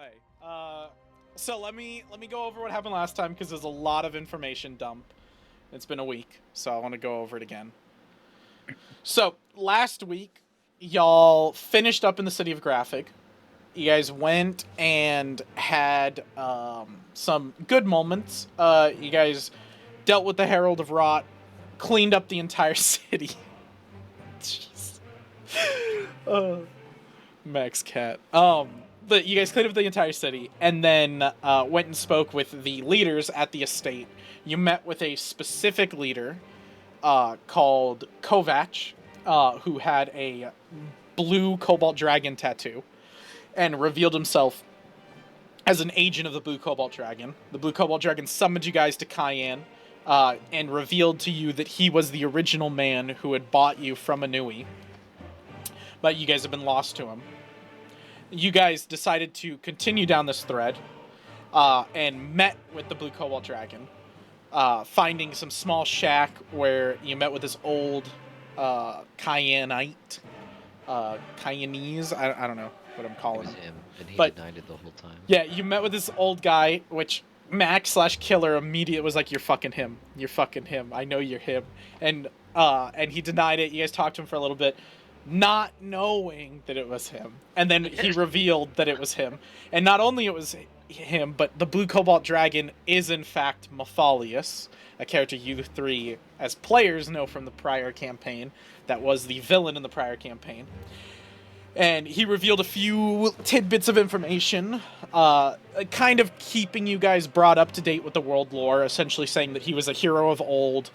Hey, so let me go over what happened last time because there's a lot of information dump. It's been a week, so I want to go over it again. So last week, y'all finished up in the city of Graphic. You guys went and had some good moments. You guys dealt with the Herald of Rot, cleaned up the entire city. Jeez. Max Cat. But you guys cleaned up the entire city, and then went and spoke with the leaders at the estate. You met with a specific leader called Kovac, who had a blue Cobalt Dragon tattoo, and revealed himself as an agent of the Blue Cobalt Dragon. The Blue Cobalt Dragon summoned you guys to Cayenne, and revealed to you that he was the original man who had bought you from Anui, but you guys have been lost to him. You guys decided to continue down this thread, and met with the Blue Cobalt Dragon, finding some small shack where you met with this old Cayenneite, Cayenese. I don't know what I'm calling him. Him, and he But- denied it the whole time. Yeah, you met with this old guy, which Max/Killer immediately was like, "You're fucking him. You're fucking him. I know you're him." And he denied it. You guys talked to him for a little bit, not knowing that it was him. And then he revealed that it was him. And not only it was him, but the Blue Cobalt Dragon is in fact Mathalius, a character you three as players know from the prior campaign. That was the villain in the prior campaign. And he revealed a few tidbits of information, kind of keeping you guys brought up to date with the world lore, essentially saying that he was a hero of old.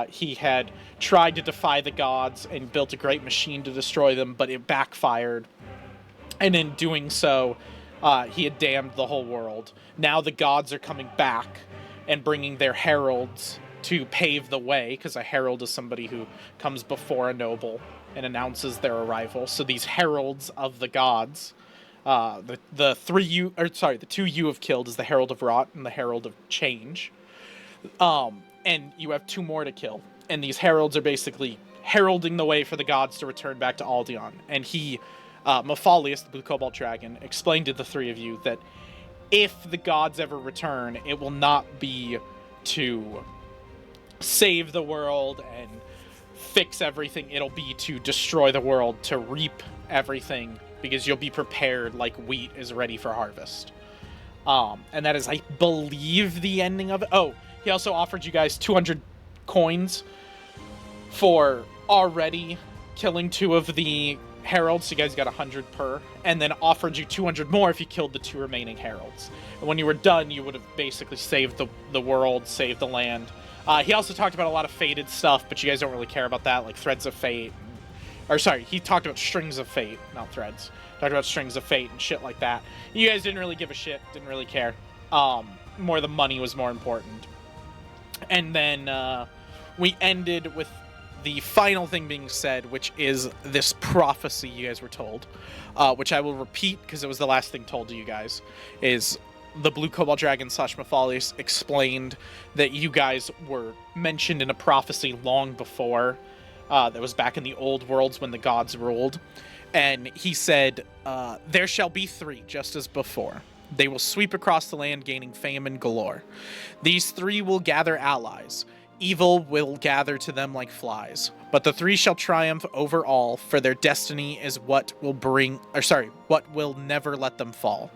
He had tried to defy the gods and built a great machine to destroy them, but it backfired. And in doing so, he had damned the whole world. Now the gods are coming back and bringing their heralds to pave the way, because a herald is somebody who comes before a noble and announces their arrival. So these heralds of the gods, the two you have killed is the Herald of Rot and the Herald of Change. And you have two more to kill. And these heralds are basically heralding the way for the gods to return back to Aldeon. And Mathalius, the Blue Cobalt Dragon, explained to the three of you that if the gods ever return, it will not be to save the world and fix everything. It'll be to destroy the world, to reap everything, because you'll be prepared like wheat is ready for harvest. And that is, I believe, the ending of it. Oh, he also offered you guys 200 coins for already killing two of the heralds. So you guys got 100 per, and then offered you 200 more if you killed the two remaining heralds. And when you were done, you would have basically saved the world, saved the land. He also talked about a lot of fated stuff, but you guys don't really care about that, like Threads of Fate. He talked about Strings of Fate, not Threads. Talked about Strings of Fate and shit like that. You guys didn't really give a shit, didn't really care. More the money was more important. And then we ended with the final thing being said, which is this prophecy you guys were told, which I will repeat because it was the last thing told to you guys, is the Blue Cobalt Dragon / Mathalius explained that you guys were mentioned in a prophecy long before, that was back in the old worlds when the gods ruled. And he said, there shall be three, just as before. They will sweep across the land, gaining fame and galore. These three will gather allies. Evil will gather to them like flies. But the three shall triumph over all, for their destiny is what will never let them fall.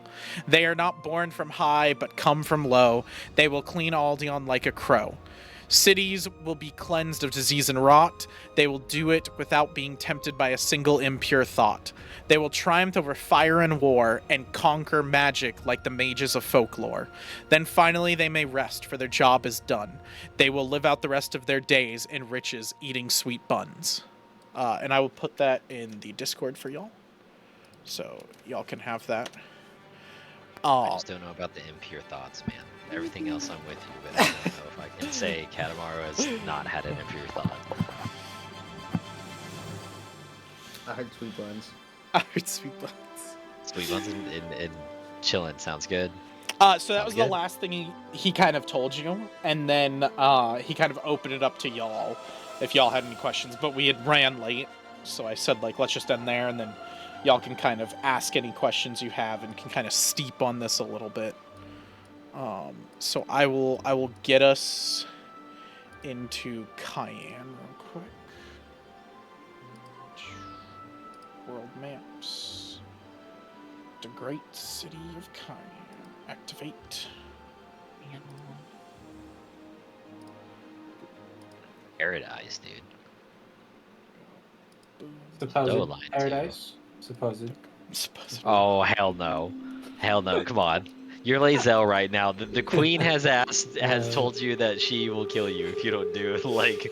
They are not born from high, but come from low. They will clean Aldeon like a crow. Cities will be cleansed of disease and rot. They will do it without being tempted by a single impure thought. They will triumph over fire and war and conquer magic like the mages of folklore. Then finally they may rest, for their job is done. They will live out the rest of their days in riches, eating sweet buns. And I will put that in the Discord for y'all, so y'all can have that. I just don't know about the impure thoughts, man. Everything else I'm with you, but I don't know if I can say Katamaro has not had an impure thought. I heard sweet buns. I heard sweet buns. Sweet buns and chillin' sounds good. So that was the last thing he kind of told you, and then he kind of opened it up to y'all if y'all had any questions. But we had ran late, so I said, like, let's just end there, and then y'all can kind of ask any questions you have and can kind of steep on this a little bit. So I will get us into Cayenne real quick. World maps. The great city of Cayenne. Activate. Paradise, dude. Supposed Storyline, too. paradise. Supposed. Oh, hell no. Hell no, come on. You're Lae'zel right now. The queen has told you that she will kill you if you don't do it. Like,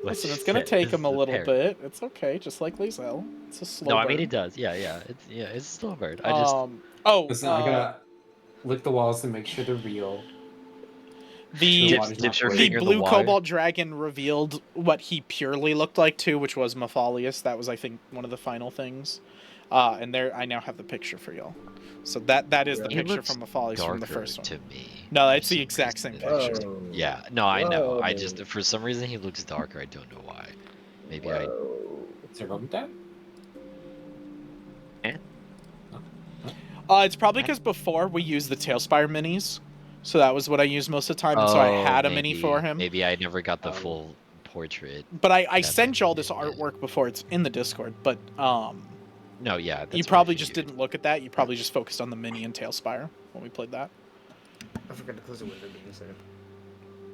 Listen, it's gonna take him a little bit. It's okay, just like Lae'zel. It's a slow No, burn. I mean it does. Yeah. It's still a bird. Listen, I gotta lick the walls to make sure they're real. The Blue Cobalt Dragon revealed what he purely looked like too, which was Maphalius. That was, I think, one of the final things. And there, I now have the picture for y'all. So that is the picture from Maphalius from the first one. To me. No, it's the exact same picture. Yeah, no, I know. I just, for some reason, he looks darker. I don't know why. Maybe Is there room there? It's probably because before we used the Tailspire minis. So that was what I used most of the time, and so I had a mini for him. Maybe I never got the full portrait. But I sent y'all this artwork before. It's in the Discord, but no, yeah. You probably just didn't look at that. You probably just focused on the mini and Tailspire when we played that. I forgot to close the window.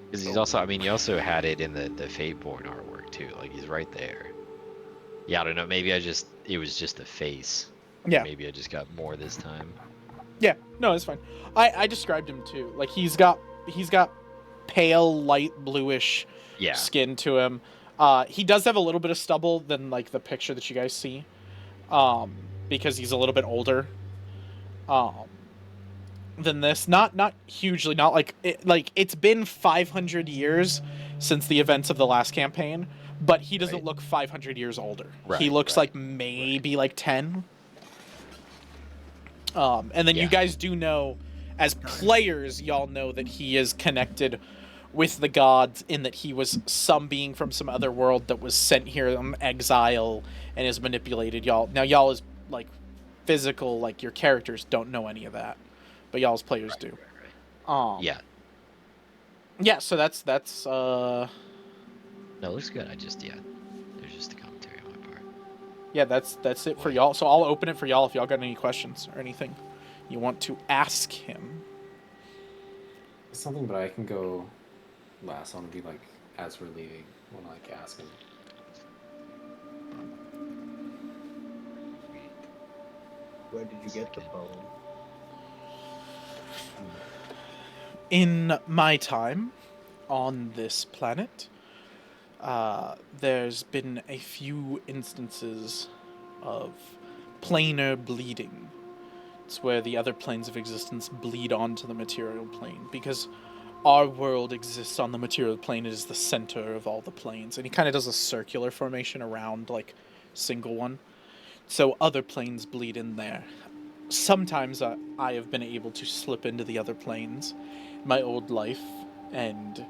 Because he's also, I mean, you also had it in the Fatebroken artwork too. Like, he's right there. Yeah, I don't know. Maybe it was just a face. Yeah. Maybe I just got more this time. Yeah, no, it's fine. I described him too. Like, he's got pale, light bluish skin to him. He does have a little bit of stubble than like the picture that you guys see, because he's a little bit older than this. Not hugely. Not like it's been 500 years since the events of the last campaign, but he doesn't look 500 years older. He looks like maybe like 10. And then you guys do know, as players, y'all know that he is connected with the gods in that he was some being from some other world that was sent here in exile and is manipulated y'all. Now, y'all as, like, physical, like, your characters don't know any of that, but y'all as players do. Yeah. Yeah, so that's No, it looks good. There's just a commentary on my part. Yeah, that's it for y'all. So I'll open it for y'all if y'all got any questions or anything you want to ask him. Something, but I can go last. I want to be like, as we're leaving, I want to like ask him. Where did you get the poem? In my time on this planet, there's been a few instances of planar bleeding. It's where the other planes of existence bleed onto the material plane, because our world exists on the material plane. It is the center of all the planes, and he kind of does a circular formation around, like, single one. So other planes bleed in there. Sometimes I have been able to slip into the other planes, my old life, and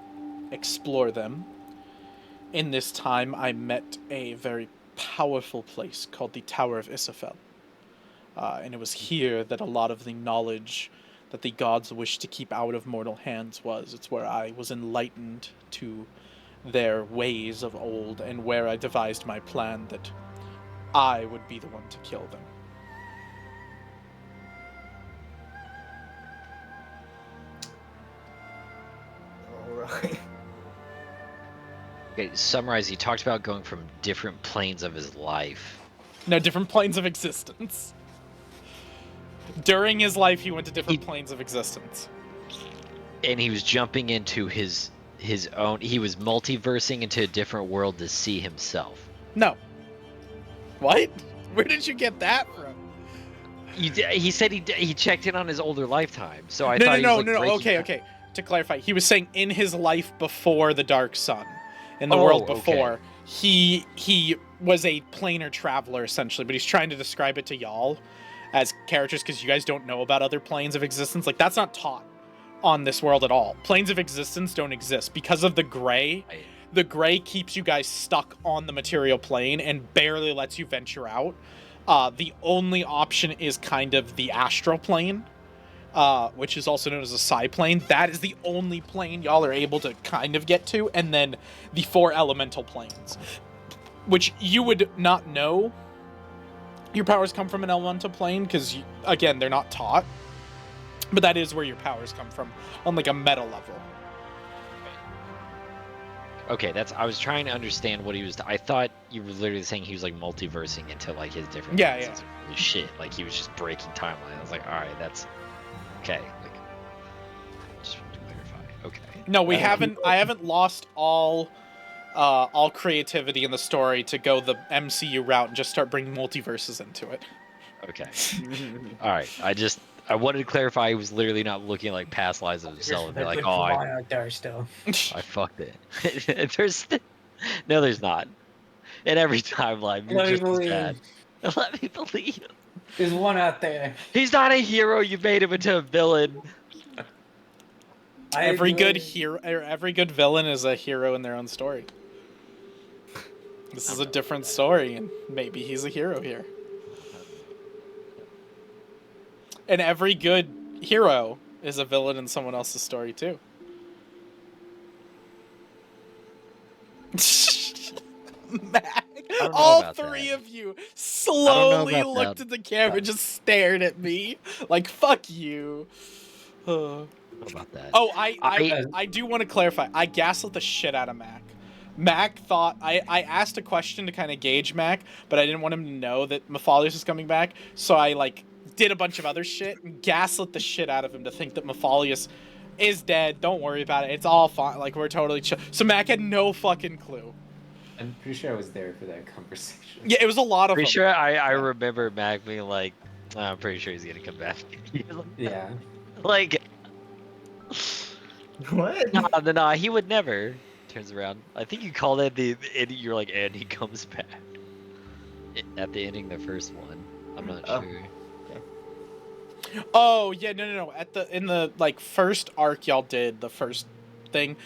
explore them. In this time, I met a very powerful place called the Tower of Isafel. And it was here that a lot of the knowledge that the gods wished to keep out of mortal hands was. It's where I was enlightened to their ways of old, and where I devised my plan that I would be the one to kill them. Alright. Okay, summarize. He talked about going from different planes of his life. No, different planes of existence. During his life, he went to different planes of existence. And he was jumping into his own. He was multiversing into a different world to see himself. No. What? Where did you get that from? He said he checked in on his older lifetime. So I No. Okay. To clarify, he was saying in his life before the Dark Sun, in the world before, he was a planar traveler essentially, but he's trying to describe it to y'all as characters because you guys don't know about other planes of existence. Like, that's not taught on this world at all. Planes of existence don't exist because of the gray. The gray keeps you guys stuck on the material plane and barely lets you venture out. The only option is kind of the astral plane, which is also known as a psi plane. That is the only plane y'all are able to kind of get to, and then the 4 elemental planes, which you would not know your powers come from an elemental plane, because, again, they're not taught. But that is where your powers come from, on, like, a meta level. Okay, I was trying to understand what he was. I thought you were literally saying he was like multiversing into like his different. Yeah, ones. yeah. I was like, holy shit! Like he was just breaking timeline. I was like, all right, that's okay. Like, just wanted to clarify. Okay. No, we haven't. I haven't lost all creativity in the story to go the MCU route and just start bringing multiverses into it. Okay. All right. I wanted to clarify. He was literally not looking like past lives of himself and be like, oh, out there still. I fucked it. No, there's not. In every timeline, you're Let me just as bad. believe. Let me believe. There's one out there. He's not a hero. You made him into a villain. Every good hero, or every good villain is a hero in their own story. This is a different story, and maybe he's a hero here. And every good hero is a villain in someone else's story too. Mac, all 3 of you slowly looked at the camera and just stared at me like, fuck you. How about that? Oh, I do want to clarify. I gaslit the shit out of Mac. Mac thought I asked a question to kind of gauge Mac, but I didn't want him to know that Maphalius was coming back, so I like did a bunch of other shit and gaslit the shit out of him to think that Maphalius is dead. Don't worry about it. It's all fine. Like, we're totally chill. So Mac had no fucking clue. I'm pretty sure I was there for that conversation. Yeah, it was a lot of Pretty them. sure I remember Mac being like, I'm pretty sure he's gonna come back. Yeah. Like, What? no, he would never. Turns around. I think you called it you're like, and he comes back. At the ending, the first one. I'm not sure. Oh yeah, no. In the like first arc y'all did, the first thing,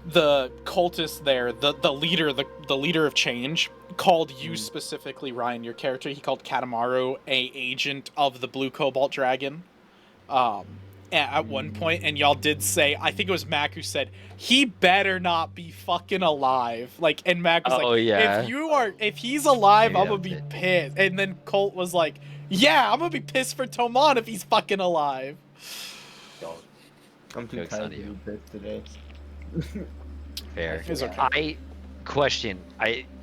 the cultist there, the leader of change, called you specifically, Ryan, your character. He called Katamaru a agent of the Blue Cobalt Dragon. At one point, and y'all did say, I think it was Mac who said, he better not be fucking alive. Like, and Mac was like, yeah. if he's alive, Yeah, I'm gonna be pissed. And then Colt was like, yeah, I'm gonna be pissed for Toman if he's fucking alive. I'm too tired to be pissed today. Fair. It's okay.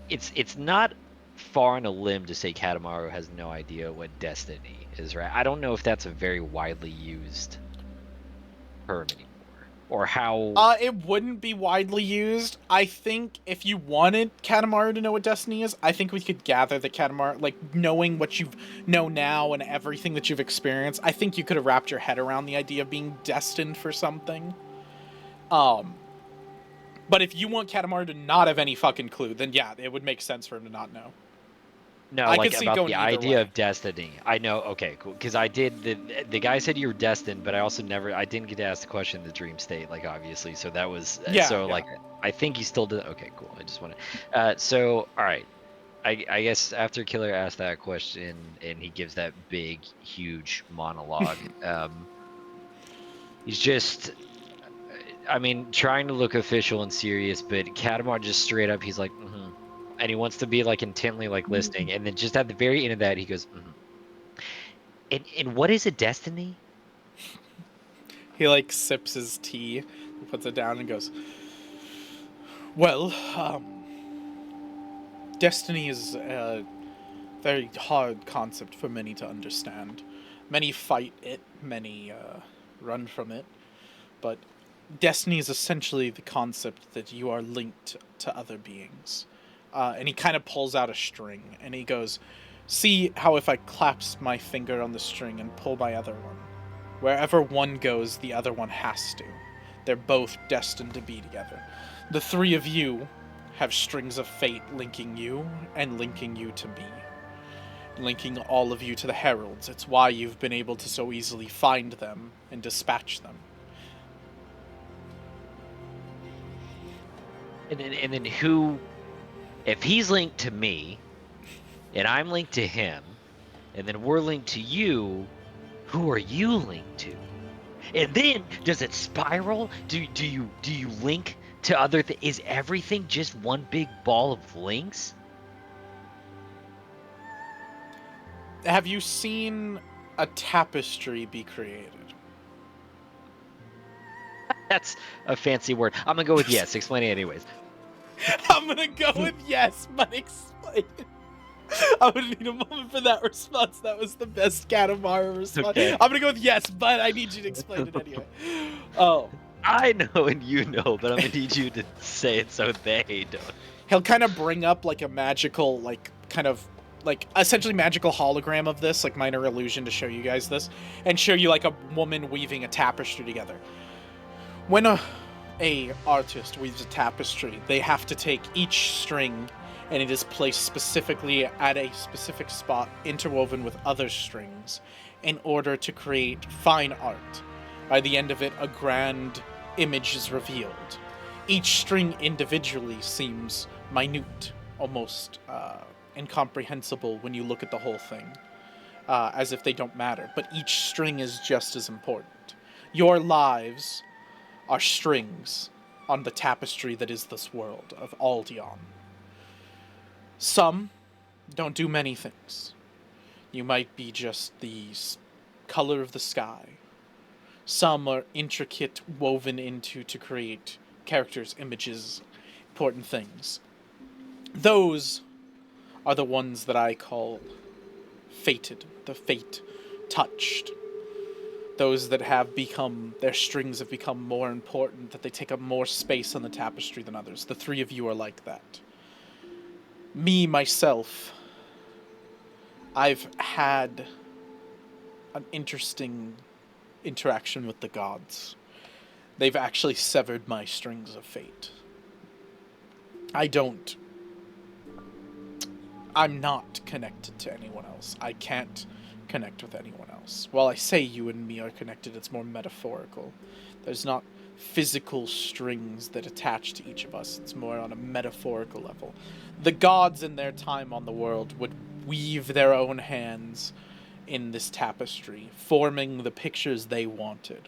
It's not far on a limb to say Katamaru has no idea what destiny is, right? I don't know if that's a very widely used term anymore, or how. It wouldn't be widely used. I think if you wanted Katamaru to know what destiny is, I think we could gather that Katamaru, like, knowing what you know now and everything that you've experienced, I think you could have wrapped your head around the idea of being destined for something. But if you want Katamaru to not have any fucking clue, then yeah, it would make sense for him to not know. No, I like could see about going the either idea way. of destiny. I know. Okay, cool. Because I did the guy said you were destined, but I also I didn't get to ask the question in the dream state, like obviously. So that was like I think he still did. Okay, cool. I just want to. So all right, I guess after Killer asked that question and he gives that big, huge monologue, he's just. I mean, trying to look official and serious, but Katamar just straight up, he's like, and he wants to be like intently like listening, and then just at the very end of that, he goes, and what is a destiny? He like sips his tea, puts it down, and goes, well, destiny is a very hard concept for many to understand. Many fight it, many run from it, but destiny is essentially the concept that you are linked to other beings. And he kind of pulls out a string, and he goes, see how if I clasp my finger on the string and pull my other one, wherever one goes, the other one has to. They're both destined to be together. The 3 of you have strings of fate linking you and linking you to me. Linking all of you to the Heralds. It's why you've been able to so easily find them and dispatch them. And then who, if he's linked to me, and I'm linked to him, and then we're linked to you, who are you linked to? And then does it spiral? Do you link to other things? Is everything just one big ball of links? Have you seen a tapestry be created? That's a fancy word. I'm gonna go with yes. Explain it anyways. I'm gonna go with yes, but explain it. I would need a moment for that response. That was the best Katamari response. Okay. I'm gonna go with yes, but I need you to explain it anyway. Oh. I know and you know, but I'm gonna need you to say it so they don't. He'll kind of bring up like a magical, like kind of like essentially magical hologram of this, like minor illusion to show you guys this, and show you like a woman weaving a tapestry together. When a artist weaves a tapestry, they have to take each string and it is placed specifically at a specific spot interwoven with other strings in order to create fine art. By the end of it, a grand image is revealed. Each string individually seems minute, almost incomprehensible when you look at the whole thing, as if they don't matter, but each string is just as important. Your lives are strings on the tapestry that is this world of Aldion. Some don't do many things. You might be just the color of the sky. Some are intricate, woven into to create characters, images, important things. Those are the ones that I call fated, the fate touched. Those that have become, their strings have become more important, that they take up more space on the tapestry than others. The three of you are like that. Me, myself, I've had an interesting interaction with the gods. They've actually severed my strings of fate. I'm not connected to anyone else. I can't connect with anyone else. While I say you and me are connected, it's more metaphorical. There's not physical strings that attach to each of us. It's more on a metaphorical level. The gods in their time on the world would weave their own hands in this tapestry, forming the pictures they wanted.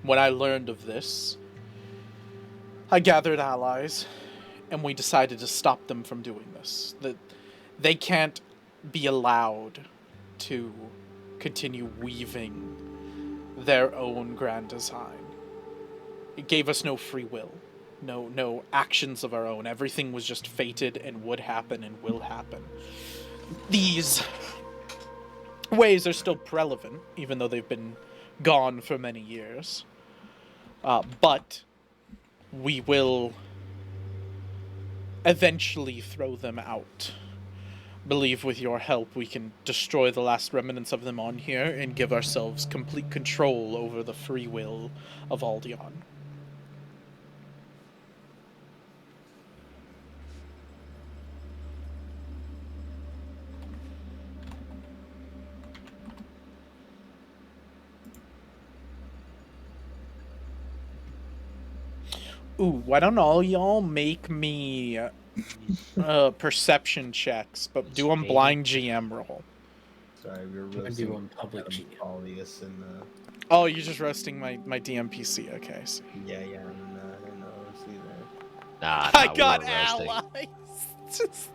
When I learned of this, I gathered allies, and we decided to stop them from doing this. That they can't be allowed to continue weaving their own grand design. It gave us no free will, no actions of our own. Everything was just fated and would happen and will happen. These ways are still relevant, even though they've been gone for many years. But we will eventually throw them out. Believe with your help we can destroy the last remnants of them on here and give ourselves complete control over the free will of Aldion. Ooh, why don't all y'all make me perception checks, but do them blind GM roll. Sorry, we were I roasting do on public Adam GM. Paulius and Oh, you're just roasting my DMPC. Okay, I see. yeah, I know. See that. Nah, I we got weren't roasting. allies.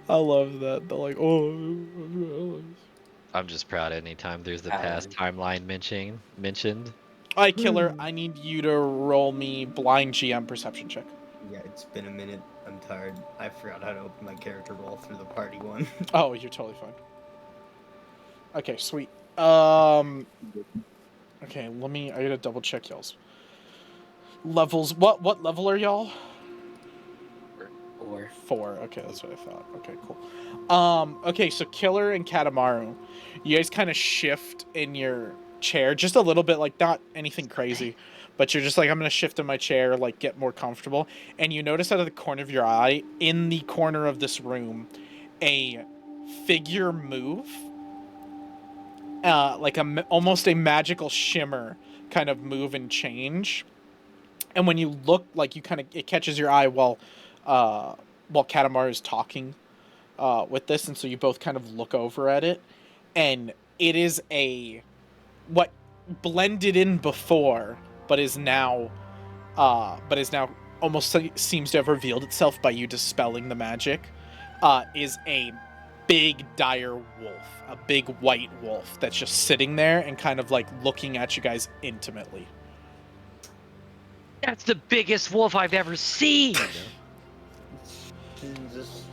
I love that. They're like, oh. I'm just proud anytime there's the past timeline mentioned. All right, Killer, I need you to roll me blind GM perception check. Yeah, it's been a minute. I'm tired. I forgot how to open my character roll through the party one. Oh, you're totally fine. Okay, sweet. Okay, I gotta double check y'all's levels. What level are y'all? 4. Okay, that's what I thought. Okay, cool. Okay, so Killer and Katamaru, you guys kind of shift in your chair just a little bit, like not anything crazy, but you're just like, I'm gonna shift in my chair, like get more comfortable, and you notice out of the corner of your eye, in the corner of this room, a figure move, like almost a magical shimmer kind of move and change, and when you look, like you kind of, it catches your eye while Katamaru is talking with this, and so you both kind of look over at it, and it is what blended in before, but is now almost seems to have revealed itself by you dispelling the magic, is a big dire wolf, a big white wolf that's just sitting there and kind of like looking at you guys intimately. That's the biggest wolf I've ever seen. Jesus.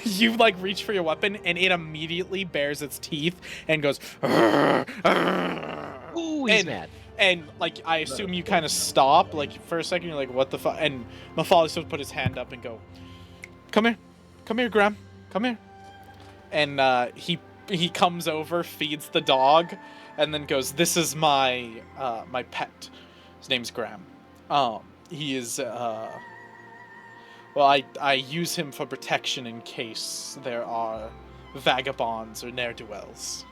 You like reach for your weapon and it immediately bares its teeth and goes "Arr, arr." Ooh, he's mad. And like I assume you kind of stop like for a second, you're like what the fuck, and Mephiles would put his hand up and go, come here Graham, come here. And he comes over, feeds the dog, and then goes, this is my my pet. His name's Graham. He is well, I use him for protection in case there are vagabonds or ne'er-do-wells.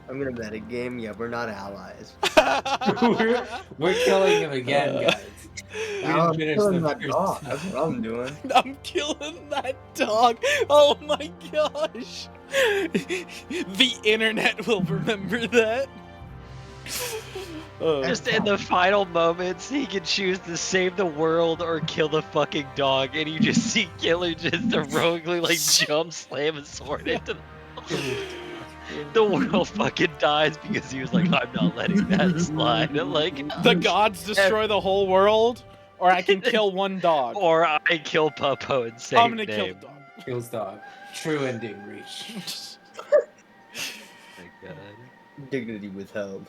I'm gonna bet a game. Yeah, we're not allies. We're killing him again, guys. We I'm didn't finish killing the that first dog. time. That's what I'm doing. I'm killing that dog. Oh my gosh. The internet will remember that. Just in the final moments, he can choose to save the world or kill the fucking dog, and you just see Killer just heroically like jump, slam a sword into the world fucking dies because he was like, I'm not letting that slide. And like the gods destroy the whole world, or I can kill one dog. Or I kill Popo and save I'm gonna kill the name. dog. Kills dog. True ending reach. My God. Dignity withheld.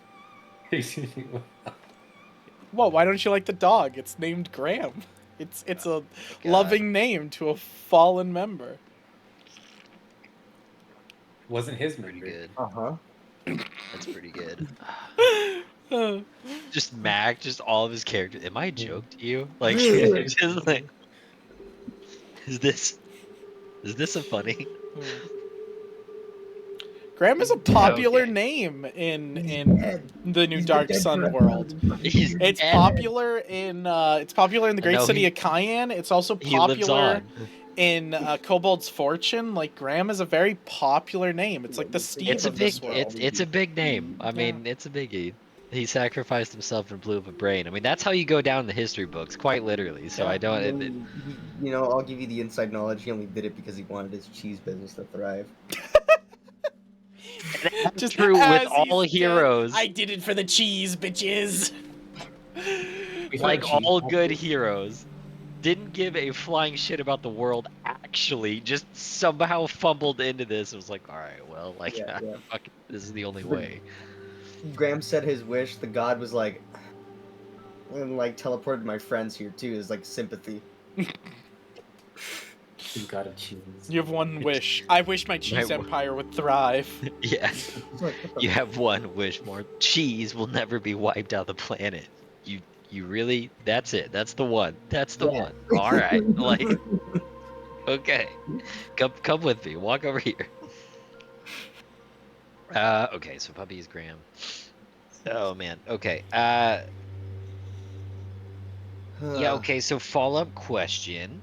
Whoa, why don't you like the dog? It's named Graham. It's a loving name to a fallen member. Wasn't his Pretty movie. good. Uh-huh. That's pretty good. Just Mac, just all of his characters. Am I a joke to you? Like, just like, is this a funny? Graham is a popular Okay. name in dead. the new He's Dark been dead Sun for world. He's It's dead. popular in the great No, city he- of Cayenne. It's also He lives popular on. in Kobold's Fortune. Like Graham is a very popular name. It's like the Steve It's a of this big, world. it's a big name. I mean, it's a biggie. He sacrificed himself and blew up a brain. I mean, that's how you go down in the history books, quite literally. So I don't. You know, I'll give you the inside knowledge. He only did it because he wanted his cheese business to thrive. That's Just true with as all he's dead, heroes. I did it for the cheese, bitches. Like all good heroes, didn't give a flying shit about the world. Actually, just somehow fumbled into this. It was like, all right, well, like, Yeah. fuck it, this is the only way. Graham said his wish. The god was like, and like teleported my friends here too. Is like sympathy. You gotta choose. You have one wish. I wish my cheese My- empire would thrive. Yeah, It's like, what the you have one wish more. Cheese will never be wiped out of the planet. You really? That's it. That's the one. That's the Yeah. one. All right, like, okay, come with me. Walk over here. Okay, so puppy is Graham. Oh man. Okay. Yeah. Okay. So follow-up question.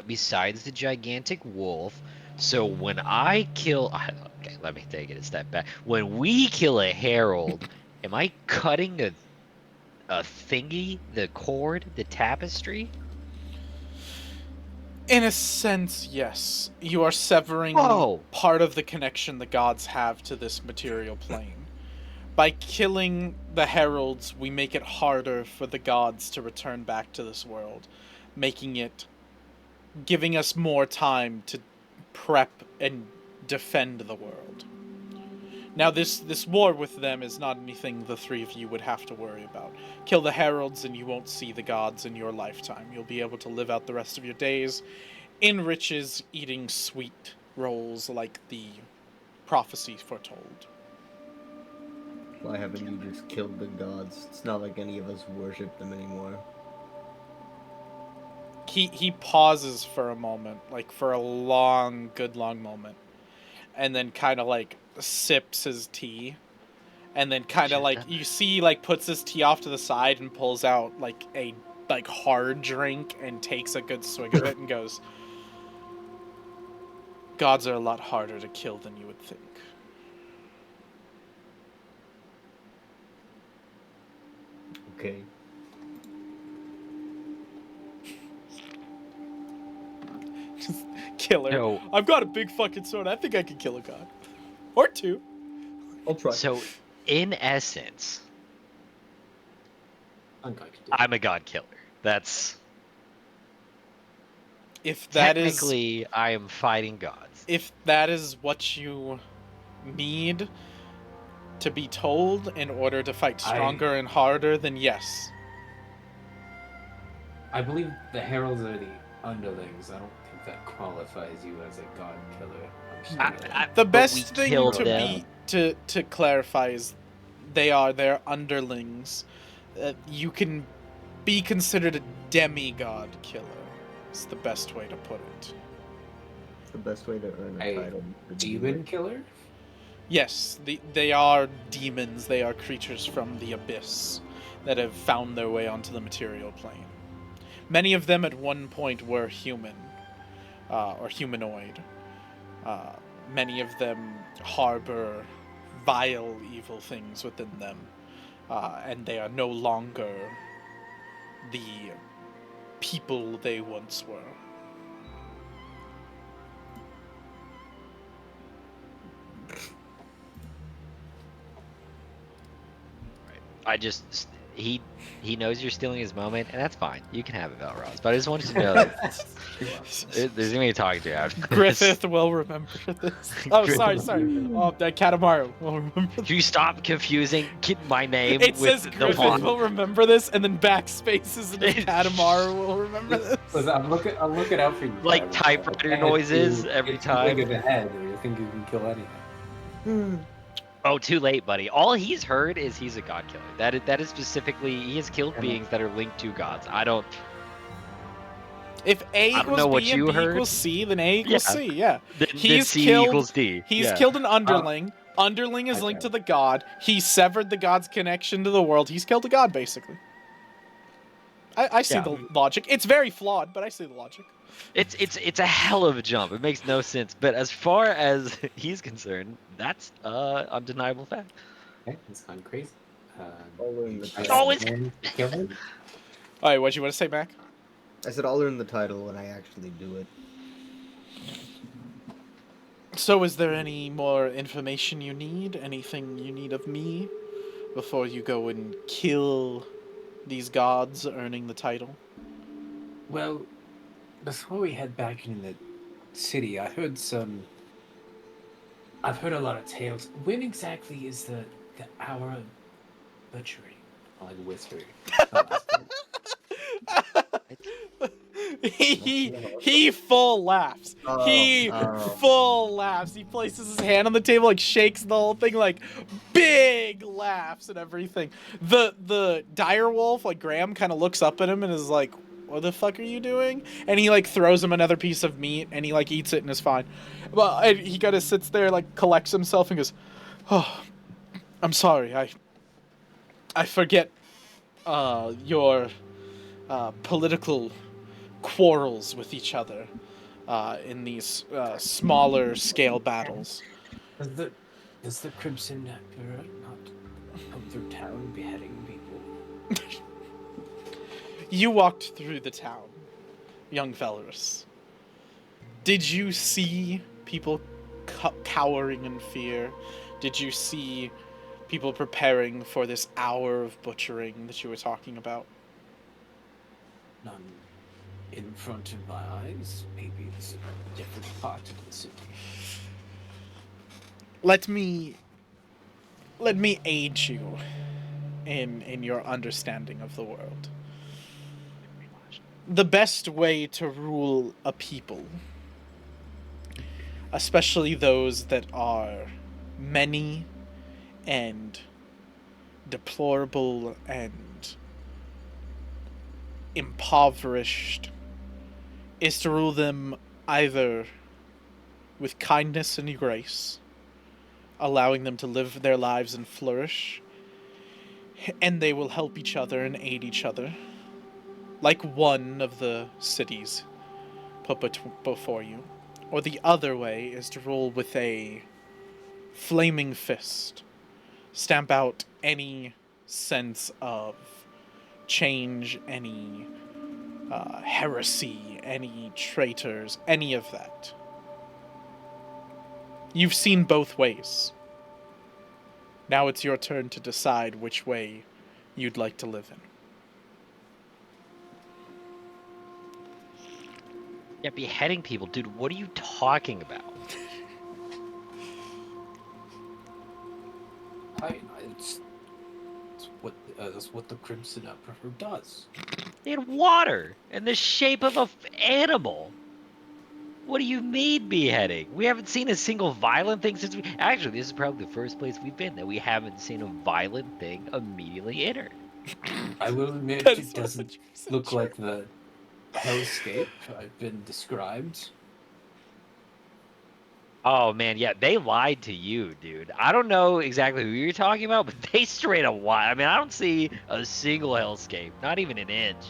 Besides the gigantic wolf, so when I kill, okay, let me take it a step back. When we kill a herald, am I cutting a thingy, the cord, the tapestry? In a sense, yes. You are severing Whoa. part of the connection the gods have to this material plane. By killing the heralds, we make it harder for the gods to return back to this world, giving us more time to prep and defend the world. Now, this war with them is not anything the three of you would have to worry about. Kill the heralds and you won't see the gods in your lifetime. You'll be able to live out the rest of your days in riches, eating sweet rolls like the prophecy foretold. Why haven't you just killed the gods? It's not like any of us worship them anymore. He pauses for a moment, like for a good long moment, and then kind of like sips his tea, and then kind of like you see like puts his tea off to the side and pulls out like a like hard drink and takes a good swig of it and goes, "Gods are a lot harder to kill than you would think." Okay. Just killer. No. I've got a big fucking sword. I think I can kill a god. Or two. I'll try. So, in essence, Unconscious. I'm a god killer. That's If that is technically I am fighting gods. if that is what you need to be told in order to fight stronger and harder, then yes. I believe the Heralds are the underlings. I don't think that qualifies you as a god killer. I'm just gonna- The But best we thing killed to them. to clarify is their underlings. You can be considered a demigod killer. It's the best way to put it. It's the best way to earn a A title. demon killer? Yes, they are demons. They are creatures from the abyss that have found their way onto the material plane. Many of them at one point were human, or humanoid. Many of them harbor vile, evil things within them, and they are no longer the people they once were. I just he knows you're stealing his moment, and that's fine. You can have it, Valros. But I just want you to know that there's gonna be a talking to after this. Griffith will remember this. Oh, sorry. Oh, that Katamari will remember this. Can you stop confusing my name It with says the Griffith font? will remember this, and then backspaces and then Katamari will remember this. Listen, I'm looking out for you. Like Tyler. typewriter And noises you- every it's time. Big of a head, or you think you can kill anything. Oh, too late, buddy. All he's heard is he's a god killer. That is specifically he has killed beings that are linked to gods. I don't. If A I don't know equals what B and you B heard. equals C, then A equals Yeah. C. Yeah. Then He's C killed- equals D. He's Yeah. killed an underling. Underling is linked to the god. He severed the god's connection to the world. He's killed a god, basically. I see Yeah. the logic. It's very flawed, but I see the logic. It's a hell of a jump. It makes no sense. But as far as he's concerned, that's undeniable fact. Okay, it's gone crazy. I'll learn the I title. always- kill him. All right, what you want to say, Mac? I said I'll learn the title when I actually do it. So, is there any more information you need? Anything you need of me before you go and kill these gods earning the title? Well, before we head back into the city, I've heard a lot of tales. When exactly is the hour of butchery? I like whispering. He full laughs. He full laughs. He places his hand on the table, like shakes the whole thing, like big laughs and everything. The dire wolf, like Graham, kind of looks up at him and is like, "What the fuck are you doing?" And he like throws him another piece of meat and he like eats it and is fine. Well, and he kind of sits there, like collects himself and goes, "Oh, I'm sorry. I forget your political quarrels with each other in these smaller scale battles." Does the Crimson Emperor not come through town beheading people? You walked through the town, young Valorous. Did you see people cowering in fear? Did you see people preparing for this hour of butchering that you were talking about? None in front of my eyes. Maybe it's a different part of the city. Let me aid you in your understanding of the world. The best way to rule a people, especially those that are many and deplorable and impoverished, is to rule them either with kindness and grace allowing them to live their lives and flourish. And they will help each other and aid each other. Like one of the cities put before you. Or the other way is to rule with a flaming fist. Stamp out any sense of change, any heresy, any traitors, any of that. You've seen both ways. Now it's your turn to decide which way you'd like to live in. Yeah, beheading people, dude. What are you talking about? It's that's what the Crimson Emperor does. They had water in the shape of a animal. What do you mean beheading? We haven't seen a single violent thing since we... Actually, this is probably the first place we've been that we haven't seen a violent thing immediately enter. I will admit That's it doesn't 100% look true. like the hellscape I've been described. Oh, man, yeah, they lied to you, dude. I don't know exactly who you're talking about, but they straight up lied. I mean, I don't see a single hellscape, not even an inch.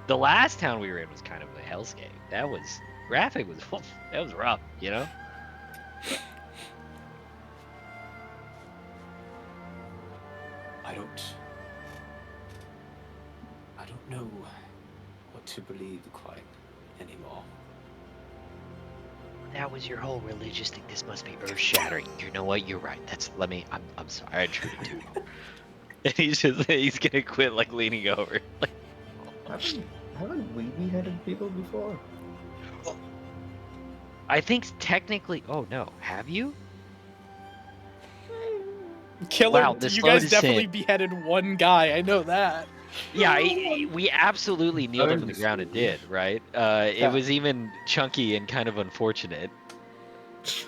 The last town we were in was kind of a hellscape. That was... Graphic was... That was rough, you know? I don't know what to believe quite anymore. That was your whole religious thing. This must be earth-shattering. You know what? You're right. I'm sorry. I intruded too far. And he's gonna quit, like, leaning over. Like, Haven't we beheaded people before? I think technically... Oh, no. Have you? Killer, Wow, this you guys load is definitely sick. beheaded one guy. I know that. Yeah, we absolutely kneeled him to the ground and did, right? It was even chunky and kind of unfortunate.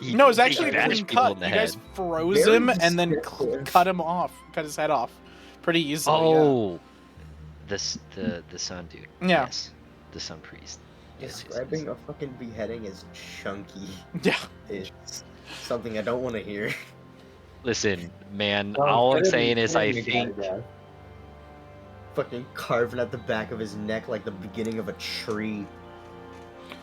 No, it was actually a bashed clean people cut. in the You guys head. froze Very him and then descriptive. cut him off. Cut his head off. Pretty easily. Oh, the sun dude. Yeah. Yes, the sun priest. Yes, Describing a fucking beheading as chunky Yeah. is something I don't want to hear. Listen, man. Well, all I'm better saying than is, I killing a guy think. to death. Fucking carving at the back of his neck like the beginning of a tree.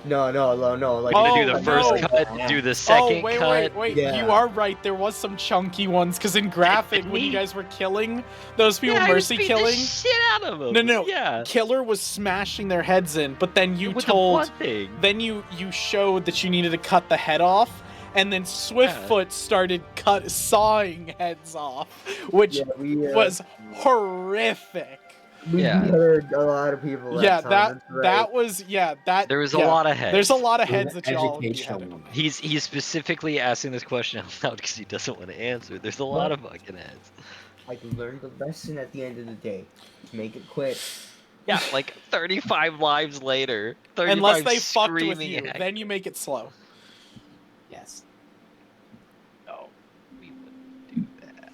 No, like... Gonna do Oh, the first no. cut, do the second wait, cut. wait. Yeah. You are right. There was some chunky ones, because in graphic, when you guys were killing those people, Yeah, I was mercy beating the killing, shit out of them. No. Yeah. Killer was smashing their heads in, but then you With told, the one thing. then you showed that you needed to cut the head off, and then Swiftfoot started sawing heads off, which Yeah, we was horrific. Yeah. beheaded a lot of people. Yeah, time, that that's right. that was that. There was a yeah. lot of heads. There's a lot of It was heads an that y'all educational beheaded. moment. He's specifically asking this question out loud because he doesn't want to answer. There's a lot of fucking heads. I learned the lesson at the end of the day. Make it quick. Yeah, like 35 lives later. 35 Unless they fucked with screaming you, at- then you make it slow. Yes. No, we wouldn't do that.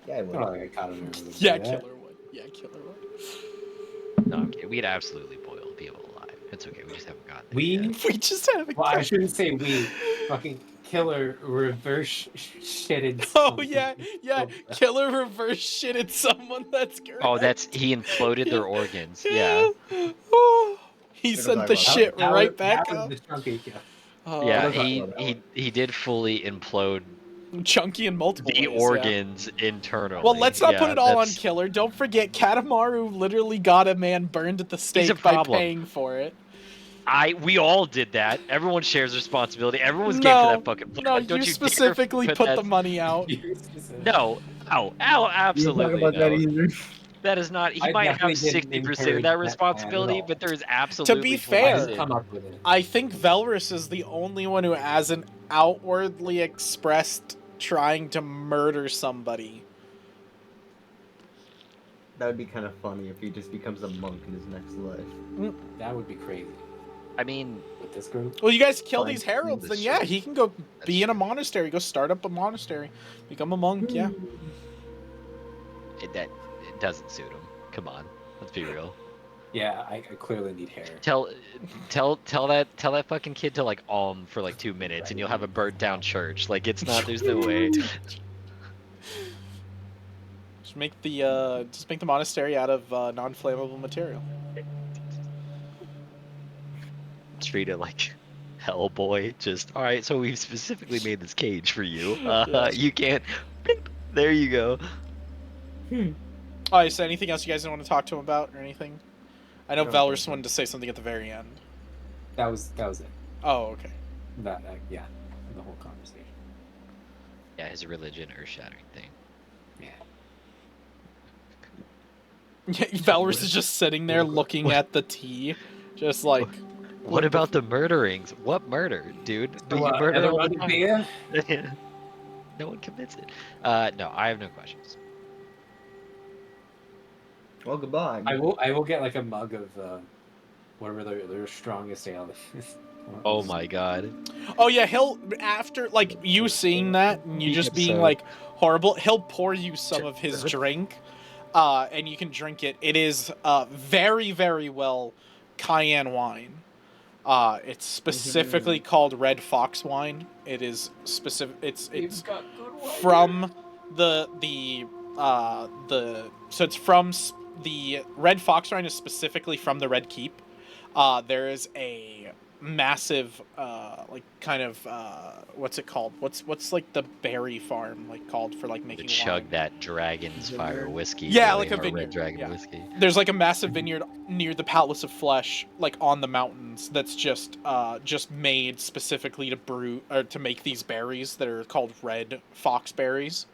Yeah, I I would. don't think I caught him. Yeah, Killer would. Yeah, Killer would. No, I'm kidding. We'd absolutely boil people alive. It's okay. We just haven't gotten there We. yet. We just haven't. Well, I shouldn't say we. Fucking Killer reverse shitted. Oh something. yeah. Killer reverse shitted someone. That's correct. Oh, he imploded their organs. Yeah. Oh, he What sent about the that? shit That right was- back that up. was the chunky kill. Oh, Yeah, What about that he did fully implode chunky in multiple the ways, yeah. organs internally. Well, let's not Yeah, put it all on that's- Killer. Don't forget, Katamaru literally got a man burned at the stake by problem. paying for it. We all did that. Everyone shares responsibility. Everyone's game for that fucking. No, Don't you you dare specifically put that- the money out. No, absolutely about that no. either. That is not. He I might definitely have didn't 60% of encourage that that responsibility, at all. but there is absolutely. fair, 20%. Come up with it. I think Velrus is the only one who hasn't outwardly expressed trying to murder somebody. That would be kind of funny if he just becomes a monk in his next life. That would be crazy. I mean, With this group. Well, you guys kill Fine, these heralds, then that's yeah, true. he can go That's be in a true. monastery, go start up a monastery, become a monk, yeah. it doesn't suit him. Come on, let's be real. Yeah, I clearly need hair. Tell that fucking kid to like for like 2 minutes, and you'll have a burnt down church. Like it's not. There's no way. Just make the monastery out of non-flammable material. Treat it like Hellboy. Just all right. So we've specifically made this cage for you. Yes. You can't. There you go. Oh, is there anything else you guys want to talk to him about or anything? I know No, Valorous wanted to say something at the very end. That was it. Oh, okay. That yeah, the whole conversation. Yeah, his religion, earth-shattering thing. Yeah. Yeah, Valorous is just sitting there looking at the tea, just like. What about the murderings? What murder, dude? Do you murder another all the mug of time? beer? No one commits it. No, I have no questions. Well, goodbye. I will get like a mug of whatever their strongest ale is. Oh my god. Oh yeah, he'll after like you seeing that and you just being So- like horrible. He'll pour you some of his drink, and you can drink it. It is very very well cayenne wine. It's specifically called Red Fox wine. It is specific. It's from the so it's from the Red Fox wine is specifically from the Red Keep. There is a massive like kind of what's it called? What's like the berry farm like called for like To making chug wine? that Dragon's Fire whiskey. Yeah, really, like a or vineyard, Red Dragon yeah. whiskey. There's like a massive vineyard near the Palace of Flesh, like on the mountains. That's just made specifically to brew or to make these berries that are called Red Fox berries.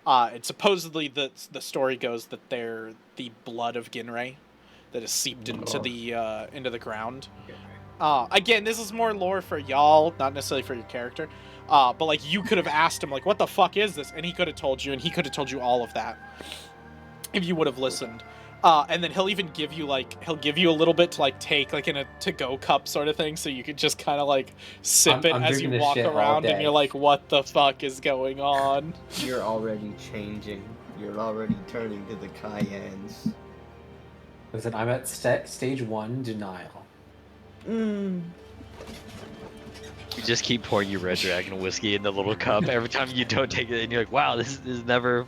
And supposedly the story goes that they're the blood of Ginray that is seeped into the ground. Again, this is more lore for y'all, not necessarily for your character. But like you could have asked him like, "What the fuck is this?" and he could have told you, and he could have told you all of that if you would have listened. And then he'll even give you a little bit to like take like in a to-go cup sort of thing, so you could just kind of like sip it I'm as you drinking this walk shit all around, and day. you're like, "What the fuck is going on?" You're already changing. You're already turning to the cayennes. Listen, I'm at stage 1 denial. Mm. You just keep pouring your Red Dragon whiskey in the little cup every time you don't take it, and you're like, "Wow, this is never."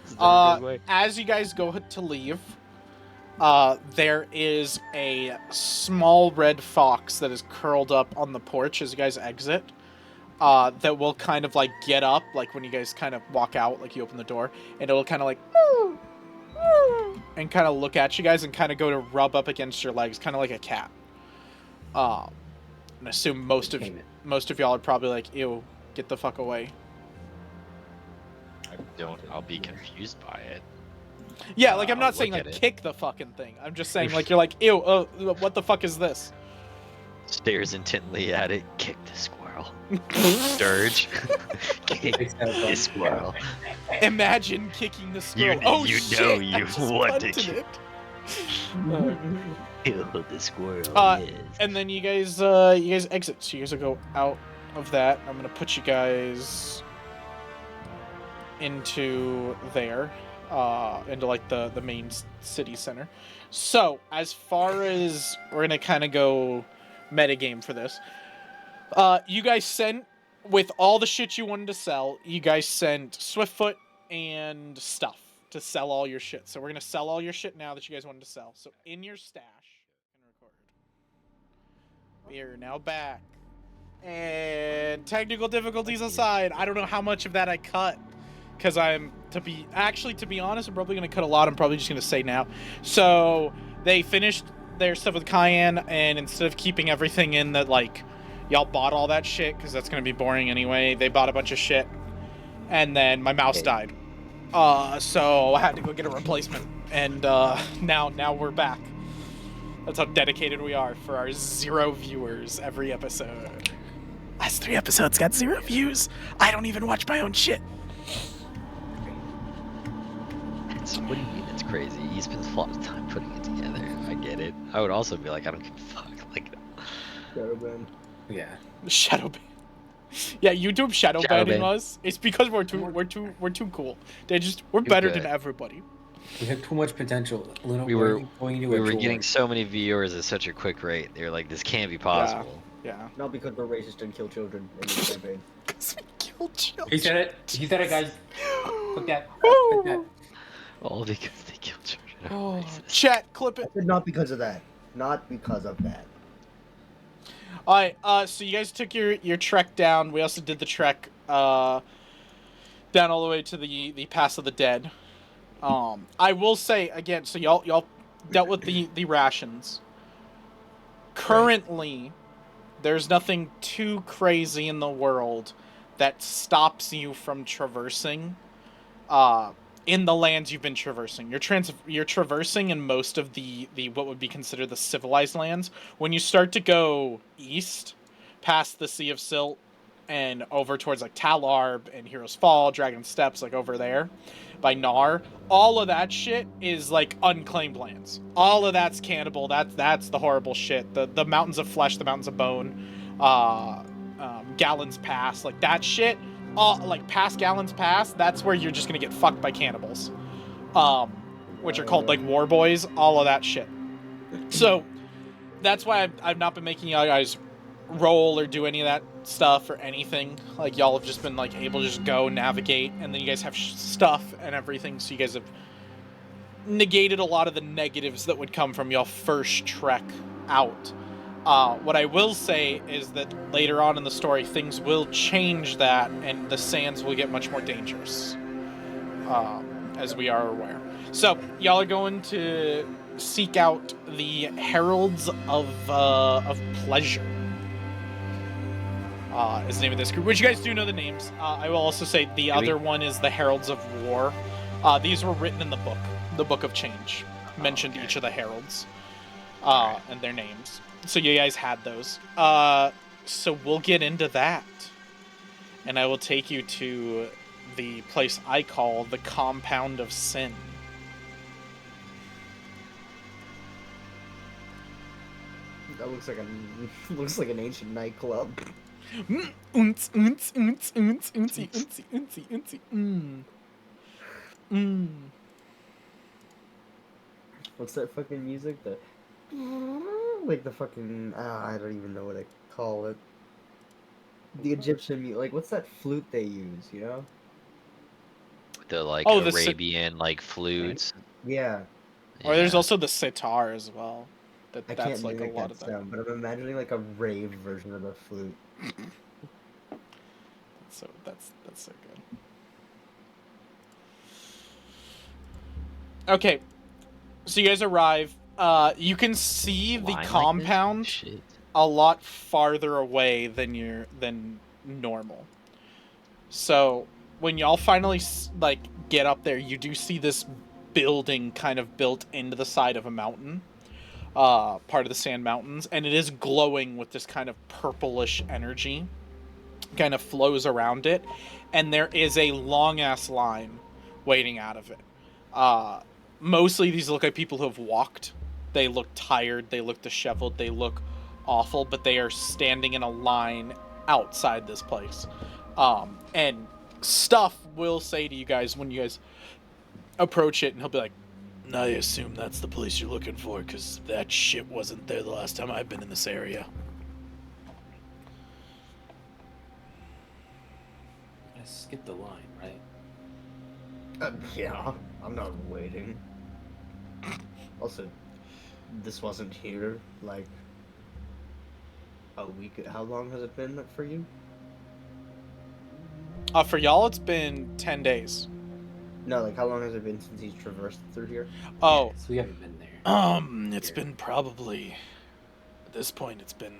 This never goes away. As you guys go to leave, there is a small red fox that is curled up on the porch as you guys exit. That will kind of like get up, like when you guys kind of walk out, like you open the door, and it'll kind of like and kind of look at you guys and kind of go to rub up against your legs, kind of like a cat. And assume most of y'all are probably like, "Ew, get the fuck away." I'll be confused by it. Yeah, like I'm I'll not saying look like at it. kick the fucking thing. I'm just saying like you're like, "Ew, what the fuck is this?" Stares intently at it. Kick the squirrel. Dirge. Kick the squirrel. Imagine kicking the squirrel. Oh you shit! know I you just want to punted kick- it. Kill the squirrel. Yes. And then you guys exit. So you guys will go out of that. I'm gonna put you guys into there, into like the main city center. So as far as we're gonna kind of go metagame for this, you guys sent with all the shit you wanted to sell. You guys sent Swiftfoot and stuff to sell all your shit. So we're gonna sell all your shit now that you guys wanted to sell. So in your stash, and record. We are now back. And technical difficulties aside, I don't know how much of that I cut. Because to be honest, I'm probably going to cut a lot. I'm probably just going to say now. So they finished their stuff with Cayenne, and instead of keeping everything in that, like, y'all bought all that shit, because that's going to be boring anyway, they bought a bunch of shit. And then my mouse died. So I had to go get a replacement. And now we're back. That's how dedicated we are for our 0 viewers every episode. Last 3 episodes got 0 views. I don't even watch my own shit. What do you mean it's crazy? He spends a lot of time putting it together. I get it. I would also be like, I don't give a fuck. Like, Shadowban. Yeah. Shadow ban. Yeah, YouTube shadow Shadow banning ban. us. It's because we're too cool. We're better than good. everybody. We have too much potential. Little, We why are were you going to we a were drawer? getting so many viewers at such a quick rate. They were like, this can't be possible. Yeah. Not because we're racist and kill children in this campaign. Because we killed children. He said it. He said it, guys. Put that. Put that. All because they killed children. Oh, chat, clip I it. said not because of that. Not because of that. All right. So you guys took your trek down. We also did the trek down all the way to the Pass of the Dead. I will say again. So y'all dealt with the rations. Currently, there's nothing too crazy in the world that stops you from traversing. In the lands you've been traversing. You're traversing in most of the what would be considered the civilized lands. When you start to go east, past the Sea of Silt, and over towards like Talarb and Heroes Fall, Dragon Steps, like over there, by Nar, all of that shit is like unclaimed lands. All of that's cannibal. That's the horrible shit. The Mountains of Flesh, the Mountains of Bone, Gallons Pass, like that shit. Like past Gallons Pass, that's where you're just gonna get fucked by cannibals, which are called like war boys, all of that shit. So that's why I've not been making y'all guys roll or do any of that stuff or anything. Like y'all have just been like able to just go navigate, and then you guys have stuff and everything, so you guys have negated a lot of the negatives that would come from y'all first trek out. What I will say is that later on in the story, things will change that, and the sands will get much more dangerous, as we are aware. So, y'all are going to seek out the Heralds of Pleasure. Is the name of this group, which you guys do know the names. I will also say the other one is the Heralds of War. These were written in the Book of Change. Mentioned each of the Heralds and their names. So you guys had those. So we'll get into that. And I will take you to the place I call the Compound of Sin. That looks like an ancient nightclub. Unts, unts, unts, unts, untsy, untsy, untsy, untsy. What's that fucking music? Like the fucking I don't even know what I call it. The Egyptian music. Like what's that flute they use? You know? The like Oh, the Arabian like flutes. Yeah. Or there's also the sitar as well. I That's can't like a mimic lot that of that. sound, but I'm imagining like a rave version of the flute. So that's so good. Okay, so you guys arrive. You can see the compound a lot farther away than normal. So when y'all finally like get up there, you do see this building kind of built into the side of a mountain, part of the Sand Mountains, and it is glowing with this kind of purplish energy. Kind of flows around it, and there is a long ass line waiting out of it. Mostly these look like people who have walked. They look tired, they look disheveled, they look awful, but they are standing in a line outside this place. And Stuff will say to you guys when you guys approach it, and he'll be like, I assume that's the place you're looking for, because that shit wasn't there the last time I've been in this area. Skip the line, right? Yeah, I'm not waiting. Also, this wasn't here, like, a week. How long has it been for you? For y'all, it's been 10 days. No, like, how long has it been since he's traversed through here? Oh. Yeah, so we haven't been there. It's been probably, at this point, it's been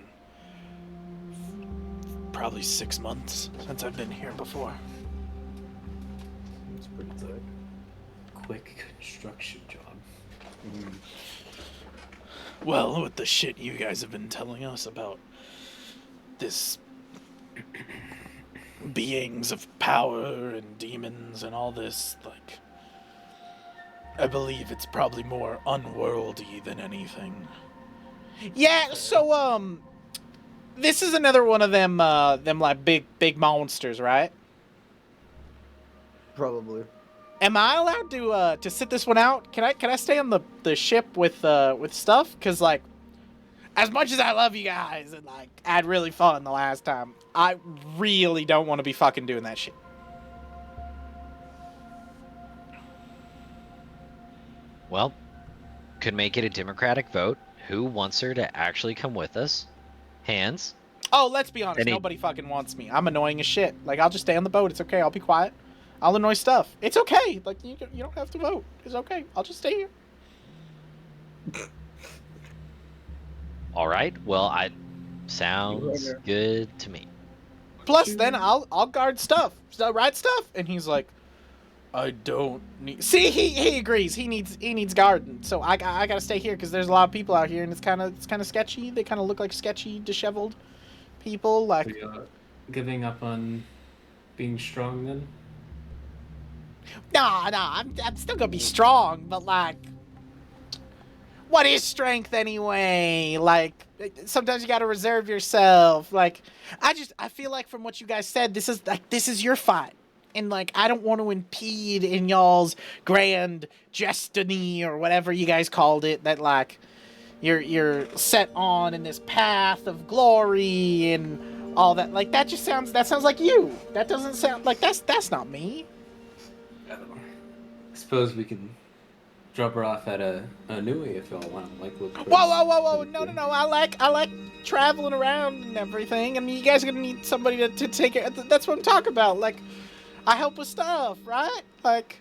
probably 6 months since I've been here before. It's pretty good. Quick construction job. Well, with the shit you guys have been telling us about this beings of power and demons and all this, like, I believe it's probably more unworldly than anything. Yeah, so, this is another one of them like big monsters, right? Probably. Am I allowed to sit this one out? Can I stay on the ship with stuff? Cause like, as much as I love you guys and like I had really fun the last time, I really don't want to be fucking doing that shit. Well, could make it a democratic vote. Who wants her to actually come with us? Hands. Oh, let's be honest. Nobody fucking wants me. I'm annoying as shit. Like, I'll just stay on the boat. It's okay. I'll be quiet. I'll annoy stuff. It's okay. Like, you don't have to vote. It's okay. I'll just stay here. All right. Well, sounds good to me. Plus, then I'll guard stuff. Right stuff. And he's like, I don't need. See, he agrees. He needs guarding. So I gotta stay here because there's a lot of people out here, and it's kind of sketchy. They kind of look like sketchy, disheveled people. Like, Are you, giving up on being strong then? no, I'm still gonna be strong, but like, what is strength anyway? Like, sometimes you gotta reserve yourself. Like, I feel like from what you guys said, this is your fight. And, like, I don't want to impede in y'all's grand destiny or whatever you guys called it that, like, you're set on in this path of glory and all that. Like, that sounds like you. That doesn't sound like that's not me. I suppose we can drop her off at a Nui if y'all want. Like, look. Whoa! No! I like traveling around and everything. I mean, you guys are gonna need somebody to take it. That's what I'm talking about. Like, I help with stuff, right? Like,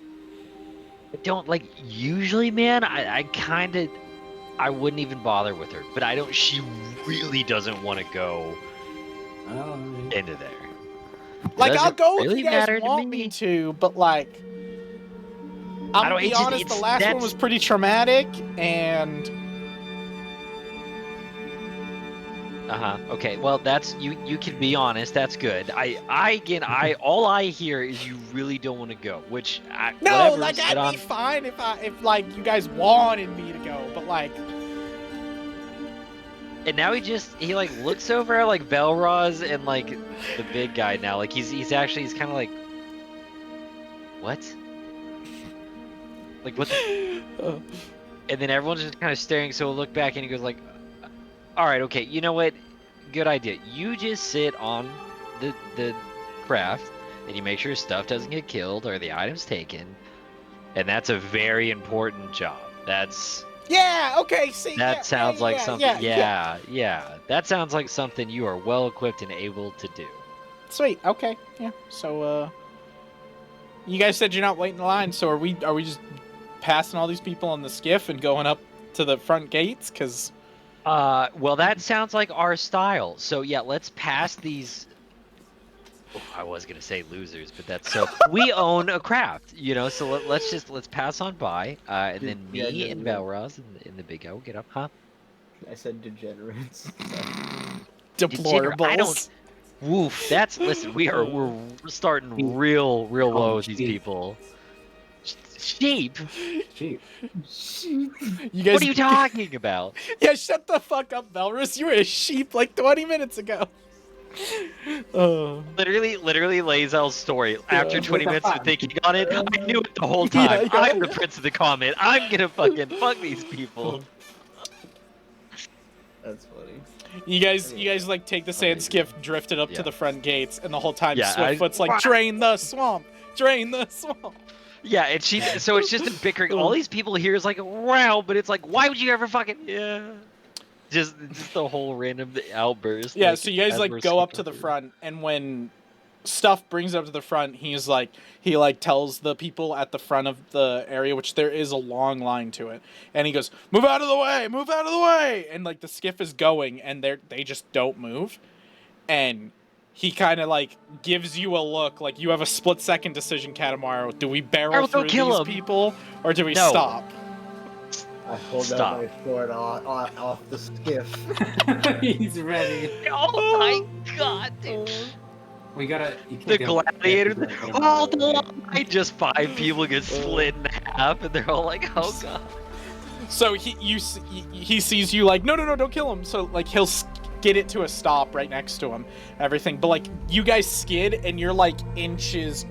I don't like usually, man. I wouldn't even bother with her, but she really doesn't want to go into there. Like, Doesn't I'll go really if you guys matter to want me. me to, but like, I'm gonna be honest, the last one was pretty traumatic, and okay, well, that's you can be honest. That's good. All I hear is you really don't want to go, which no, like, I'd be fine if like you guys wanted me to go, but like. And now he like looks over at like Belroz and like the big guy now. Like he's kind of like, what? Like what? And then everyone's just kind of staring. So he'll look back and he goes like, all right, okay, you know what? Good idea. You just sit on the craft and you make sure stuff doesn't get killed or the items taken. And that's a very important job. Yeah, okay, see. That sounds like something. Yeah. That sounds like something you are well equipped and able to do. Sweet. Okay. Yeah. So you guys said you're not waiting in line, so are we just passing all these people on the skiff and going up to the front gates? Cuz well, that sounds like our style. So yeah, let's pass these. Oh, I was gonna say losers, but that's so. We own a craft, So let's pass on by, and then me and Belroz and the big guy will get up, huh? I said degenerates. Deplorables. Woof. Listen. We're starting real low with these people. Sheep. You guys, what are you talking about? Yeah, shut the fuck up, Belrus. You were a sheep like 20 minutes ago. Literally, Lazel's story. After 20 minutes of thinking on it, I knew it the whole time. Yeah. I'm the prince of the comment. I'm gonna fucking fuck these people. That's funny. You guys like take the sand skiff, drift it up to the front gates, and the whole time Yeah, Swiftfoot's like, drain the swamp. Yeah, and so it's just a bickering. All these people here is like, wow, but it's like, why would you ever fucking, just the whole random outburst. Yeah, like, so you guys like go up to the front, and when Stuff brings up to the front, he tells the people at the front of the area, which there is a long line to it, and he goes, move out of the way, and like the skiff is going, and they just don't move, and he kind of like gives you a look like you have a split-second decision, Katamaro. Do we barrel through these people, or do we stop? I hold out my sword off the skiff. He's ready. Oh my god, dude. We gotta. The gladiator. Oh, the line. Just 5 people get split in half, and they're all like, "Oh god." So he sees you like, no, don't kill him. So like he'll skid it to a stop right next to him, everything. But like you guys skid, and you're like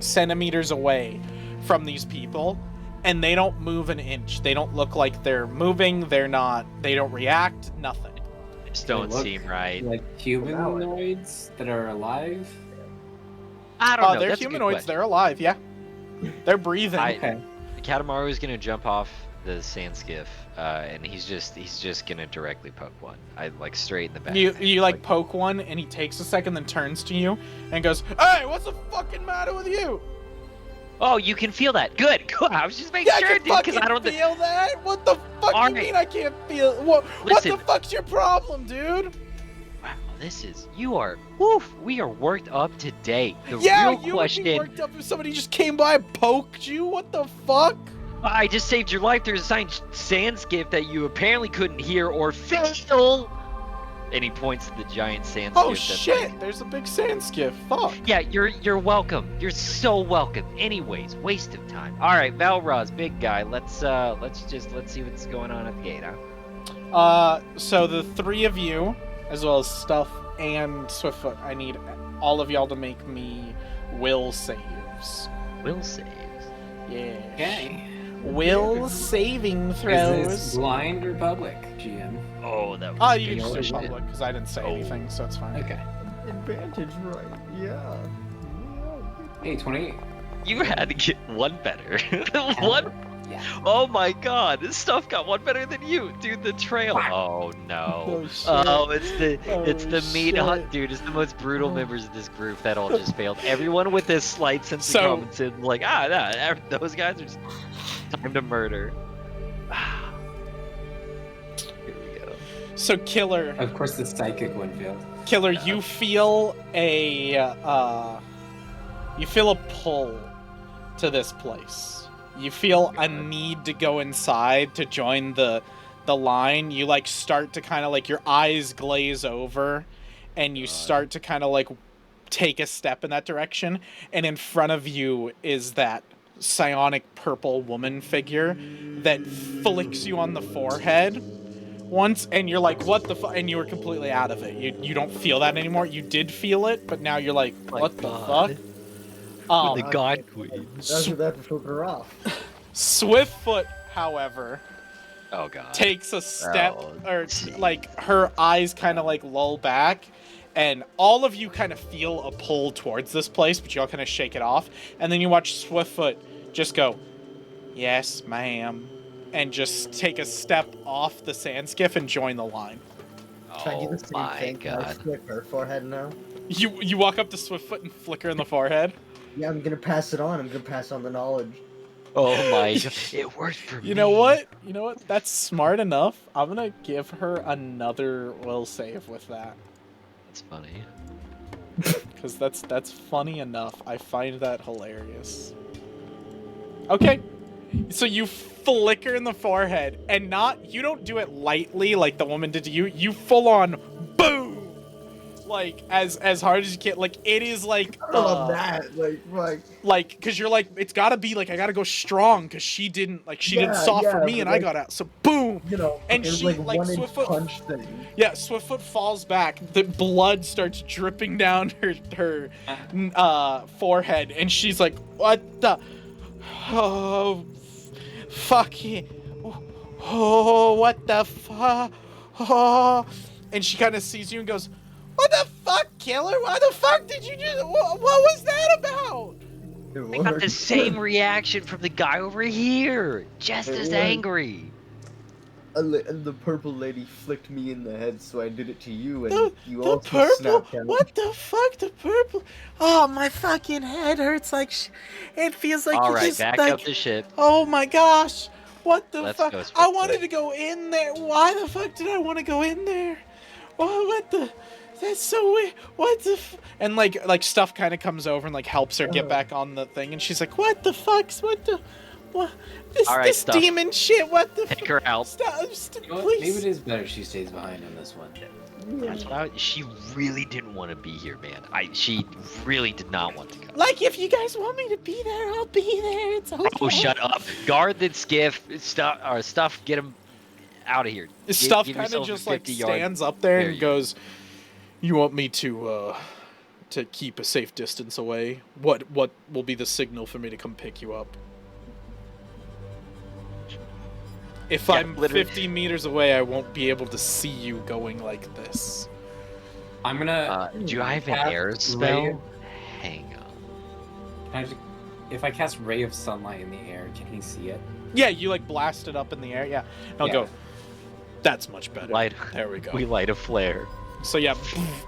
centimeters away from these people, and they don't move an inch. They don't look like they're moving. They don't react. Nothing. They just don't look seem right. Like humanoids that are alive. I don't know. They're That's a good humanoids. question. They're alive. Yeah, they're breathing. Okay. Katamaru is gonna jump off the sand skiff, and he's just gonna directly poke one. I like straight in the back. You like poke one, and he takes a second, then turns to you and goes, "Hey, what's the fucking matter with you?" Oh, you can feel that. Good. I was just making sure, I dude, can because I don't feel that. What the fuck All you right. mean I can't feel? What Listen. the fuck's your problem, dude? Wow, you are. Woof. We are worked up today. The Yeah, real you question. would be worked up if somebody just came by and poked you. What the fuck? I just saved your life. There's a signed sand skiff that you apparently couldn't hear or feel. And he points to the giant sand skiff. Oh that's shit! like- There's a big sand skiff. Fuck. Yeah, you're welcome. You're so welcome. Anyways, waste of time. All right, Valraz, big guy. Let's see what's going on at the gate, huh? So the three of you, as well as Stuff and Swiftfoot, I need all of y'all to make me will saves. Will saves. Yeah. Okay. Will saving Is throws. this blind or public, GM? Oh, that was. Oh, a you big can just do question. public because I didn't say Oh. anything, so it's fine. Okay. Advantage, right? Yeah. Hey, 28. You had to get one better. One. Yeah. Oh my God, this stuff got one better than you, dude. The trail. Oh no. Oh, shit. Oh, it's the Oh, meat shit. hunt, dude. It's the most brutal members of this group that all just failed. Everyone with this slight sense So- of common sense, like those guys are just time to murder. Here we go. So Killer, Of course, the psychic one failed. you feel you feel a pull to this place. You feel a need to go inside to join the line. You like start to kind of like your eyes glaze over, and you start to kind of like take a step in that direction. And in front of you is that psionic purple woman figure that flicks you on the forehead once, and you're like, what the fuck? And you were completely out of it. You don't feel that anymore. You did feel it, but now you're like, My what the God. fuck? The God Queen. That's what that to flip her off. Swiftfoot, however, Oh God. takes a step, Oh, or gee. like her eyes kind of like lull back, and all of you kind of feel a pull towards this place, but you all kind of shake it off, and then you watch Swiftfoot just go, yes, ma'am, and just take a step off the sand skiff and join the line. Should I do Oh the same my thing? Can I God. flick her forehead now? You walk up to Swiftfoot and flicker in the forehead. Yeah, I'm gonna pass it on. I'm gonna pass on the knowledge. Oh my God. It worked for me. You know what? That's smart enough. I'm gonna give her another will save with that. That's funny. Because that's funny enough. I find that hilarious. Okay. So you flicker in the forehead, and you don't do it lightly like the woman did to you. You full on boom! Like, as hard as you can. Like, it is like... I love that. Like, because you're like, it's gotta be like, I gotta go strong, because she didn't soft for yeah, me, but and I like- got out. So boom! You know, And it's she, like like, 1-inch Swiftfoot- punch thing. Yeah, Swiftfoot falls back. The blood starts dripping down her forehead, and she's like, "What the? Oh, fuck it! Oh, what the fuck? Oh!" And she kind of sees you and goes, "What the fuck, Killer? Why the fuck did you just? What was that about?" It I got worked. the same reaction from the guy over here. Just It as worked. angry. And the purple lady flicked me in the head, so I did it to you, and you The also purple? snapped out. What the fuck? The purple? Oh, my fucking head hurts like it feels like All you right, just back like, up the ship. oh my gosh. What the Let's fuck? go, I Swiftfoot. wanted to go in there. Why the fuck did I want to go in there? What the? That's so weird. What the? And like stuff kind of comes over and like helps her get back on the thing, and she's like, "What the fuck's? What the? What? All right, This Stuff. demon shit. What the? Take her out. Stop! You know what? Please." Maybe it is better she stays behind on this one. That's what she really didn't want to be here, man. She really did not want to go. Like, if you guys want me to be there, I'll be there. It's okay. Oh, shut up. Guard the skiff. Stuff, get him out of here. Stuff Give kind of yourself a just like 50-yard stands up there There and you goes, "You want me to keep a safe distance away? What will be the signal for me to come pick you up?" If Yeah, I'm literally. 50 meters away, I won't be able to see you going like this. I'm gonna. Do I have an cast air Ray spell? of- Hang on. Can I just, if I cast ray of sunlight in the air, can he see it? Yeah, you like blast it up in the air. Yeah, and I'll Yeah. go. That's much better. Light. There we go. We light a flare. So yeah,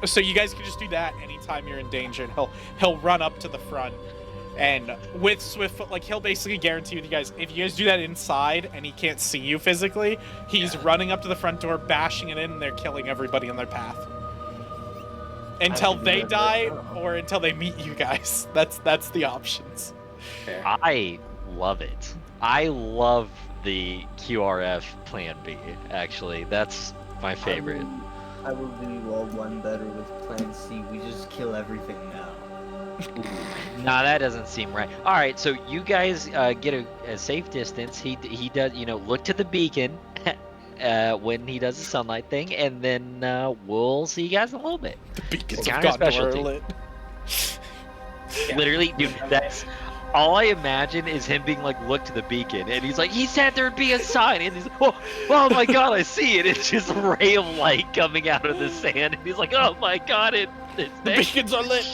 so you guys can just do that anytime you're in danger, and he'll run up to the front, and with Swiftfoot, like he'll basically guarantee with you guys, if you guys do that inside and he can't see you physically, he's running up to the front door, bashing it in, and they're killing everybody in their path until can do they that die right now. or until they meet you guys. That's the options. Fair. I love it. I love the QRF Plan B. Actually, that's my favorite. I will do one better with Plan C. We just kill everything now. Nah, that doesn't seem right. All right, so you guys get a safe distance. He does, look to the beacon when he does the sunlight thing, and then we'll see you guys in a little bit. The beacons It's of counter Gondor are specialty. lit. Literally, dude, that's all I imagine is him being like, look to the beacon, and he's like, he said there'd be a sign, and he's like, oh my god, I see it. It's just a ray of light coming out of the sand, and he's like, oh my god, it's The there. beacons are lit.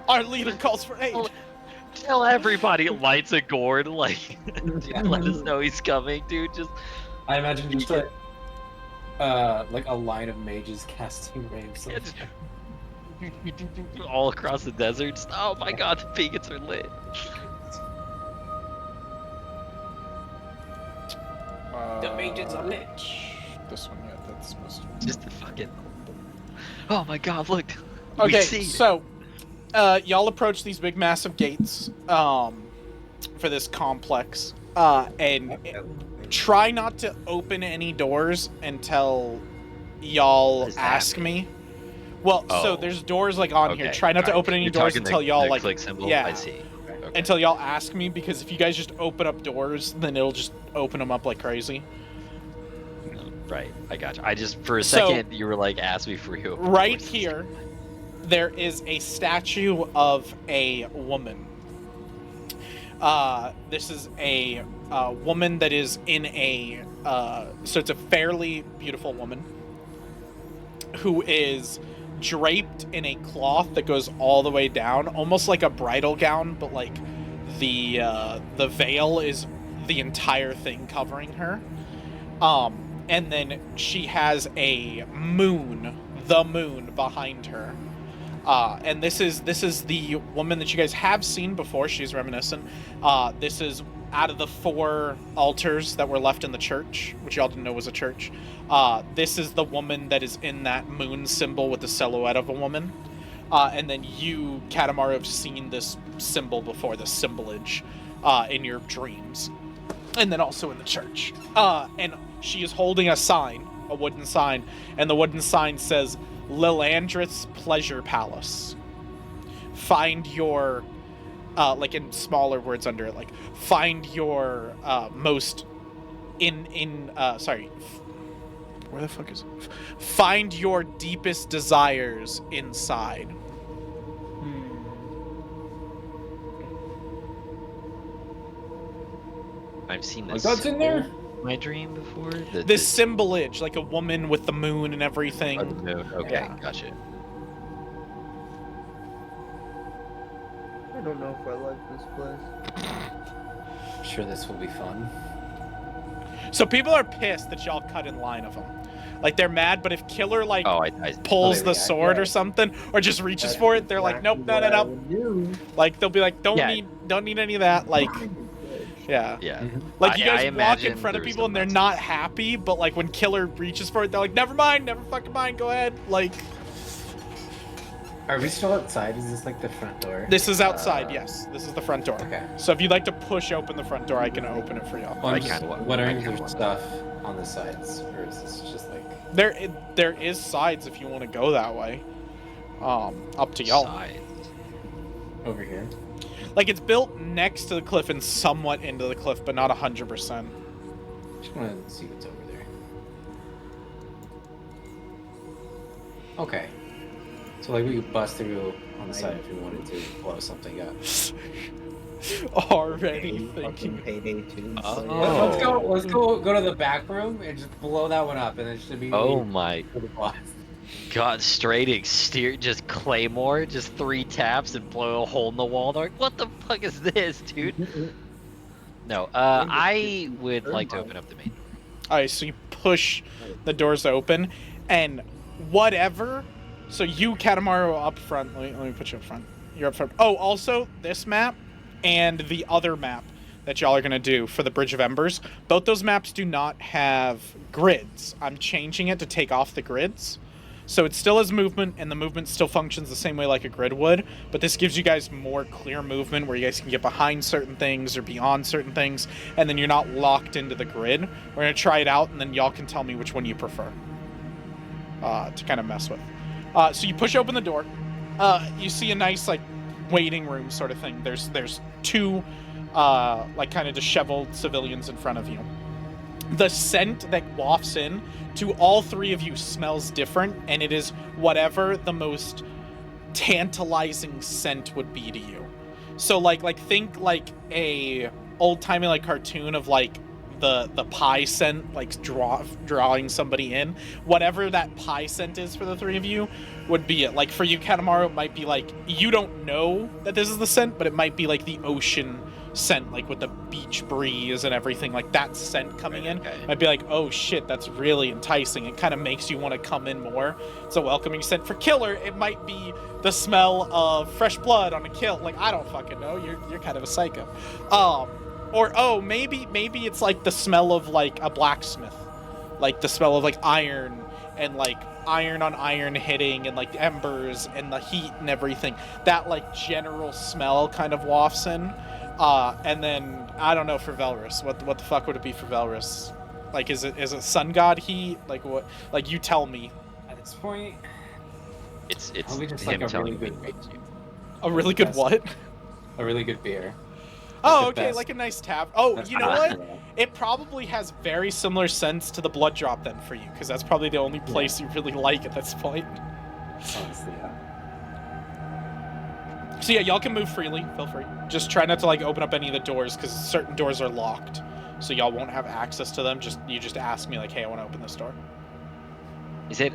Our leader calls for aid. Tell everybody it lights a gourd, like, Yeah. let us know he's coming, dude. Just I imagine just like a line of mages casting ray of sunlight. all across the desert. Just, oh my god, the beacons are lit. The mages are lit. This one, yeah, that's supposed to be. Just the fucking. Oh my god, look. We Okay, see it. so y'all approach these big, massive gates for this complex, and try not to open any doors until y'all What does that ask me. Well, so Oh. there's doors like on here. Okay, Try not to alright. open any You're doors talking until the, y'all the like click symbol. yeah. I see. Okay. Until y'all ask me, because if you guys just open up doors, then it'll just open them up like crazy. Right, I got you. I just for a So- second you were like, ask me for you. Right here, there is a statue of a woman. This is a woman that is in a so it's a fairly beautiful woman who is draped in a cloth that goes all the way down, almost like a bridal gown, but like the veil is the entire thing covering her. And then she has a moon, the moon behind her. And this is the woman that you guys have seen before. She's reminiscent. This is out of the 4 altars that were left in the church, which y'all didn't know was a church. This is the woman that is in that moon symbol with the silhouette of a woman. And then you, Katamaru, have seen this symbol before, this symbolage, in your dreams. And then also in the church. And she is holding a sign, a wooden sign, and the wooden sign says, Lilandris Pleasure Palace. Find your, like in smaller words under it, like, find your most where the fuck is it? Find your deepest desires inside. I've seen Oh, this. that's in there? in my dream before. This symbolage, like a woman with the moon and everything. Oh, the moon. Okay, Yeah. gotcha. I don't know if I like this place. I'm sure this will be fun. So people are pissed that y'all cut in line of them. Like, they're mad, but if Killer, like, Oh, I pulls Oh, the yeah, sword yeah. or something, or just reaches That's for it, they're like, nope, exactly no, no, what I no. would do. Like, they'll be like, don't Yeah. need any of that. Like, yeah. Yeah. Like, you I guys walk in imagine front of there's people and they're some not happy, but, like, when Killer reaches for it, they're like, never mind, never fucking mind, go ahead. Like, Are we still outside? Is this like the front door? this is outside, yes. This is the front door. Okay. So if you'd like to push open the front door, I can open it for y'all. Well, I I'm just kinda want- wondering I if kinda there's want stuff on the sides, or is this just like... There is sides if you want to go that way. Up to y'all. Sides. over here? Like, it's built next to the cliff and somewhat into the cliff, but not 100%. Just want to see what's over there. Okay. So like we could bust through on the side if we wanted to blow something up. Already Fucking thinking. Payday 2. Oh. Let's go to the back room and just blow that one up, and it should be. Oh my for the boss. god, straight exterior, just Claymore, just 3 taps and blow a hole in the wall. They're like, what the fuck is this, dude? No, I would like to open up the main door. Alright, so you push the doors open, and whatever. So you, Katamaro, up front. Let me put you up front. You're up front. Oh, also, this map and the other map that y'all are going to do for the Bridge of Embers, both those maps do not have grids. I'm changing it to take off the grids. So it still has movement, and the movement still functions the same way like a grid would, but this gives you guys more clear movement where you guys can get behind certain things or beyond certain things, and then you're not locked into the grid. We're going to try it out, and then y'all can tell me which one you prefer to kind of mess with. So you push open the door. You see a nice, like, waiting room sort of thing. There's 2, like, kind of disheveled civilians in front of you. The scent that wafts in to all 3 of you smells different, and it is whatever the most tantalizing scent would be to you. So like think like a old-timey like cartoon of like the pie scent, like drawing somebody in. Whatever that pie scent is for the 3 of you would be it. Like for you, Katamaro, it might be like, you don't know that this is the scent, but it might be like the ocean scent, like with the beach breeze and everything, like that scent coming in. I'd be like, oh shit, that's really enticing. It kind of makes you want to come in more. It's a welcoming scent. For Killer, it might be the smell of fresh blood on a kill. Like, I don't fucking know. You're kind of a psycho. Or oh, maybe it's like the smell of like a blacksmith, like the smell of like iron and like iron on iron hitting and like embers and the heat and everything. That like general smell kind of wafts in. And then I don't know for Velrus. What the fuck would it be for Velrus? Like, is it sun god heat? Like what? Like you tell me. At this point, It's probably just him like a telling really me. good, A really good what? a really good beer. Oh, the okay, best. like a nice tap. Oh, That's you know awesome. what? It probably has very similar scents to the blood drop then for you, because that's probably the only place you really like at this point. Honestly, yeah. So yeah, y'all can move freely. Feel free. Just try not to like open up any of the doors, because certain doors are locked, so y'all won't have access to them. You just ask me like, hey, I want to open this door. Is it?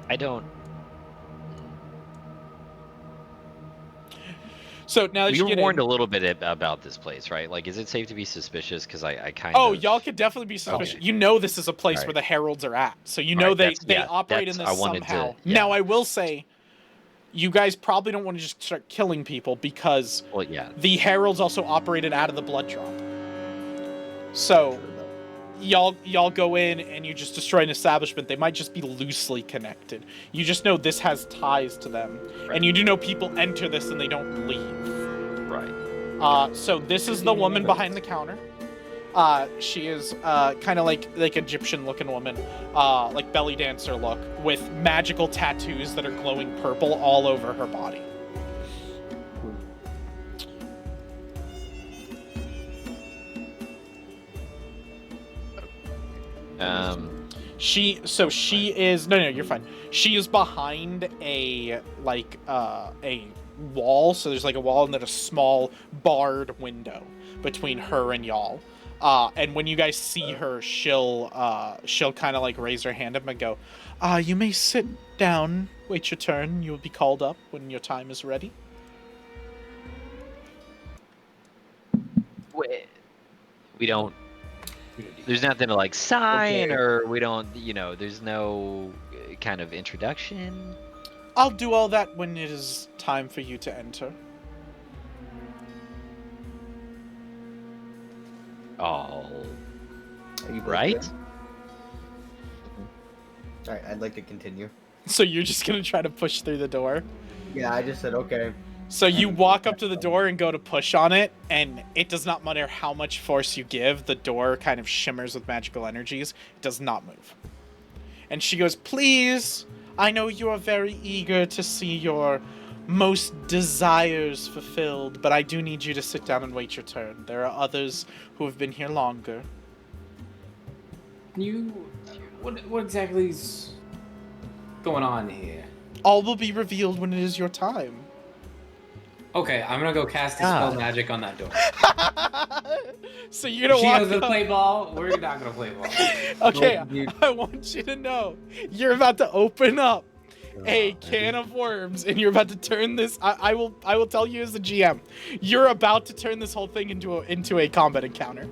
I don't. So now that We you were get warned in, a little bit about this place, right? Like, is it safe to be suspicious? Because I kind of. oh, y'all could definitely be suspicious. Okay. You know this is a place Alright. where the Heralds are at, so you know Alright, they operate in that's- this I wanted to- somehow. yeah. Now I will say, you guys probably don't want to just start killing people because Well, yeah. the Heralds also operated out of the blood drop. So y'all go in and you just destroy an establishment. They might just be loosely connected. You just know this has ties to them, and you do know people enter this and they don't leave. Right. So this is the woman behind the counter. She is kind of like Egyptian-looking woman, like belly dancer look, with magical tattoos that are glowing purple all over her body. She is no, you're fine. She is behind a wall, so there's like a wall and then a small barred window between her and y'all. And when you guys see her, she'll kind of like raise her hand up and go, you may sit down, wait your turn. You will be called up when your time is ready. We don't. There's nothing to like sign, or we don't. There's no kind of introduction. I'll do all that when it is time for you to enter. Oh. Are you both Right? there? Alright, I'd like to continue. So you're just gonna try to push through the door? Yeah, I just said okay. So you walk up to the door and go to push on it, and it does not matter how much force you give, the door kind of shimmers with magical energies. It does not move. And she goes, please, I know you are very eager to see your most desires fulfilled, but I do need you to sit down and wait your turn. There are others who have been here longer. What exactly is going on here? All will be revealed when it is your time. Okay, I'm gonna go cast Dispel Magic on that door. So you're gonna She walk knows to up. play ball. We're not gonna play ball. Okay, Nope, dude. I want you to know you're about to open up a can of worms, and you're about to turn this. I will tell you as the GM, you're about to turn this whole thing into a combat encounter.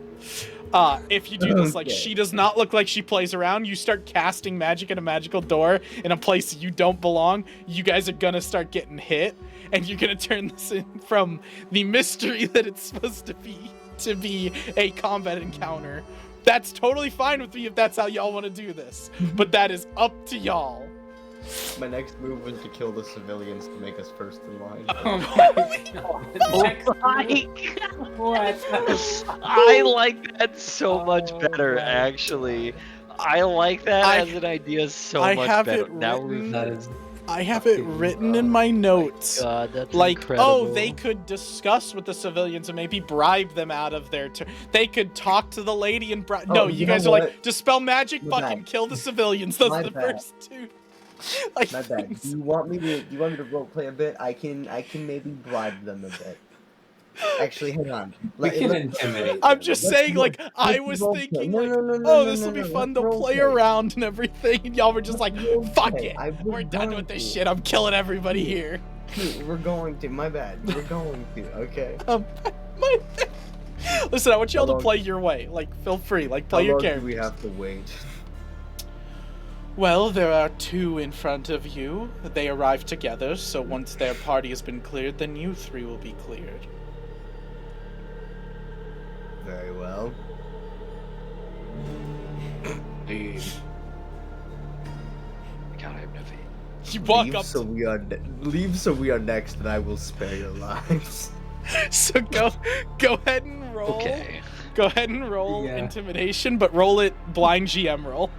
If you do this, like, Okay. she does not look like she plays around. You start casting magic at a magical door in a place you don't belong. You guys are gonna start getting hit, and you're gonna turn this in from the mystery that it's supposed to be a combat encounter. That's totally fine with me if that's how y'all want to do this, but that is up to y'all. My next move was to kill the civilians to make us first in line. Oh my god. Next God. What? I like that so much Oh better, my actually. I like that as an idea so I much have better. it Now written- That is I have it written in my notes. God, that's Like, incredible. oh, they could discuss with the civilians and maybe bribe them out of their they could talk to the lady and bribe. No, you you guys know are like, what? dispel magic, My fucking bad. kill the civilians. Those My are the bad. first two. Like, My bad. things. Do you want me to roleplay a bit? I can maybe bribe them a bit. Actually, hang on. we can Let- intimidate. I'm them. just Let's saying, like, let's I was roleplay. thinking, No, like, no, no, no, oh, no, this will no, be no, fun to let's play roleplay. around and everything. And y'all were just like, Let's fuck roleplay. it. I was We're done going with this to. shit. I'm killing everybody here. We're going to. My bad. We're going to. Okay. My Listen, I want y'all How to long- play your way. Like, feel free. Like, play How your long do characters. we have to wait? Well, there are two in front of you. They arrive together, so once their party has been cleared, then you three will be cleared. Very well. Dude. God, I have no faith. You walk leave up so we are leave so we are next, and I will spare your lives. so go ahead and roll. Okay. Go ahead and roll Yeah. intimidation, but roll it blind GM roll.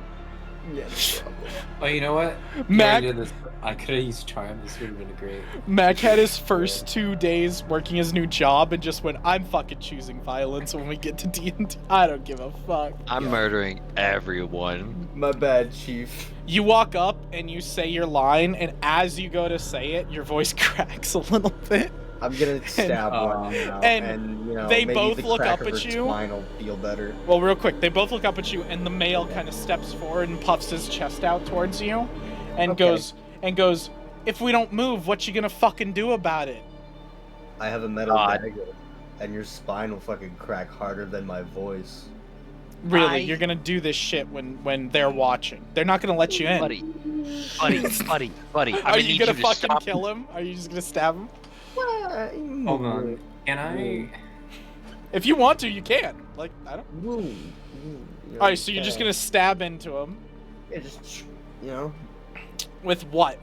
Yeah. No problem. Oh, you know what? Mac- I, this. I could have used charm. This would have been great. Mac had his first 2 days working his new job and just went, I'm fucking choosing violence when we get to D&D. I don't give a fuck. I'm Yeah. murdering everyone. My bad, Chief. You walk up and you say your line, and as you go to say it, your voice cracks a little bit. I'm gonna stab one now, and and you know, they maybe both the look crack up of at her you. spine will feel better. Well, real quick, they both look up at you, and the male kind of steps forward and puffs his chest out towards you, and Okay. goes, if we don't move, what you gonna fucking do about it? I have a metal God. dagger, and your spine will fucking crack harder than my voice. Really, you're gonna do this shit when they're watching. They're not gonna let you in. Buddy. Are you gonna fucking kill him? Are you just gonna stab him? Hold on. Can I? If you want to, you can. Like, I don't. All Alright, so you're just gonna stab into him Yeah, just you know, with what?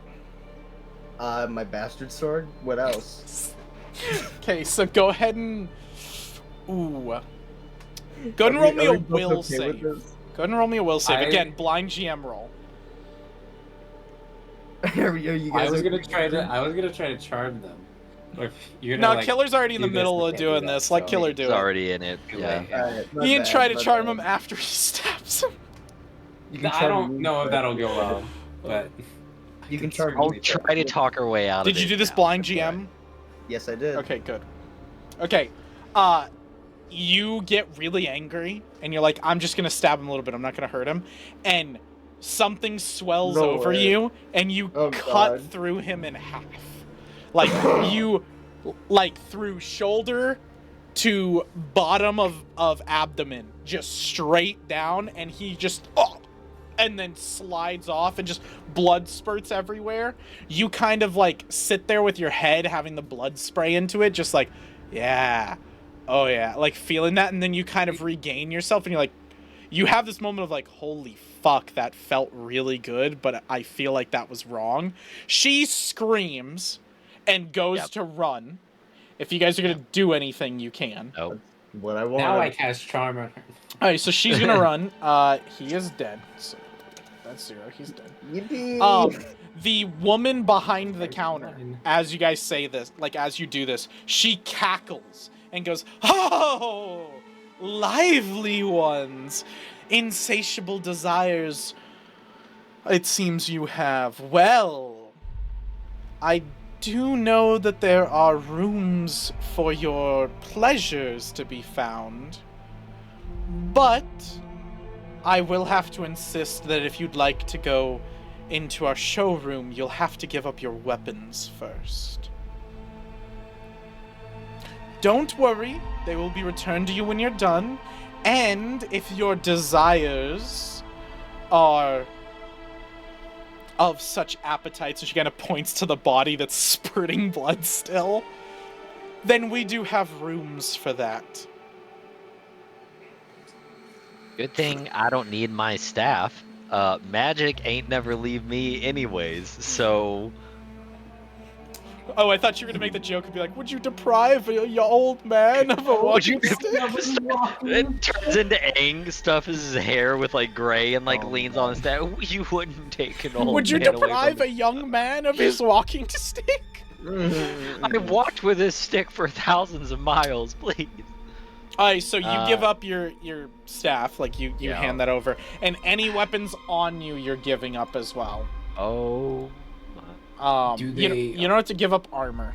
my bastard sword. What else? Okay, so go ahead and. Ooh. Go ahead and roll me a will save. Go ahead and roll me a will save. I- Again, blind GM roll. Are you guys I was gonna okay? try to charm them. Or if you're No, gonna, like, Killer's already in the do this, middle we of can't do doing that, this. Let so- Killer do It's it. already in it. Too Yeah. late. Alright, my Ian bad, try to my charm bad. him after he stabs him. You can I charm don't me, know if but- that'll go well, but You can charm I'll me. try to talk our way out Did of it. you do this now. blind GM? Yes, I did. Okay, good. Okay, you get really angry, and you're like, I'm just gonna stab him a little bit, I'm not gonna hurt him. And something swells No over way. you, and you Oh, cut God. through him in half. Like, you, like, through shoulder to bottom of abdomen, just straight down, and he just, and then slides off and just blood spurts everywhere. You kind of like sit there with your head having the blood spray into it, just like, yeah, oh yeah, like feeling that, and then you kind of regain yourself and you're like, you have this moment of like, holy fuck, that felt really good, but I feel like that was wrong. She screams and goes to run. If you guys are gonna do anything, you can. Nope. What I want. now I cast charm on her. Alright, so she's gonna run. He is dead. So that's 0. He's dead. Yippee! The woman behind the That's counter, fine. as you guys say this, like as you do this, she cackles and goes, "Oh, lively ones, insatiable desires. It seems you have. Well, I do know that there are rooms for your pleasures to be found, but I will have to insist that if you'd like to go into our showroom, you'll have to give up your weapons first. Don't worry, they will be returned to you when you're done, and if your desires are of such appetite, so she kind of points to the body that's spurting blood still, then we do have rooms for that. Good thing I don't need my staff. Magic ain't never leave me anyways, so... Oh, I thought you were gonna make the joke and be like, would you deprive your old man of a walking stick? It turns into Aang, stuffs his hair with like gray and like leans on his staff. You wouldn't take an old Would you man away deprive from a young man of his walking stick? I walked with this stick for thousands of miles, please. Alright, so you give up your staff, like you Yeah. hand that over, and any weapons on you you're giving up as well. Oh. Do You they- you don't have to give up armor.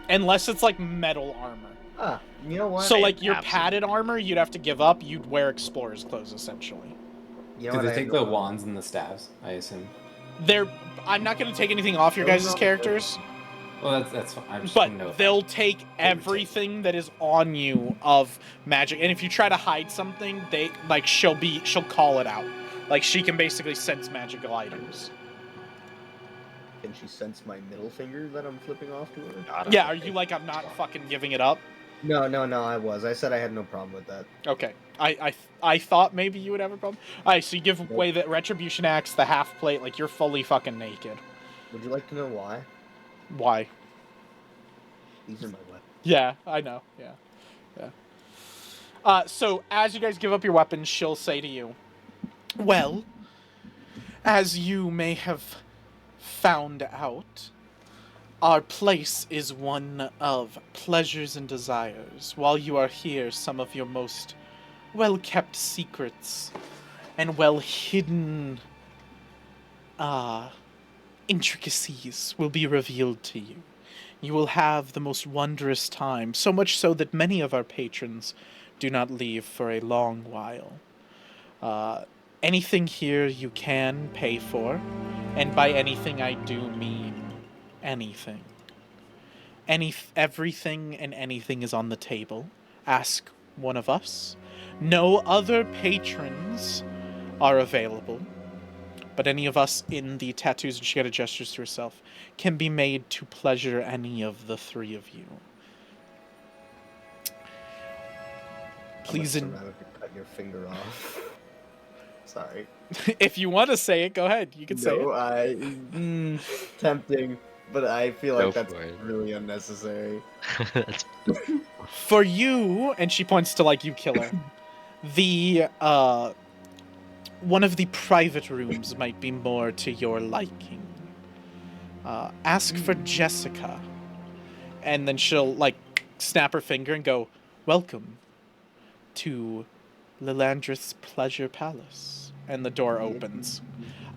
Unless it's like metal armor. You know what? So like your Absolutely. padded armor you'd have to give up, you'd wear explorer's clothes essentially. You know Do what? they I take know- the wands and the staves? I assume. I'm not gonna take anything off your Those guys' are- characters. Well, that's fine. I'm just gonna know But if they'll take everything that is on you of magic, and if you try to hide something, they like she'll call it out. Like she can basically sense magical items. Can she sense my middle finger that I'm flipping off to her? Yeah, are you like I'm not fucking giving it up? No, I was. I said I had no problem with that. Okay, I thought maybe you would have a problem. All right, so you give away the retribution axe, the half plate, like you're fully fucking naked. Would you like to know why? Why? These are my weapons. Yeah, I know. Yeah. So as you guys give up your weapons, she'll say to you, well, as you may have found out, our place is one of pleasures and desires. While you are here, some of your most well-kept secrets and well-hidden intricacies will be revealed to you. You will have the most wondrous time, so much so that many of our patrons do not leave for a long while. Anything here you can pay for, and by anything I do mean anything. Everything and anything is on the table. Ask one of us. No other patrons are available, but any of us in the tattoos, and she kind of gestures to herself, can be made to pleasure any of the three of you. Please, I'm gonna cut your finger off. Sorry. if you want to say it, go ahead. You can say it. No, tempting, but I feel Go like that's for it. really unnecessary. That's For you, and she points to like you killer, the one of the private rooms might be more to your liking. Ask for Jessica, and then she'll like snap her finger and go, welcome to Lilandris Pleasure Palace, and the door opens.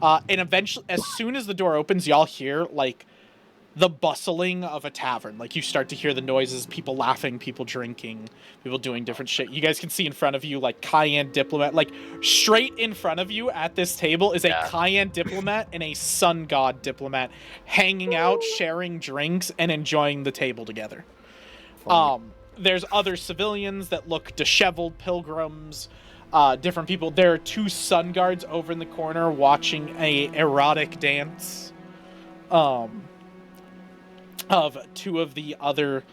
And eventually, as soon as the door opens, y'all hear like the bustling of a tavern. Like you start to hear the noises, people laughing, people drinking, people doing different shit. You guys can see in front of you like Cayenne Diplomat, like straight in front of you at this table is a Cayenne Diplomat and a Sun God Diplomat hanging out, sharing drinks, and enjoying the table together. There's other civilians that look disheveled, pilgrims, different people. There are two Sun Guards over in the corner watching a erotic dance. Of two of the other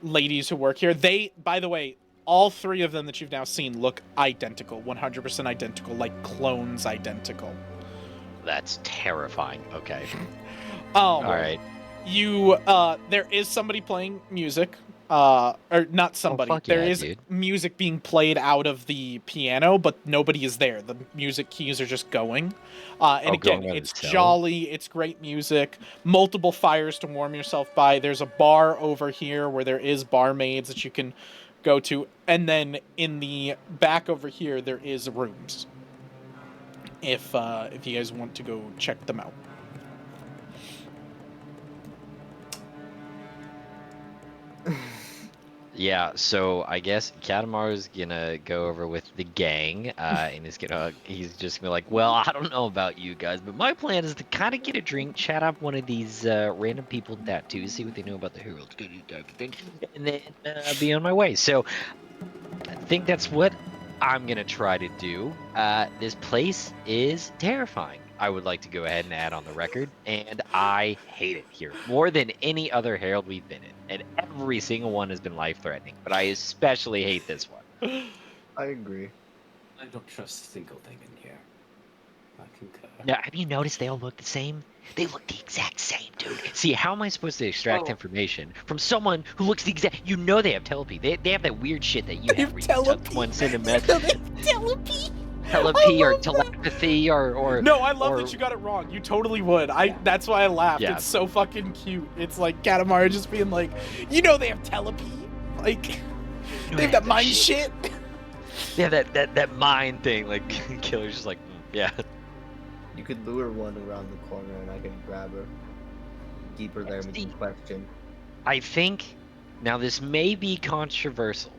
ladies who work here. They, by the way, all three of them that you've now seen look identical, 100% identical, like clones identical. That's terrifying. Okay. All right. You, there is somebody playing music. Or not somebody. fuck There yeah, is dude. music being played out of the piano, but nobody is there. The music keys are just going. And again, going on it's its own? jolly, it's great music, multiple fires to warm yourself by. There's a bar over here where there is barmaids that you can go to. And then in the back over here, there is rooms. If you guys want to go check them out. Yeah, so I guess Katamaru's gonna go over with the gang, and he's just gonna be like, well, I don't know about you guys, but my plan is to kind of get a drink, chat up one of these random people in tattoos, see what they know about the Heralds, and then be on my way. So I think that's what I'm gonna try to do. This place is terrifying. I would like to go ahead and add on the record, and I hate it here more than any other Herald we've been in, and every single one has been life-threatening. But I especially hate this one. I agree. I don't trust a single thing in here. I concur. Now, have you noticed they all look the same? They look the exact same, dude. See, how am I supposed to extract information from someone who looks the exact? You know they have telepathy. They have that weird shit that you They have have where you touch telepathy. one, send a They message. have telepathy. Telepathy I or love that. telepathy or No, I love or- that you got it wrong. You totally would. That's why I laughed. Yeah. It's so fucking cute. It's like Katamaru just being like, you know they have telepathy. Like they have that mind shit. Yeah, that mind thing. Like Killer's just like, yeah. You could lure one around the corner and I could grab her. Keep her there and we can question. I think now this may be controversial,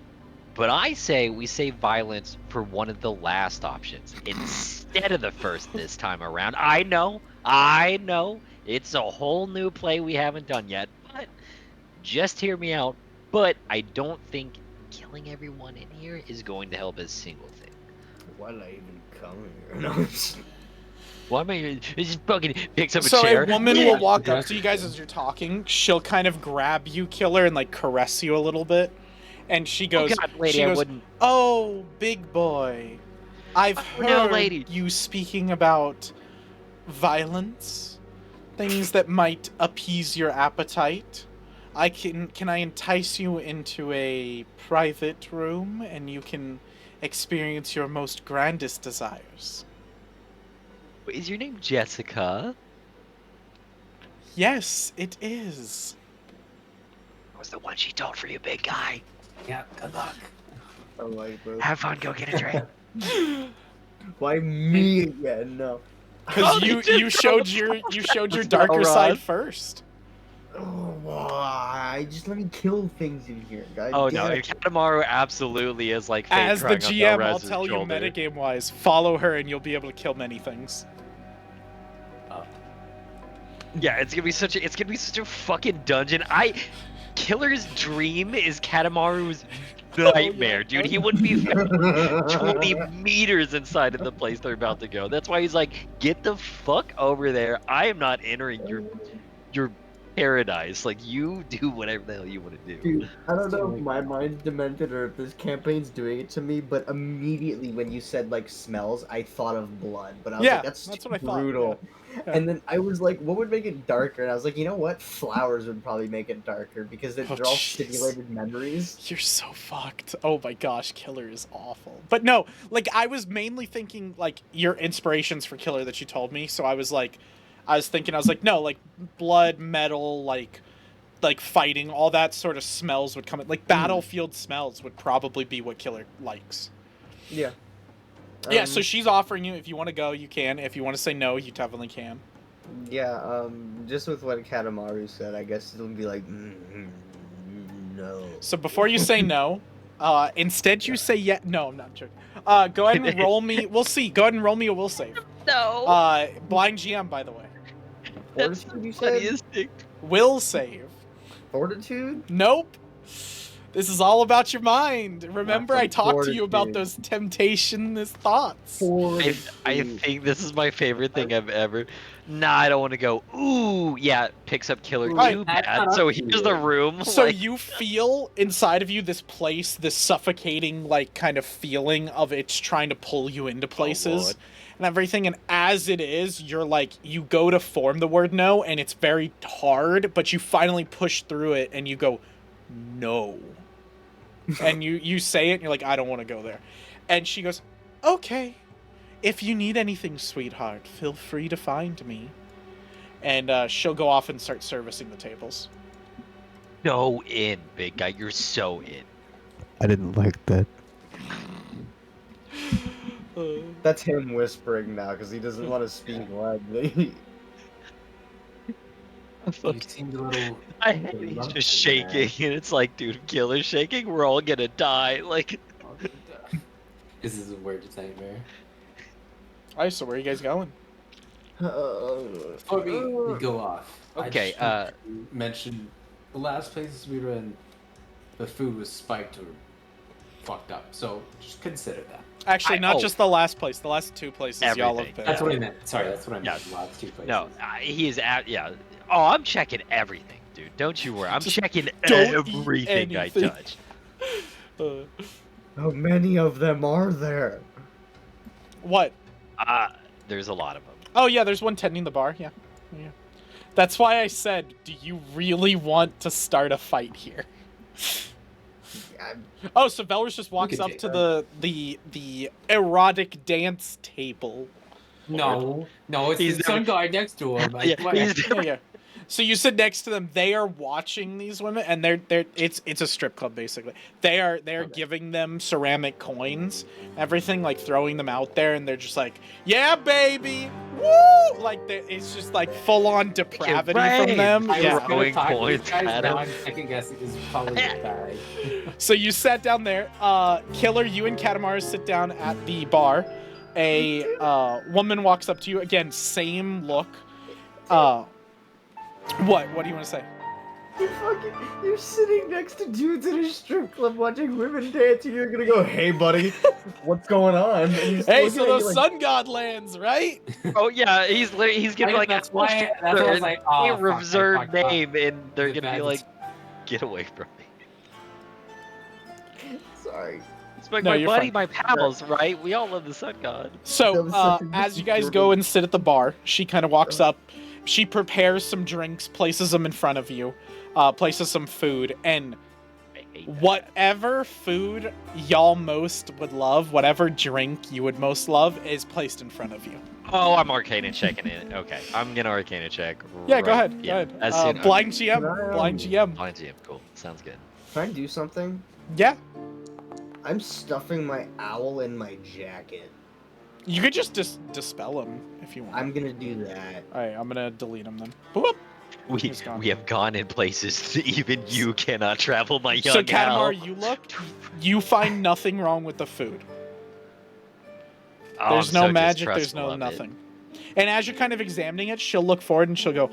but I say we save violence for one of the last options instead of the first this time around. I know, it's a whole new play we haven't done yet, but just hear me out. But I don't think killing everyone in here is going to help a single thing. Why did I even come here? No. Why am I here? It just fucking picks up a So chair. a woman Yeah. will walk up to you guys as you're talking. She'll kind of grab you, Killer, and like caress you a little bit. And she goes, Oh God, lady, I wouldn't. "Oh, big boy, I've Oh, no, heard lady. you speaking about violence, things that might appease your appetite. Can I entice you into a private room and you can experience your most grandest desires?" Is your name Jessica? Yes, it is. That was the one she told for you, big guy. Yeah, good luck. I like this. Have fun, go get a drink. Why me again? No. Because Oh, you they just showed your Let's darker go, side Rod. first. Oh, why? Just let me kill things in here, guys. Oh no, and Katamaru absolutely is like fate As the crying on GM, I'll Delraz's tell you shoulder. metagame wise, follow her and you'll be able to kill many things. Yeah, it's gonna be such a fucking dungeon. Killer's dream is Katamaru's nightmare, dude. He wouldn't be 20 meters inside of the place they're about to go. That's why he's like, get the fuck over there. I am not entering your paradise. Like, you do whatever the hell you want to do. Dude, I don't know if my mind's demented or if this campaign's doing it to me, but immediately when you said like smells, I thought of blood. But I was Yeah, like, that's that's too what I thought, brutal. yeah. Yeah. And then I was like, what would make it darker? And I was like, you know what? Flowers would probably make it darker because they're all jeez. stimulated memories. You're so fucked. Oh my gosh, Killer is awful. But no, like I was mainly thinking like your inspirations for Killer that you told me. So I was like, no, like blood, metal, like fighting, all that sort of smells would come in. Like battlefield smells would probably be what Killer likes. Yeah. Yeah, so she's offering you, if you want to go, you can. If you want to say no, you definitely can. Yeah, just with what Katamaru said, I guess it'll be like, no. So before you say no, instead you say yeah. No, I'm not joking. Go ahead and roll me. We'll see. Go ahead and roll me a will save. No. Blind GM, by the way. Fortitude, you said? Will save. Fortitude? Nope. This is all about your mind. Remember, I talked to you about fortitude. those temptation thoughts. I think this is my favorite thing I've ever. Nah, I don't want to go. Ooh, yeah, picks up Killer Right. too bad. So here's the room. So like- you feel inside of you this place, this suffocating, like, kind of feeling of it's trying to pull you into places Lord. and everything. And as it is, you're like, you go to form the word no, and it's very hard, but you finally push through it and you go, no. And you say it and you're like, I don't want to go there. And she goes, okay. If you need anything, sweetheart, feel free to find me. And she'll go off and start servicing the tables. So in, big guy. You're so in. I didn't like that. That's him whispering now because he doesn't want to speak loudly. You seemed a little. I hate he's just shaking, and it's like, dude, Killer's shaking. We're all gonna die. Like, This is a weirdest nightmare. Alright, so where are you guys going? Before we go off, okay, I just mentioned the last places we were in, the food was spiked or fucked up. So just consider that. Actually, not just the last place. The last 2 places y'all have Everything. been. That's what I meant. Sorry, that's what I meant. Yeah. The last 2 places. no, he is at yeah. Oh, I'm checking everything, dude. Don't you worry. I'm Just checking don't eat everything I anything. touch. How many of them are there? What? There's a lot of them. Oh yeah, there's one tending the bar. Yeah. That's why I said, do you really want to start a fight here? Oh, so Velrus just walks up to the erotic dance table. No, it's He's the sun guy next to him. Yeah, Yeah. So you sit next to them. They are watching these women, and it's a strip club basically. They are giving them ceramic coins, everything, like throwing them out there, and they're just like, yeah, baby, woo! Like it's just like full on depravity from them. I Yeah. was gonna talk to Coins these guys, at now him. I'm second guessing this is probably the bag. So you sat down there. Killer, you and Katamari sit down at the bar. A woman walks up to you again, same look. What do you want to say? You're sitting next to dudes in a strip club watching women dance, and you're gonna go, "Hey, buddy, what's going on?" And he's Hey, looking so at those you like, sun god lands, right? Oh yeah, he's giving like that's a why I was like, oh, fuck, I reserved fucked up. name, and they're The gonna be bad- like, get away from me. Sorry. It's like No, my you're buddy, fine. my pals, right? We all love the sun god. That So, was such a as you good guys go and sit at the bar, she kind of walks up. She prepares some drinks, places them in front of you, places some food, and I hate that. whatever food y'all most would love, whatever drink you would most love, is placed in front of you. Oh, I'm Arcana checking it. Okay, I'm gonna Arcana check. Yeah, go right- ahead. Yeah, Go ahead. as soon- Blind GM. Blind GM. Blind GM, cool. Sounds good. Can I do something? Yeah. I'm stuffing my owl in my jacket. You could just dispel him if you want. I'm gonna do that. Alright, I'm gonna delete him then. Boop. We He's gone. we have gone in places that even you cannot travel, my young So, owl. Katamar, you look. You find nothing wrong with the food. Oh, There's I'm no so magic, there's distrustful no of it. nothing. And as you're kind of examining it, she'll look forward and she'll go,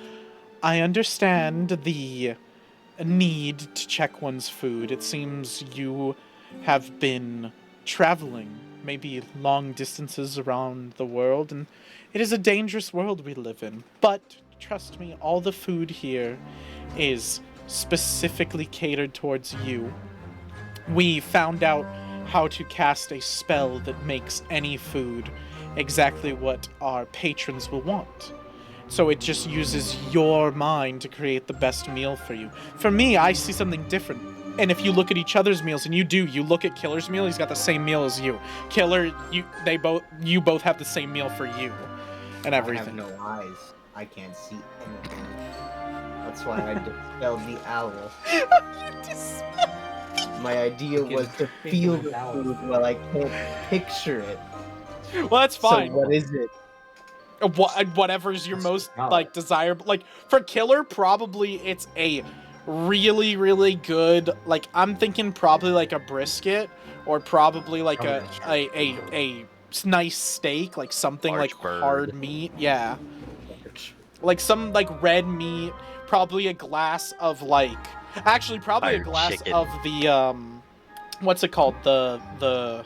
I understand the need to check one's food. It seems you have been traveling, maybe long distances around the world, and it is a dangerous world we live in. But trust me, all the food here is specifically catered towards you. We found out how to cast a spell that makes any food exactly what our patrons will want. So it just uses your mind to create the best meal for you. For me, I see something different. And if you look at each other's meals, and you look at Killer's meal, he's got the same meal as you. Killer, you both have the same meal for you, and everything. I have no eyes. I can't see anything. That's why I dispelled the owl. My idea was to feel the food while I can't picture it. Well, that's fine. So what is it? Whatever's your most valid. like desirable. Like for Killer, probably it's a really, really good. Like I'm thinking probably like a brisket, or probably like a nice steak, like something Large like bird. hard meat. Yeah, like some like red meat. Probably a glass of like. Actually, probably a Fired glass chicken. of the what's it called? The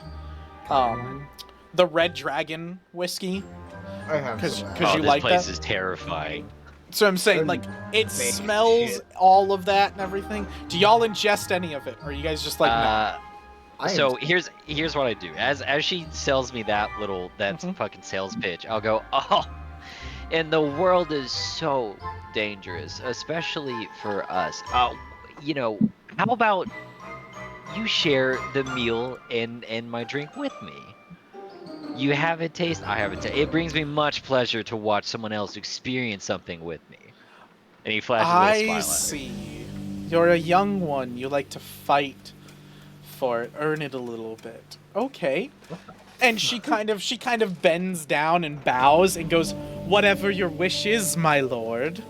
Red Dragon whiskey. I have 'Cause- some. 'cause Oh, you this like place that? is terrifying. So I'm saying, like, it Big smells shit. all of that and everything. Do y'all ingest any of it? Or are you guys just like, no? So here's what I do. As she sells me that Mhm. fucking sales pitch, I'll go, oh, and the world is so dangerous, especially for us. How about you share the meal and my drink with me? You have a taste, I have a taste. It brings me much pleasure to watch someone else experience something with me. And he flashes a I smile at me. see. You're a young one. You like to fight for it, earn it a little bit. Okay. And she kind of bends down and bows and goes, whatever your wish is, my lord.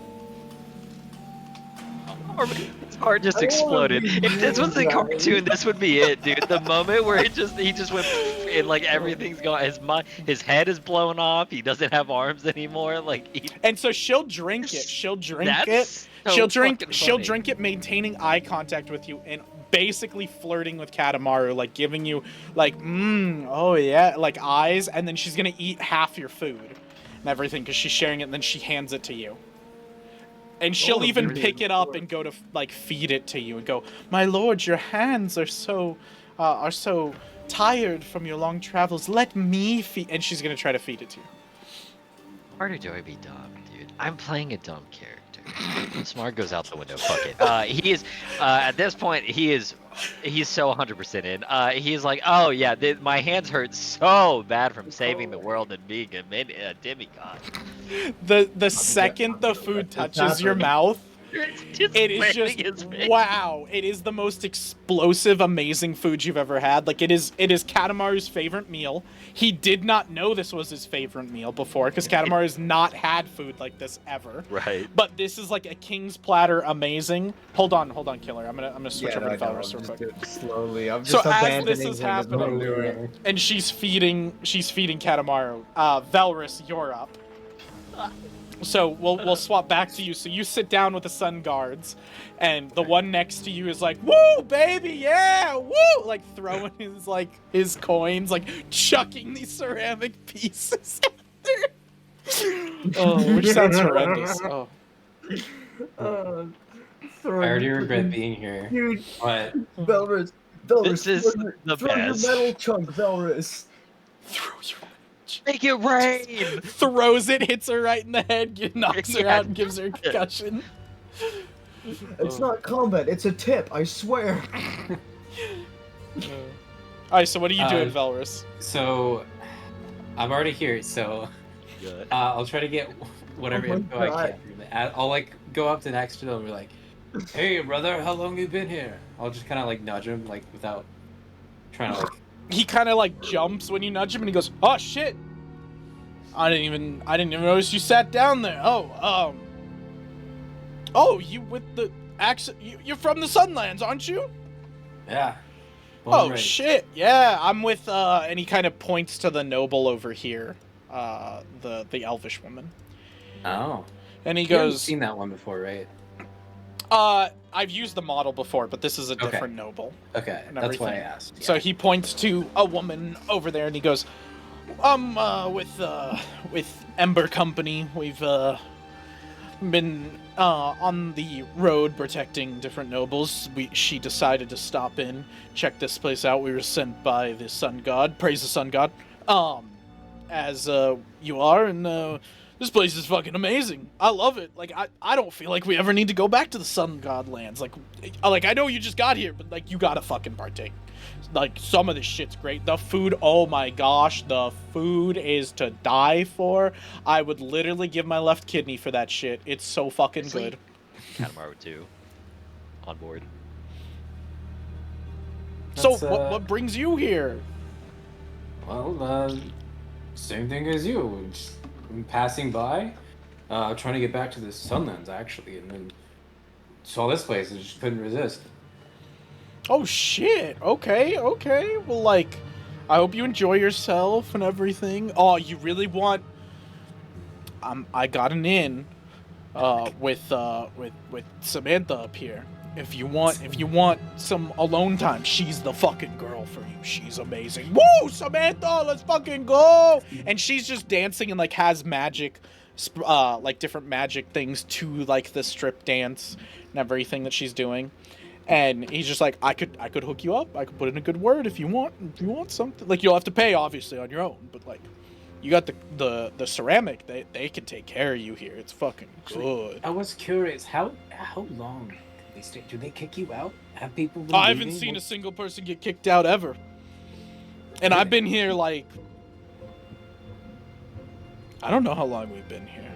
Or his heart just I don't wanna exploded. be If this was a mean, cartoon, this would be it, dude. The moment where he just went and like everything's gone. His head is blown off. He doesn't have arms anymore. Like And so she'll drink it. She'll drink it. that's so She'll drink. fucking She'll funny. drink it, maintaining eye contact with you, and basically flirting with Katamaru, like giving you, like, oh yeah, like eyes, and then she's gonna eat half your food and everything because she's sharing it, and then she hands it to you. And she'll even pick it up and go to like feed it to you and go, "My lord, your hands are so tired from your long travels. Let me feed." And she's gonna try to feed it to you. Harder do I be dumb, dude? I'm playing a dumb character. Smart goes out the window. Fuck it. He is at this point. He's so 100% in. He's like, oh yeah, my hands hurt so bad from saving the world and being a demigod. The second the food touches your mouth, it is just wow. It is the most explosive, amazing food you've ever had. Like it is Katamaru's favorite meal. He did not know this was his favorite meal before because Katamaru has not had food like this ever. Right. But this is like a king's platter, amazing. Hold on, Killer. I'm gonna switch over to Valorous real quick. Slowly. I'm So just as this abandoning is him what I'm happening, doing. and she's feeding Katamaru. Valorous, you're up. So we'll swap back to you. So you sit down with the sun guards, and the one next to you is like, "Woo, baby, yeah, woo!" Like throwing his coins, like chucking these ceramic pieces at her. Oh, which sounds horrendous. Oh, I already regret being here. Dude, But Valorous, This is the throw best. your metal chunk, Valorous. throw your Make it rain. throws it, hits her right in the head, knocks her out, and gives her a concussion. It's not combat, it's a tip, I swear. Alright, so what are you doing, Valorous? so, I'm already here. So, I'll try to get whatever Oh my info I God. can. I'll like go up to next to them and be like, "Hey, brother, how long you been here?" I'll just kind of like nudge him, like without trying to like. He kind of like jumps when you nudge him, and he goes, "Oh shit! I didn't even notice you sat down there. Oh, you with the accent? You're from the Sunlands, aren't you? Yeah. Oh Right. shit! Yeah, I'm with." And he kind of points to the noble over here, the elvish woman, Oh. and he You haven't goes, seen that one before, right? I've used the model before, but this is a Okay. different noble." Okay, And that's why I everything. asked. So he points to a woman over there, and he goes, with Ember Company. We've been on the road protecting different nobles. She decided to stop in, check this place out. We were sent by the Sun God. Praise the Sun God. As you are, and this place is fucking amazing. I love it. Like I don't feel like we ever need to go back to the Sun God lands. Like I know you just got here, but like you gotta fucking partake. Like some of this shit's great. The food, oh my gosh, the food is to die for. I would literally give my left kidney for that shit. It's so fucking good. Katamaru 2 on board. So That's, what brings you here? Well, same thing as you. Just passing by, trying to get back to the Sunlands actually, and then saw this place and just couldn't resist. Oh shit. Okay. Well, like, I hope you enjoy yourself and everything. Oh, you really want? I got an in, with Samantha up here. If you want some alone time, she's the fucking girl for you. She's amazing. Woo, Samantha, let's fucking go! And she's just dancing and like has magic, like different magic things to like the strip dance and everything that she's doing. And he's just like, I could hook you up. I could put in a good word if you want something. Like you'll have to pay obviously on your own, but like you got the ceramic. They can take care of you here. It's fucking good. I was curious, how long did they stay? Do they kick you out? Have people been I haven't leaving? seen a single person get kicked out ever. And I've been here like I don't know how long we've been here.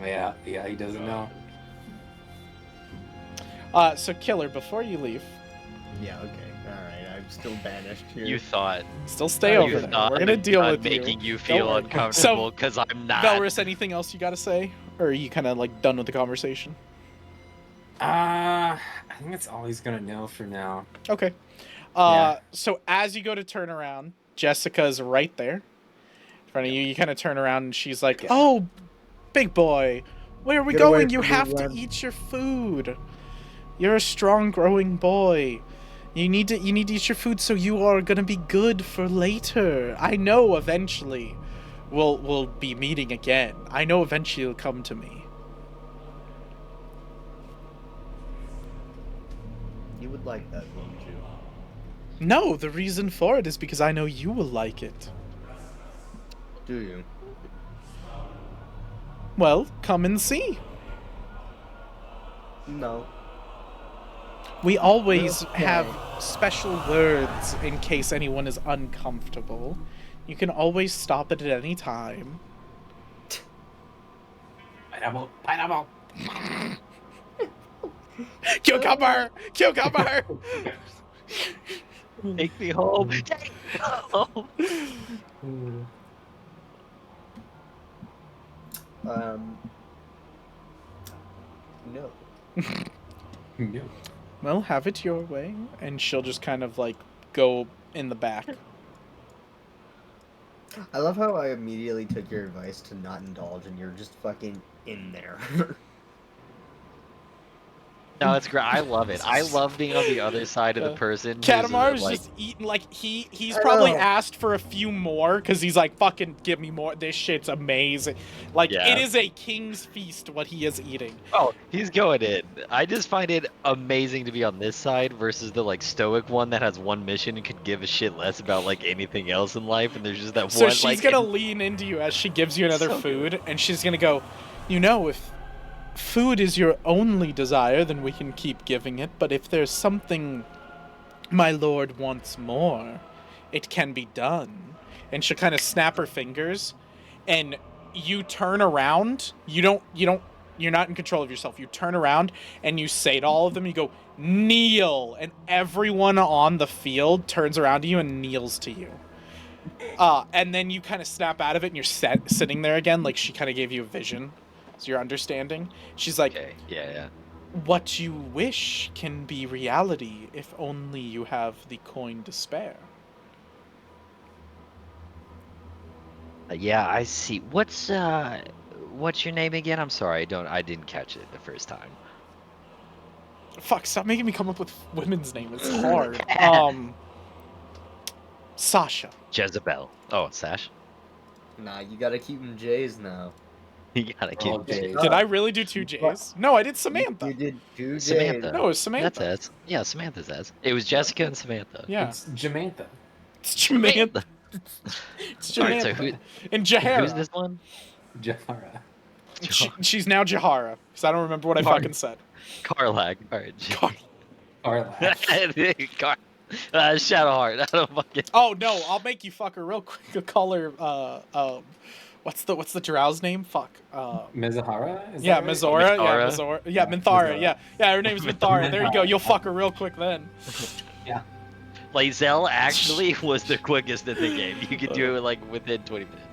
Yeah, he doesn't know. So Killer, before you leave, Yeah, okay. Alright, I'm still banished here. You thought still stay you over there. thought We're gonna deal I'm with making you. you feel worry. uncomfortable because I'm not. Valorous, anything else you gotta say? Or are you kinda like done with the conversation? I think that's all he's gonna know for now. Okay. Yeah. So as you go to turn around, Jessica's right there in front of you. You kind of turn around and she's like, Yeah. "Oh, big boy, where are we Get away going? You from me, have to Len." eat your food. You're a strong, growing boy. You need to eat your food so you are gonna be good for later. I know eventually we'll be meeting again. I know eventually you'll come to me." You would like that, wouldn't you? No, the reason for it is because I know you will like it. Do you? Well, come and see. No. We always Okay. have special words in case anyone is uncomfortable. You can always stop it at any time. Pineapple. Pineapple. Cucumber! Cucumber! Take me home. Take me home. No. No. Well, have it your way. And she'll just kind of like go in the back. I love how I immediately took your advice to not indulge, and you're just fucking in there. No, it's great. I love it. I love being on the other side of the person. Katamar is like, just eating like he's I probably know. asked for a few more because he's like, fucking give me more. This shit's amazing. Like Yeah. it is a king's feast what he is eating. oh, he's going in. I just find it amazing to be on this side versus the like stoic one that has one mission and could give a shit less about like anything else in life. And there's just that So one. she's like, gonna and- lean into you as she gives you another So food, and she's gonna go, you know, if food is your only desire, then we can keep giving it. But if there's something my lord wants more, it can be done. And she'll kind of snap her fingers, and you turn around. You're not in control of yourself. You turn around and you say to all of them, you go, kneel, and everyone on the field turns around to you and kneels to you. And then you kind of snap out of it and you're sitting there again, like she kind of gave you a vision. So you're understanding. She's like, okay. Yeah. what you wish can be reality if only you have the coin to spare. Yeah, I see. What's your name again? I'm sorry. I didn't catch it the first time. Fuck, stop making me come up with women's name. It's hard. Sasha. Jezebel. Oh, Sash. Nah, you gotta keep them J's now. You gotta keep Oh, J's. Did I really do two J's? No, I did Samantha. You did 2 J's. Samantha. No, it was Samantha. That's it. Yeah, Samantha says. It was Jessica and Samantha. Yeah. It's Jamantha. It's Jamantha. It's Alright, Jamantha. so who, And Jahara. who's this one? Jahara. She's now Jahara, because I don't remember what I fucking said. Carlag. Alright. Carla. Shadowheart. I don't fucking. Oh no, I'll make you fuck her real quick. I'll call her what's the drow's name? Fuck. Mizahara? Is Yeah, that right? Mizora. Yeah, Minthara? Mizora. Yeah, Yeah, Minthara. Minthara. Yeah, her name's Minthara. There you go. You'll fuck her real quick then. Lae'zel actually was the quickest in the game. You could do it like within 20 minutes.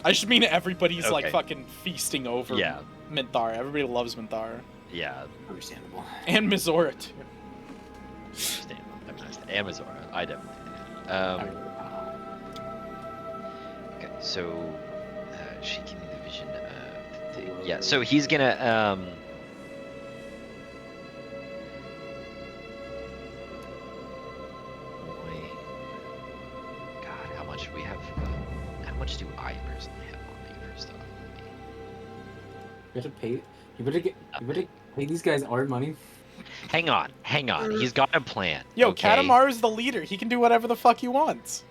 I just mean everybody's like Okay. fucking feasting over Yeah. Minthara. Everybody loves Minthara. Yeah. Understandable. And Mizora too. Amazora. I definitely did. Okay, so she gave me the vision of the thing. Yeah, so he's gonna God, how much do we have? How much do I personally have on me first off? You better pay these guys our money. Hang on. He's got a plan. Yo, okay? Katamar is the leader. He can do whatever the fuck he wants.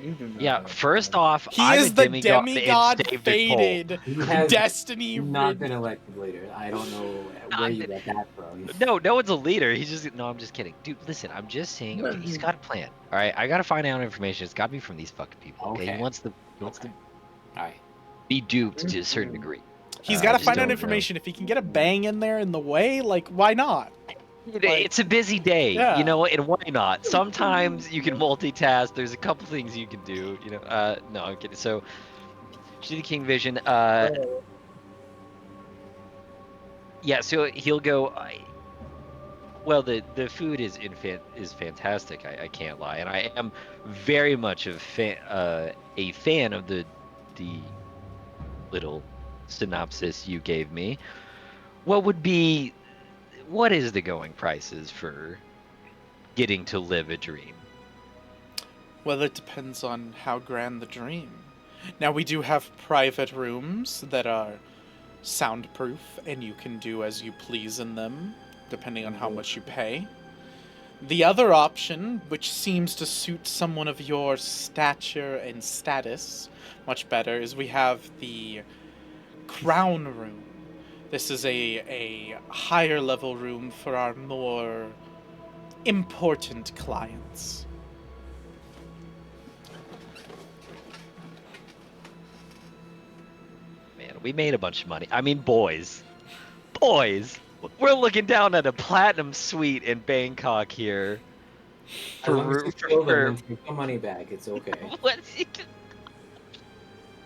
You do not Yeah, have first that. off, He I'm is a the demigod, demigod and saved a coal. fated, He has destiny not been ridden. elected leader. I don't know where you got that from. No one's a leader. He's just no. I'm just kidding, dude. Listen, I'm just saying. Okay, he's got a plan. All right, I gotta find out information. It's got to be from these fucking people. Okay, Okay. He wants to Alright. be duped to a certain degree. He's I got to just find out don't know. information. If he can get a bang in there in the way, like, why not? It's a busy day, Yeah. you know, and why not? Sometimes you can multitask. There's a couple things you can do, you know. No, I'm kidding. So, she did King Vision. Yeah, so he'll go. Well, the food is fantastic. I can't lie, and I am very much a fan of the little synopsis you gave me. What is the going prices for getting to live a dream? Well, it depends on how grand the dream. Now, we do have private rooms that are soundproof, and you can do as you please in them, depending on how much you pay. The other option, which seems to suit someone of your stature and status much better, is we have the crown room. This is a higher level room for our more important clients. Man, we made a bunch of money. I mean, boys, we're looking down at a platinum suite in Bangkok here. As long as you kill them and take the money back, it's okay. What?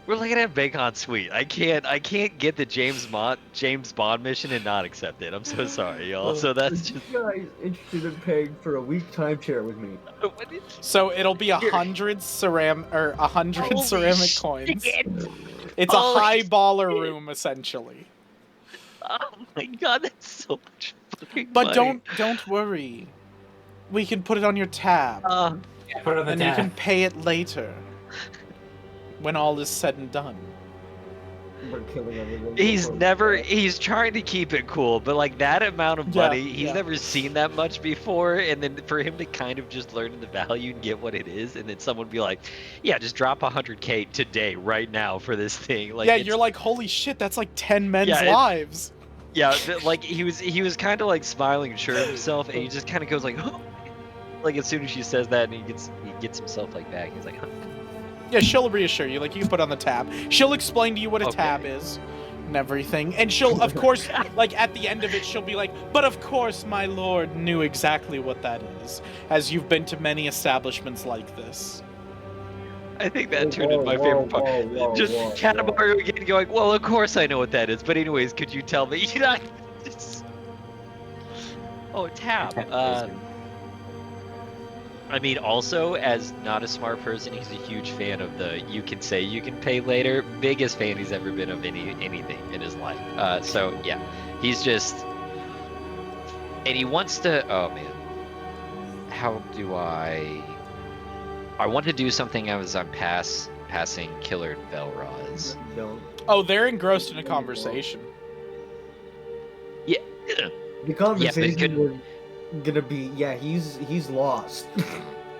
We're looking at Bacon Suite. I can't get the James Bond mission and not accept it. I'm so sorry, y'all. So that's just. You guys interested in paying for a week timeshare with me? So it'll be 100 ceramic coins. It's a high baller room essentially. Oh my god, that's so much fucking But money. don't worry. We can put it on your tab. Yeah, put it on the And tab. you can pay it later. When all is said and done. We're killing everyone. He's trying to keep it cool, but like that amount of money, he's yeah. never seen that much before, and then for him to kind of just learn the value and get what it is, and then someone be like, yeah, just drop 100K today, right now for this thing. Like, yeah, you're like, holy shit, that's like 10 men's Yeah, lives. Yeah, like he was kind of like smiling and sure of himself, and he just kind of goes like, oh. Like as soon as she says that, and he gets himself like back, he's like, huh. Yeah, she'll reassure you. Like, you can put on the tab. She'll explain to you what a tab is and everything. And she'll, of course, like, at the end of it, she'll be like, but of course, my lord knew exactly what that is, as you've been to many establishments like this. I think that turned into my favorite part. Just Kanemaru again going, well, of course I know what that is, but anyways, could you tell me? You know, oh, tab. I mean, also, as not a smart person, he's a huge fan of the you can say you can pay later. Biggest fan he's ever been of anything in his life. So, yeah, he's just... And he wants to... Oh, man. How do I want to do something as I'm passing Killer and Velroz. Don't. Oh, they're engrossed in a conversation. Yeah. The conversation could- was gonna be, yeah, he's lost.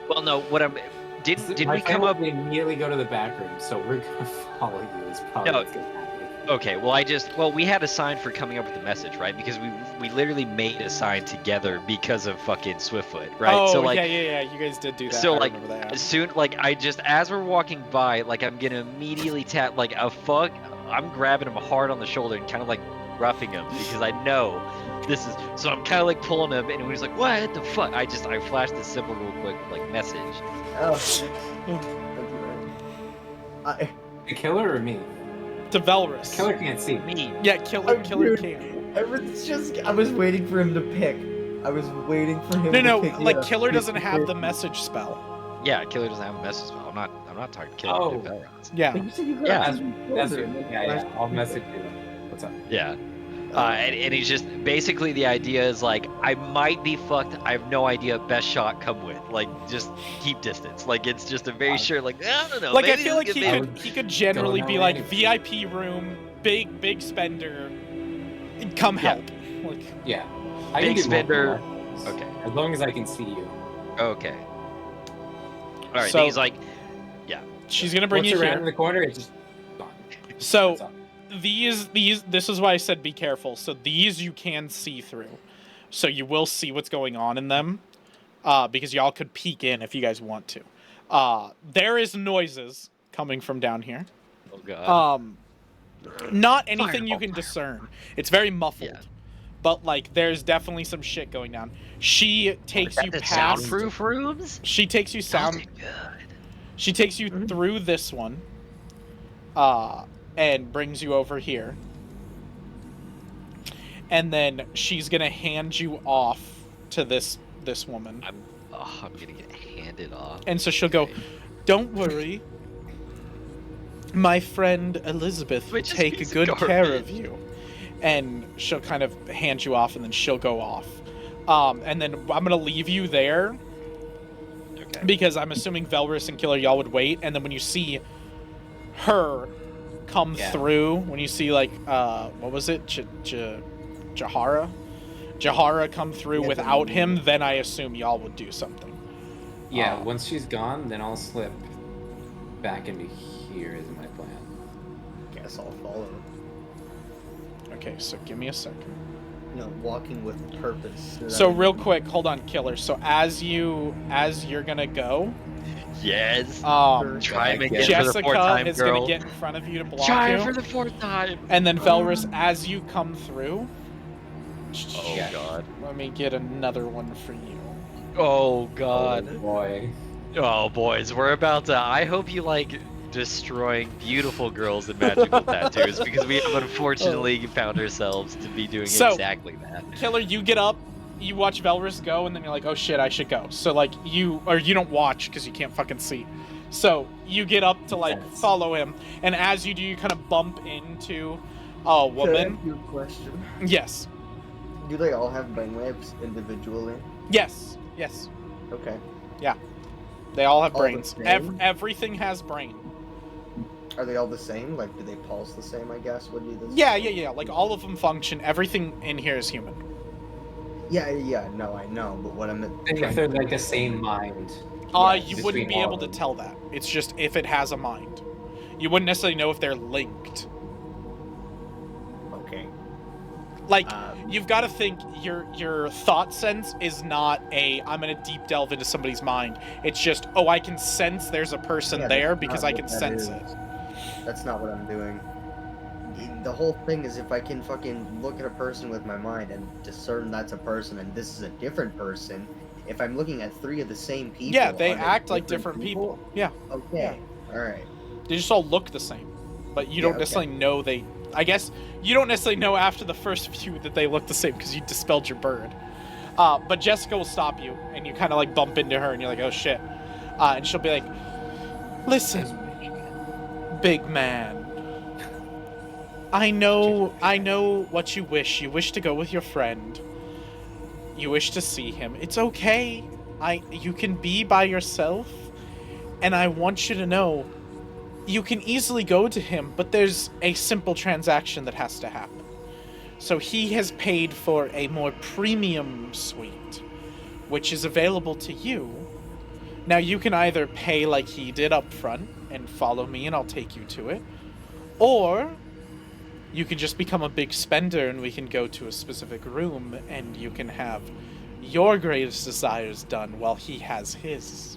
Well, no, what I'm... Did My we come up... family immediately go to the back room, so we're gonna follow you. It's probably No. what's gonna happen. Okay, well, we had a sign for coming up with the message, right? Because we literally made a sign together because of fucking Swiftfoot, right? Oh, so, like, yeah, you guys did do that. So, I like, remember that. as soon, like, as we're walking by, like, I'm gonna immediately tap, like, I'm grabbing him hard on the shoulder and kind of, like, roughing him because I know this is, so I'm kind of, like, pulling him, and he's like, what the fuck? I flashed this simple, real quick, like, message. The killer or me? To Velrus. Killer can't see. Me. Yeah, killer can. I was waiting for him to pick. I was waiting for him No, to pick. like, yeah. killer doesn't have the message spell. Yeah, Killer doesn't have a message spell. I'm not talking Killer. Oh. Velroz. Yeah. But you said you got Yeah. That's it. Yeah. I'll message you. What's up? Yeah. And he's just basically the idea is like I might be fucked. I have no idea. Best shot, come with. Like just keep distance. Like it's just a very sure. Like I don't know. Like, I maybe feel like maybe- he could generally be like, VIP room, big spender, come help. Like, Yeah. Big do spender. multiple. Okay. As long as I can see you. Okay. All right. So- then he's like, she's gonna bring Once you around here. in the corner, it's just gone. So That's all. this is why I said be careful. So these you can see through. So you will see what's going on in them. Because y'all could peek in if you guys want to. There is noises coming from down here. oh god. Not anything you can discern. It's very muffled. Yeah. But like there's definitely some shit going down. She takes you the past soundproof rooms. She takes you Sounded good. She takes you through this one. And brings you over here. and then she's gonna hand you off to this woman. I'm gonna get handed off. And so she'll go, Okay. "Don't worry. My friend Elizabeth will Which is take piece of good care garbage. of you." And she'll kind of hand you off, and then she'll go off. And then I'm gonna leave you there Okay. because I'm assuming Velrus and Killer, y'all would wait. And then when you see her come through, when you see like what was it, Jahara come through without him, then I assume y'all would do something. Yeah, once she's gone, then I'll slip back into here is my plan. Guess I'll follow. Okay, so give me a second. You know, walking with purpose. So real quick, hold on, Killer. So as you're gonna go, Yes. Jessica again for the fourth time, is girl. gonna get in front of you to block Try you, for the fourth time. and then Velrus, as you come through, Oh Yeah. god. let me get another one for you. Oh god. Oh, boy. Oh boys, we're about to. I hope you like destroying beautiful girls in magical tattoos because we have unfortunately found ourselves to be doing So- exactly that. Killer, you get up, you watch Velrus go, and then you're like, oh shit, I should go. So like you don't watch because you can't fucking see. So you get up to like Yes. follow him, and as you do, you kind of bump into a Can I woman. ask you a question? Yes, Do they all have brainwaves individually? yes. Okay. They all have All the brains. same? Everything has brain. Are they all the same? Like, do they pulse the same? I guess would be the. Yeah. Like all of them function. Everything in here is human. Yeah. No, I know, but what I'm. And trying if they're to- like the same mind. You between wouldn't be all able of to them. tell that. It's just if it has a mind. You wouldn't necessarily know if they're linked. Okay. Like you've got to think your thought sense is not I'm gonna deep delve into somebody's mind. It's just I can sense there's a person Yeah, there that's because not I what can that sense is. it. That's not what I'm doing. The whole thing is if I can fucking look at a person with my mind and discern that's a person and this is a different person, if I'm looking at three of the same people. Yeah, they are act like different people. Yeah, Okay. Alright. they just all look the same, but you Yeah, don't okay. necessarily know they. I guess you don't necessarily know after the first few that they look the same because you dispelled your bird. But Jessica will stop you, and you kind of like bump into her, and you're like, oh shit. And she'll be like, listen, big man. I know what you wish. You wish to go with your friend. You wish to see him. It's okay. You can be by yourself, and I want you to know you can easily go to him, but there's a simple transaction that has to happen. So he has paid for a more premium suite, which is available to you. Now you can either pay like he did up front and follow me and I'll take you to it, or you can just become a big spender and we can go to a specific room and you can have your greatest desires done while he has his.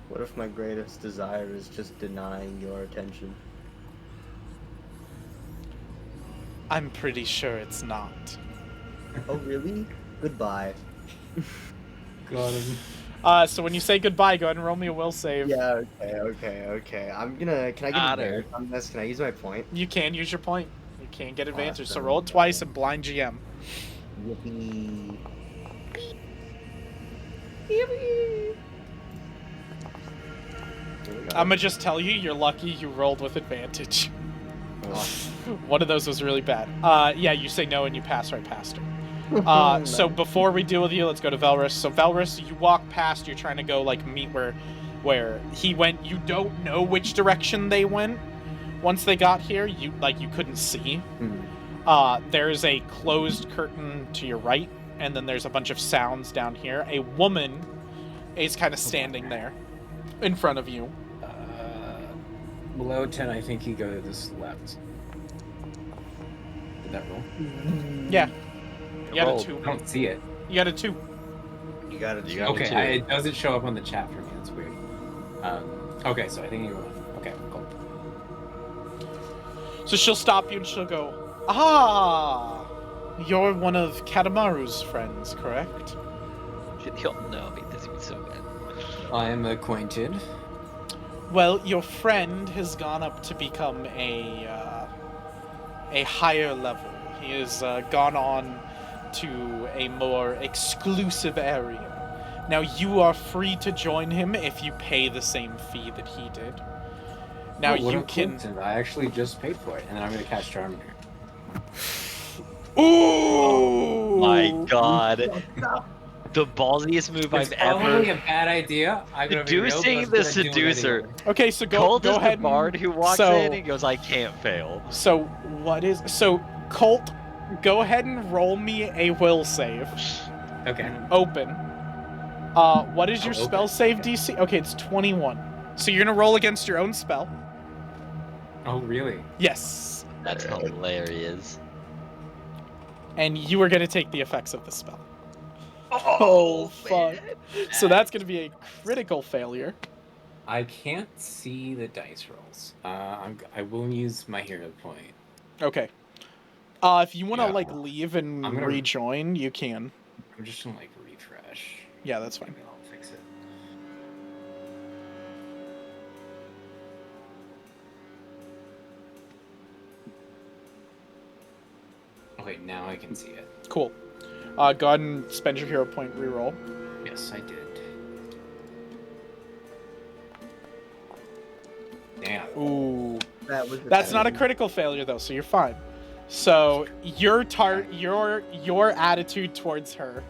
What if my greatest desire is just denying your attention? I'm pretty sure it's not. Oh, really? Goodbye. Got him. So when you say goodbye, go ahead and roll me a will save. Yeah, okay. Can I get Got her. advantage on this? Can I use my point? You can use your point. You can get advantage. So Awesome. roll it twice and blind GM. Yippee. I'm gonna just tell you, you're lucky you rolled with advantage. One of those was really bad. Yeah, you say no and you pass right past her. So before we deal with you, let's go to Velrus. So Velrus, you walk past, you're trying to go like meet where he went. You don't know which direction they went. Once they got here, you couldn't see. There's a closed curtain to your right, and then there's a bunch of sounds down here. A woman is kind of standing there in front of you. Below 10, I think you go to this left. Did that roll? Yeah. You got a Roll. 2. I don't see it. You got a 2. You gotta You got it. Okay, too. it doesn't show up on the chat for me. That's weird. Okay, so I think you won. Okay, cool. So she'll stop you and she'll go, "Ah, you're one of Katamaru's friends, correct?" He'll know. This would be so bad. I am acquainted. Well, your friend has gone up to become a higher level. He has gone on to a more exclusive area. Now, you are free to join him if you pay the same fee that he did. Now, what you a can... coincidence. I actually just paid for it, and then I'm going to cast Charm here. Ooh! My God. The ballsiest move It's I've probably ever... a bad idea. I'm going to be real, but Seducing I'm the gonna do it seducer. anyway. Okay, so go Colt is ahead the bard who walks in and goes, I can't fail. So, Colt, go ahead and roll me a will save. Okay. Open. What is your spell save DC? Okay, it's 21. So you're gonna roll against your own spell. Oh, really? Yes. That's hilarious. And you are gonna take the effects of the spell. Oh, fuck. So that's gonna be a critical failure. I can't see the dice rolls. I will use my hero point. Okay. If you wanna, Yeah. leave and I'm gonna- rejoin, you can. I'm just gonna, refresh. Yeah, that's fine. Maybe I'll fix it. Okay, now I can see it. Cool. Go ahead and spend your hero point reroll. Yes, I did. Damn. Ooh. That's not a critical failure though, so you're fine. So your attitude towards her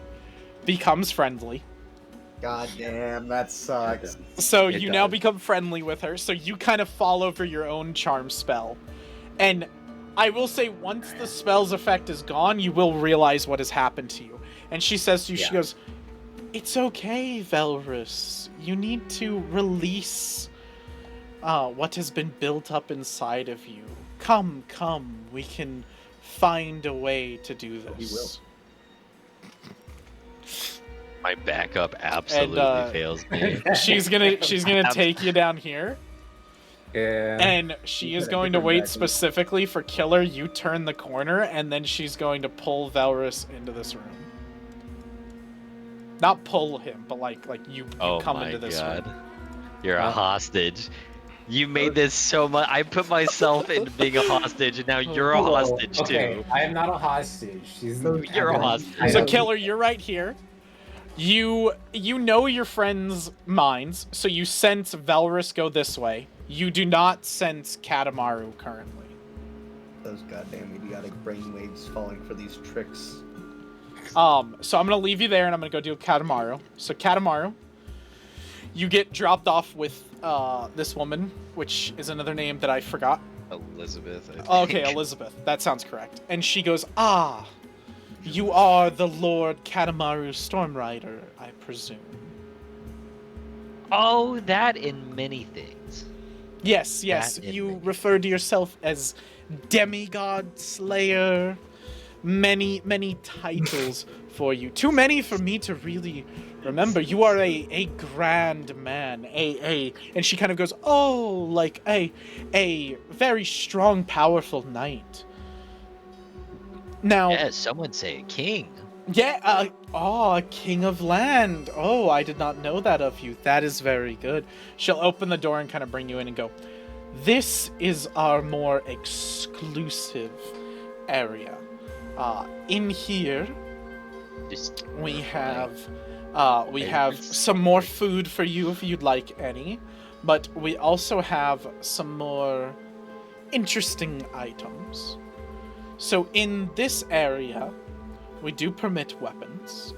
becomes friendly. God damn, that sucks. So It you now does. become friendly with her. So you kind of fall over your own charm spell. And I will say, once the spell's effect is gone, you will realize what has happened to you. And she says to you, she goes, "It's okay, Velrus. You need to release what has been built up inside of you. Come, we can find a way to do this." He will. My backup absolutely fails me. She's gonna take you down here. Yeah. And she is got a going to different wait backup. specifically for Killer. You turn the corner, and then she's going to pull Velrus into this room. Not pull him, but like you Oh come my into this God. room. You're a hostage. You made this so much. I put myself into being a hostage, and now you're a hostage Okay, too. I am not a hostage. You're a hostage. So Killer, you're right here. You know your friends' minds, so you sense Velrus go this way. You do not sense Katamaru currently. Those goddamn idiotic brainwaves falling for these tricks. So I'm gonna leave you there, and I'm gonna go do Katamaru. So Katamaru, you get dropped off with this woman, which is another name that I forgot. Elizabeth. I think. Okay, Elizabeth. That sounds correct. And she goes, "Ah, you are the Lord Katamaru Stormrider, I presume." Oh, that in many things. Yes. That in You many refer to yourself as Demigod Slayer. Many titles for you. Too many for me to really remember. You are a grand man. And she kind of goes, "Oh, like a very strong, powerful knight." Now, Yeah, some would say a king. yeah, a king of land. Oh, I did not know that of you. That is very good. She'll open the door and kind of bring you in and go, "This is our more exclusive area. In here, we have some more food for you if you'd like any, but we also have some more interesting items. So in this area, we do permit weapons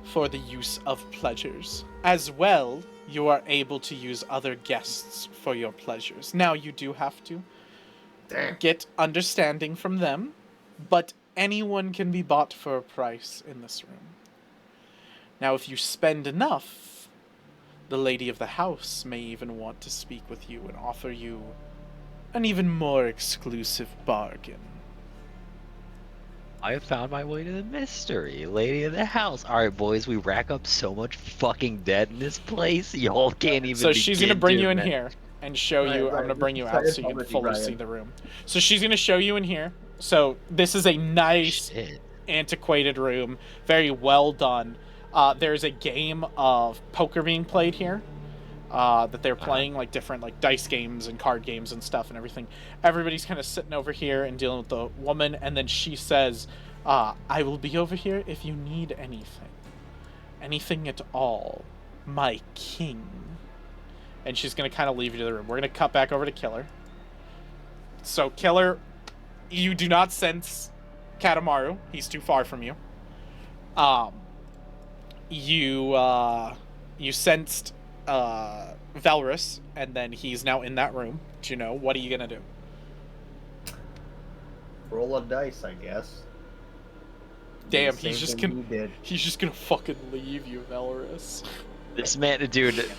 for the use of pleasures. As well, you are able to use other guests for your pleasures. Now, you do have to get understanding from them, but anyone can be bought for a price in this room. Now, if you spend enough, the lady of the house may even want to speak with you and offer you an even more exclusive bargain." I have found my way to the mystery, lady of the house. All right, boys, we rack up so much fucking debt in this place. Y'all can't even. So she's gonna begin bring to you in imagine. here and show you. Right. I'm gonna bring you out so you can fully Brian. see the room. So she's gonna show you in here. So this is a nice, Shit. antiquated room, very well done. There's a game of poker being played here. that they're playing, like different like dice games and card games and stuff and everything. Everybody's kind of sitting over here and dealing with the woman, and then she says, I will be over here if you need anything. Anything at all. My king. And she's going to kind of leave you to the room. We're going to cut back over to Killer. So, Killer, you do not sense Katamaru. He's too far from you. You sensed Valrus, and then he's now in that room. Do you know? What are you going to do? Roll a dice, I guess. Damn, he's just gonna fucking leave you, Valrus. This man, dude.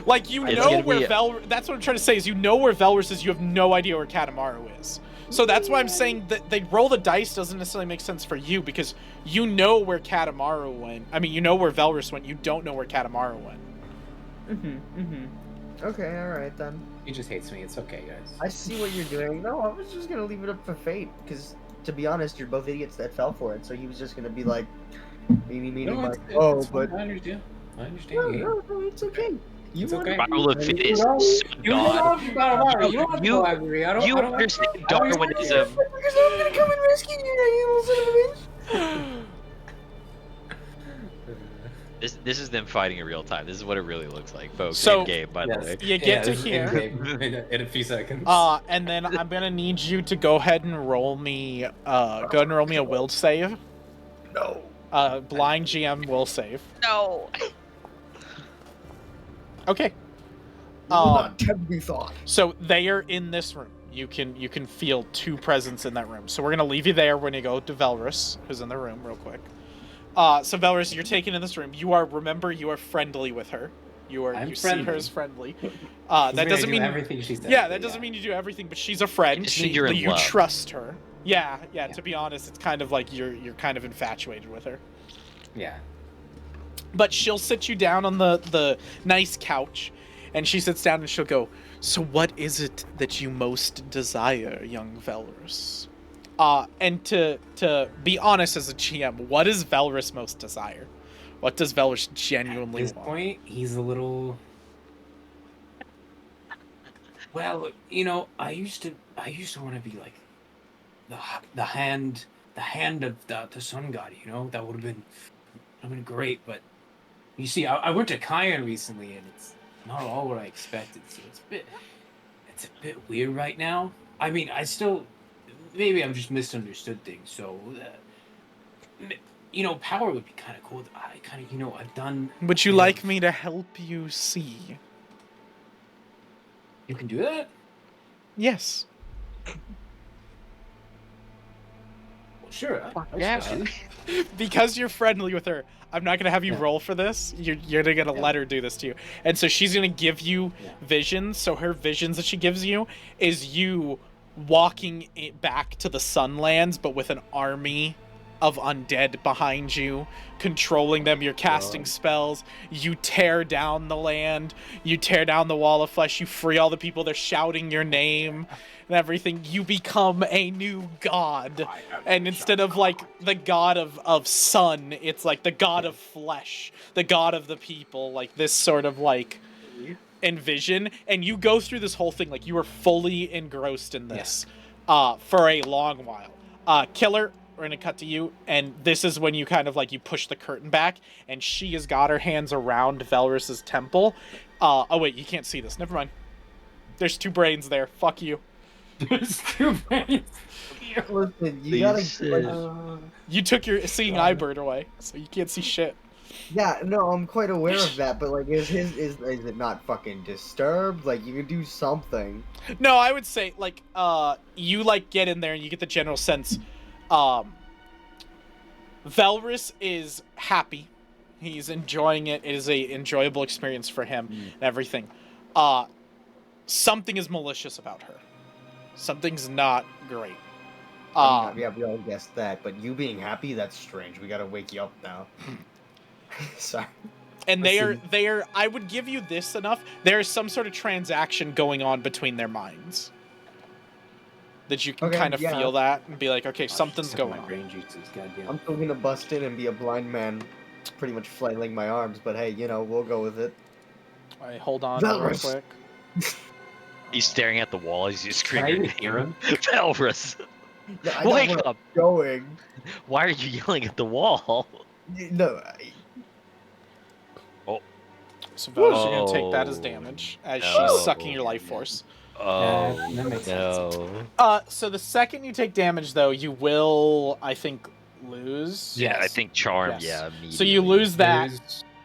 Like, you know where Valrus... That's what I'm trying to say, is you know where Valrus is, you have no idea where Katamaru is. So that's why I'm saying that they roll the dice doesn't necessarily make sense for you, because you know where Katamaru went. I mean, you know where Valrus went, you don't know where Katamaru went. Okay, alright then. He just hates me, it's okay, guys. I see what you're doing. No, I was just gonna leave it up for fate, because, to be honest, you're both idiots that fell for it, so he was just gonna be like, like, oh, but... I understand. No, it's okay. It's okay. Bible of Fit is God. You understand Darwinism. Because I'm gonna come and rescue you, you little son of a bitch. This is them fighting in real time. This is what it really looks like, folks. So, in game, by the way. You get to here. In a few seconds. And then I'm gonna need you to go ahead and roll me. Go ahead and roll me a will save. No. Blind GM will save. No. Okay. Not to be thought. So they are in this room. You can feel two presence in that room. So we're gonna leave you there when you go to Valrus, who's in the room, real quick. So Valrus, you're taken in this room. You are friendly with her. You see her as friendly. That doesn't mean everything she says. Yeah, that doesn't mean you do everything, but she's a friend. You trust her. Yeah. To be honest, it's kind of like you're kind of infatuated with her. Yeah. But she'll sit you down on the nice couch, and she sits down and she'll go, so what is it that you most desire, young Valrus? And to be honest as a GM, what does Valrus most desire? What does Valrus genuinely want? At this point, he's a little... Well, I used to want to be like the hand of the sun god, That would have been great, but you see, I went to Kyan recently, and it's not all what I expected, so it's a bit weird right now. I mean, maybe I'm just misunderstood things, so, power would be kind of cool. I've done... Would you like me to help you see? You can do that? Yes. Well, sure. Yeah. Because you're friendly with her, I'm not gonna have you roll for this. You're gonna let her do this to you, and so she's gonna give you visions. So her visions that she gives you is you walking back to the Sunlands, but with an army of undead behind you, controlling them. You're casting spells. You tear down the land. You tear down the wall of flesh. You free all the people. They're shouting your name and everything. You become a new god. And instead of like the god of sun, it's like the god of flesh, the god of the people, like this sort of like envision. And you go through this whole thing like you are fully engrossed in this for a long while. Killer, we're gonna cut to you, and this is when you kind of like you push the curtain back, and she has got her hands around Valrus's temple. Oh wait, you can't see this. Never mind. There's two brains there. Fuck you. There's two brains. Listen, you gotta. You took your seeing eye bird away, so you can't see shit. Yeah, no, I'm quite aware of that, but like, is it not fucking disturbed? Like, you could do something. No, I would say like you like get in there and you get the general sense. Valrus is happy. He's enjoying it. It is a enjoyable experience for him and everything. Something is malicious about her. Something's not great. Yeah, we all guessed that, but you being happy, that's strange. We gotta wake you up now. Sorry. And they are, I would give you this enough. There is some sort of transaction going on between their minds. That you can kind of feel that and be like, okay, something's going on. I'm still gonna bust in and be a blind man, pretty much flailing my arms, but hey, we'll go with it. All right, hold on real Valorous. quick. He's staring at the wall. He's just Can I screaming. even hear him? Valrus, No, I know wake where up! I'm going. Why are you yelling at the wall? No, So Valorous, you're gonna take that as Oh, damage as no. she's sucking your life force. Oh that makes sense. no! So the second you take damage, though, you will, I think, lose. Yeah, I Yes. think charm. Yes. Yeah, So you immediately. lose that.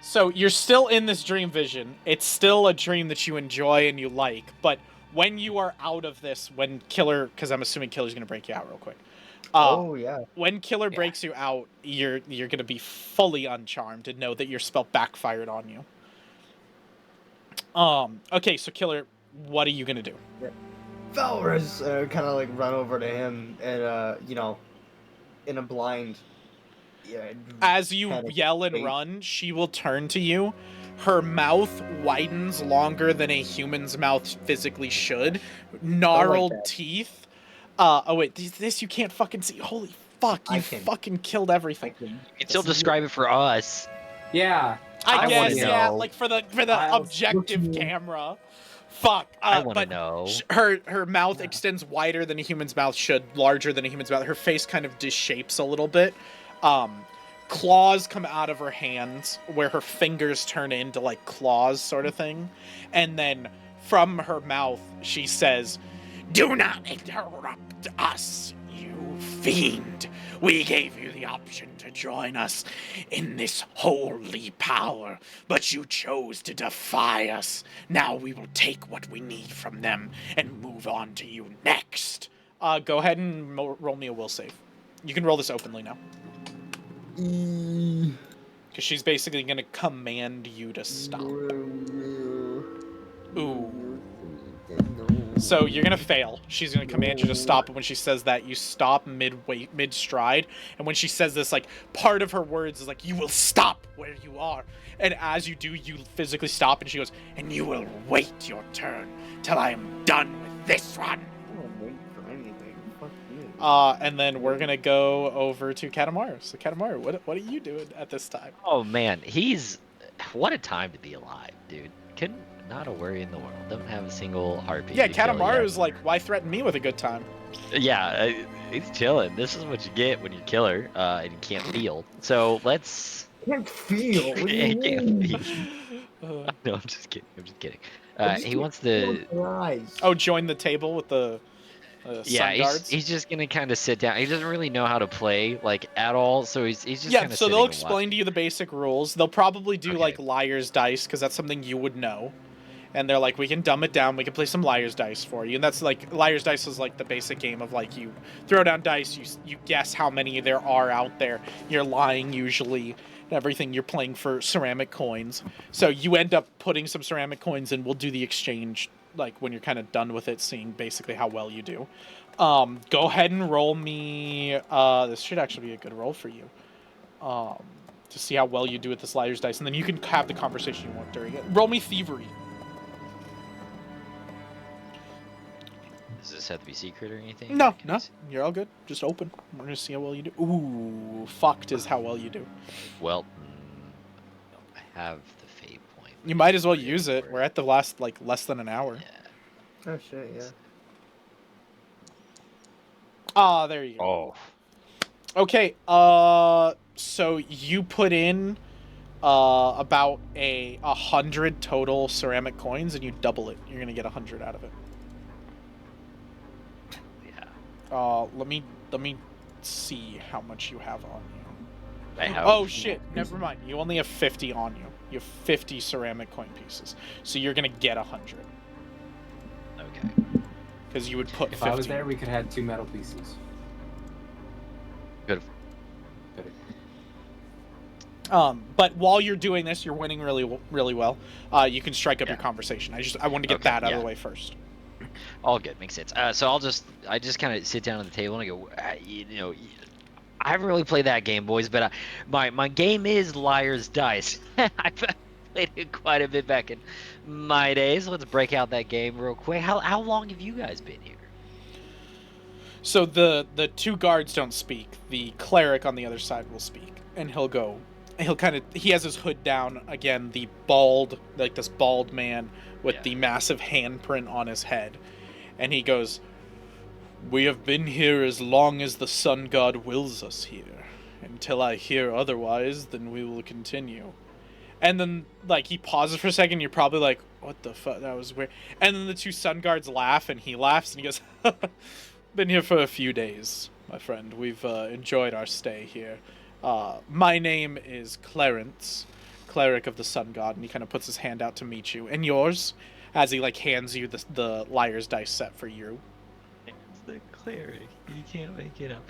So you're still in this dream vision. It's still a dream that you enjoy and you like. But when you are out of this, when Killer, because I'm assuming Killer's gonna break you out real quick. oh yeah. When Killer breaks you out, you're gonna be fully uncharmed and know that your spell backfired on you. Okay, so Killer, what are you gonna do? Valorous kind of like run over to him and you know, in a blind. Yeah. As you Panic yell and state. run, she will turn to you. Her mouth widens longer than a human's mouth physically should. Gnarled that. teeth. Oh wait, this you can't fucking see. Holy fuck, I you can- fucking killed everything. You can still describe it for us. Yeah. I I guess, wanna yeah, know. like for the I'll objective look you- camera. Fuck. I want to but know. her mouth Yeah. extends wider than a human's mouth should, larger than a human's mouth. Her face kind of disshapes a little bit. Claws come out of her hands where her fingers turn into like claws sort of thing. And then from her mouth, she says, "Do not interrupt us, you fiend. We gave you the option to join us in this holy power, but you chose to defy us. Now we will take what we need from them and move on to you next." Go ahead and roll me a will save. You can roll this openly now. Because she's basically going to command you to stop. Ooh. So you're going to fail. She's going to command you to stop, and when she says that, you stop mid-stride. And when she says this, like, part of her words is like, "You will stop where you are." And as you do, you physically stop, and she goes, "And you will wait your turn till I am done with this one." I don't wait for anything. Fuck you. And then we're going to go over to Katamaru. So Katamaru, what are you doing at this time? Oh man, what a time to be alive, dude. Not a worry in the world. Don't have a single heartbeat. Yeah, to kill Katamaru's yet. like, why threaten me with a good time? Yeah, he's chilling. This is what you get when you kill her, and you can't feel. So let's. Can't feel. What do you He can't mean? feel. No, I'm just kidding. I'm just kidding. I just He can't wants feel to. your eyes. Oh, join the table with the Yeah, sun guards? he's just gonna kind of sit down. He doesn't really know how to play like at all, so he's just Yeah, kind of. so they'll explain to you the basic rules. They'll probably do Okay. like liar's dice because that's something you would know. And they're like, we can dumb it down. We can play some liar's dice for you. And that's like liar's dice is like the basic game of like you throw down dice, you guess how many there are out there. You're lying usually. And everything you're playing for ceramic coins. So you end up putting some ceramic coins and we'll do the exchange like when you're kind of done with it, seeing basically how well you do. Go ahead and roll me. This should actually be a good roll for you. To see how well you do with this liar's dice, and then you can have the conversation you want during it. Roll me thievery. Does this have to be secret or anything? No, Can no, I see- you're all good. Just open. We're gonna see how well you do. Ooh, fucked is how well you do. Well, I have the fate point. You might as well use it. We're at the last like less than an hour. Yeah. Oh shit, yeah. Ah, there you go. Oh. Okay, so you put in about 100 total ceramic coins, and you double it. You're gonna get 100 out of it. Yeah. Let me see how much you have on you. I have. Oh shit! Never mind. You only have 50 on you. You have 50 ceramic coin pieces, so you're gonna get 100 Okay. because you would put If 50. I was there, we could have had 2 metal pieces. Good. But while you're doing this, you're winning really well. You can strike up Yeah. your conversation. I wanted to get Okay, that out of yeah. the way first. All good, makes sense. So I just kind of sit down at the table and I go, I haven't really played that game, boys, but my game is Liar's Dice. I've played it quite a bit back in my days. Let's break out that game real quick. How long have you guys been here? So the two guards don't speak. The cleric on the other side will speak, and he'll go, he has his hood down again, the bald, like this bald man with the massive handprint on his head. And he goes, "We have been here as long as the sun god wills us here. Until I hear otherwise, then we will continue." And then, like, he pauses for a second, you're probably like, what the fuck, that was weird. And then the two sun guards laugh, and he laughs, and he goes, "Been here for a few days, my friend. We've enjoyed our stay here. My name is Clarence, cleric of the sun god," and he kind of puts his hand out to meet you. "And yours?" As he, like, hands you the liar's dice set for you. It's the cleric. You can't make it up.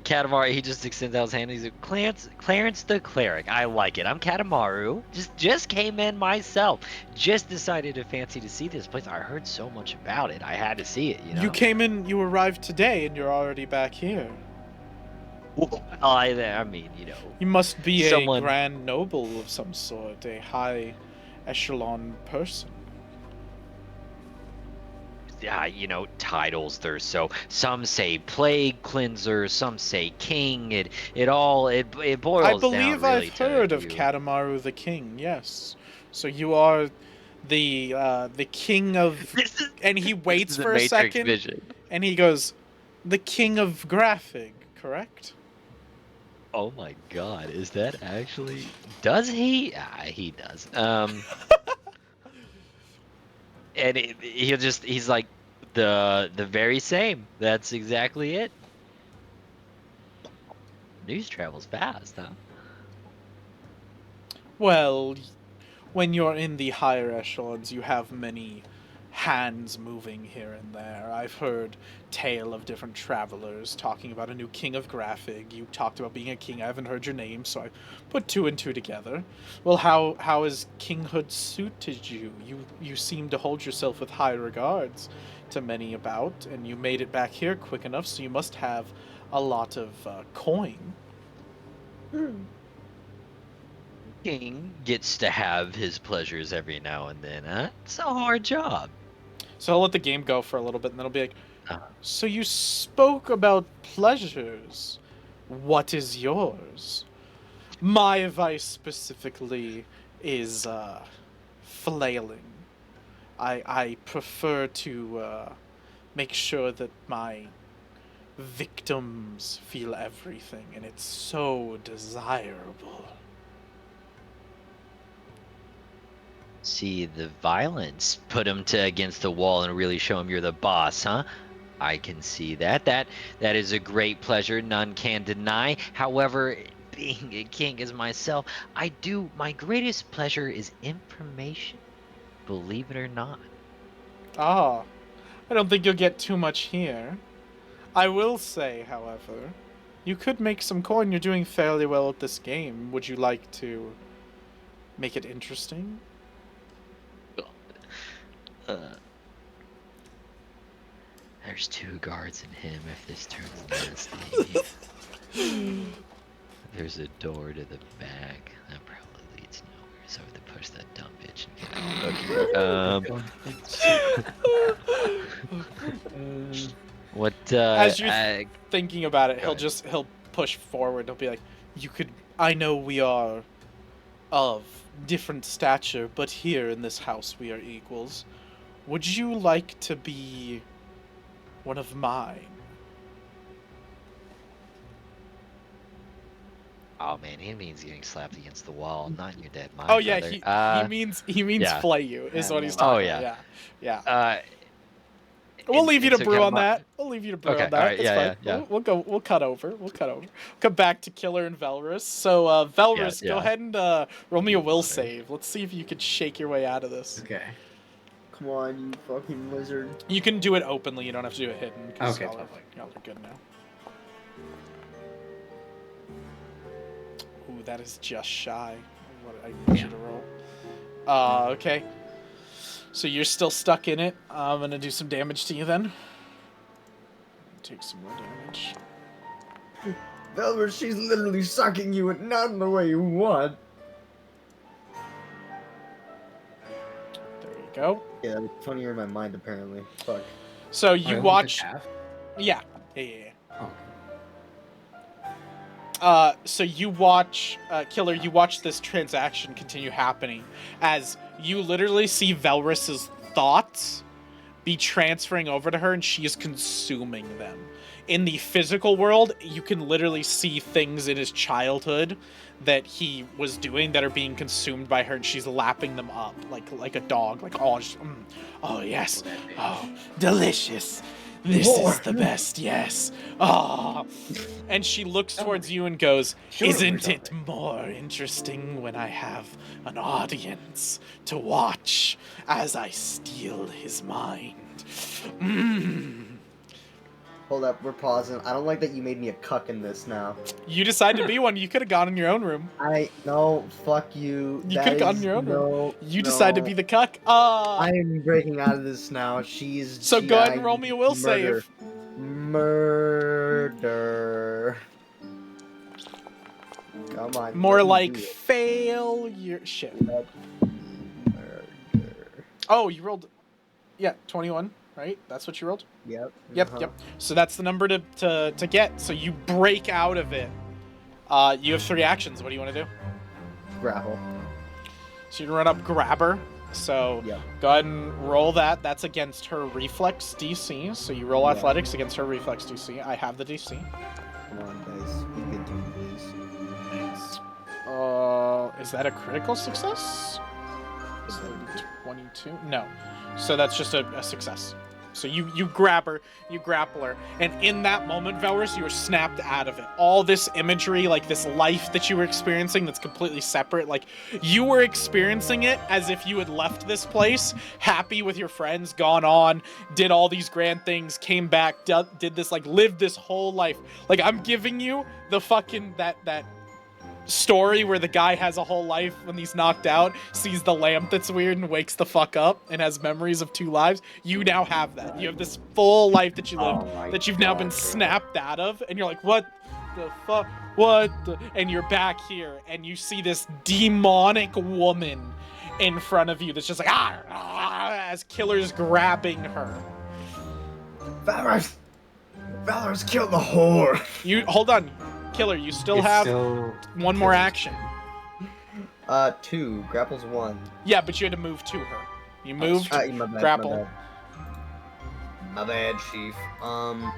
Katamaru, he just extends out his hand. He's like, Clarence the cleric. I like it. I'm Katamaru. Just came in myself. Just decided to fancy to see this place. I heard so much about it. I had to see it. You know. You came in. You arrived today, and you're already back here. I mean, you know. You must be someone... a grand noble of some sort, a high echelon person. Yeah, you know, titles. There's so some say plague cleanser, some say king. It boils down. I believe really I've heard of Katamaru the king. Yes, so you are the king of. And he waits for a second, and he goes, "The king of Graphic, correct?" Oh my God, is that actually? Does he? He does. And he's like the very same. That's exactly it. News travels fast, huh? Well, when you're in the higher echelons, you have many hands moving here and there. I've heard tale of different travelers talking about a new king of Graphic. You talked about being a king. I haven't heard your name, so I put two and two together. Well, how has kinghood suited you? You seem to hold yourself with high regards to many about, and you made it back here quick enough, so you must have a lot of coin. King gets to have his pleasures every now and then, huh? It's a hard job. So I'll let the game go for a little bit, and then I'll be like, "So you spoke about pleasures. What is yours?" My advice specifically is flailing. I prefer to make sure that my victims feel everything, and it's so desirable. See the violence, put him against the wall and really show him you're the boss, huh? I can see that. That is a great pleasure, none can deny. However, being a king as myself, my greatest pleasure is information. Believe it or not. Ah, I don't think you'll get too much here. I will say, however, you could make some coin. You're doing fairly well at this game. Would you like to make it interesting? There's two guards in him if this turns nasty. There's a door to the back. That probably leads nowhere, so I have to push that dumb bitch and get it. What, As you're thinking about it, he'll push forward. He'll be like, I know we are of different stature, but here in this house we are equals. Would you like to be one of mine? Oh man, he means getting slapped against the wall, not in your dead mind. Oh yeah, brother. he means flay you is what he's talking about. Yeah. We'll leave you to brew on that. We'll leave you to brew on that. Right, That's fine. We'll cut over. Come back to Killer and Velrus. So Velrus, go ahead and roll me a will save. Let's see if you can shake your way out of this. Okay. Come on, you fucking lizard. You can do it openly. You don't have to do it hidden. Okay. Y'all are good now. Ooh, that is just shy of what I need you to roll. Okay. So you're still stuck in it. I'm gonna do some damage to you then. Take some more damage. Velvet, she's literally sucking you, and not in the way you want. There you go. Yeah, it's funnier in my mind, apparently. Fuck. So you watch. Half? Yeah. Oh. So you watch, Killer, you watch this transaction continue happening as you literally see Velrus's thoughts be transferring over to her and she is consuming them. In the physical world, you can literally see things in his childhood that he was doing that are being consumed by her, and she's lapping them up like a dog. Like, oh, just, oh yes, oh, delicious. This is the best, yes. Oh. And she looks towards you and goes, isn't it more interesting when I have an audience to watch as I steal his mind? Hold up, we're pausing. I don't like that you made me a cuck in this now. You decided to be one. You could have gone in your own room. No, fuck you. You could have gone in your own room. You decided to be the cuck. I am breaking out of this now. So go ahead and roll me a will save. Murder. Come on. More like failure. Shit. Murder. Oh, you rolled. Yeah, 21, right? That's what you rolled? Yep. Yep. So that's the number to get. So you break out of it. You have 3 actions. What do you want to do? Grapple. So you run up, grab her. So go ahead and roll that. That's against her reflex DC. So you roll athletics against her reflex DC. I have the DC. Come on, guys. Be good to me, please. Thanks. Is that a critical success? Is that 22? No. So that's just a success. So you grab her, you grapple her, and in that moment, Velrus, you were snapped out of it. All this imagery, like this life that you were experiencing that's completely separate, like you were experiencing it as if you had left this place, happy with your friends, gone on, did all these grand things, came back, did this, like lived this whole life. Like I'm giving you the fucking, that story where the guy has a whole life when he's knocked out, sees the lamp that's weird and wakes the fuck up and has memories of 2 lives. You now have that. You have this full life that you lived that you've now been snapped out of, and you're like, what the fuck? What the? And you're back here and you see this demonic woman in front of you that's just like as Killer's grabbing her. Valor's killed the whore. You hold on. Killer, you still have one more action. 2. Grapple's 1. Yeah, but you had to move to her. You moved, grapple. My bad, Chief. I'm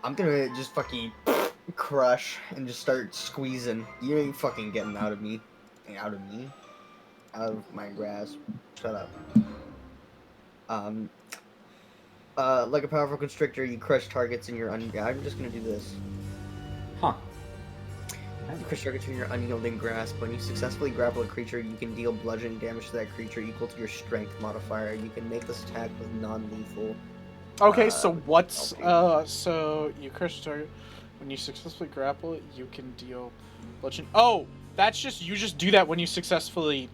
gonna just fucking crush and just start squeezing. You ain't fucking getting out of me. Out of my grasp. Shut up. Like a powerful constrictor, you crush targets in your I'm just gonna do this. Huh. You crush targets in your unyielding grasp. When you successfully grapple a creature, you can deal bludgeoning damage to that creature equal to your strength modifier. You can make this attack with non-lethal. Okay, so what's so you crush target when you successfully grapple it, you can deal bludgeoning. Oh, that's just you just do that when you successfully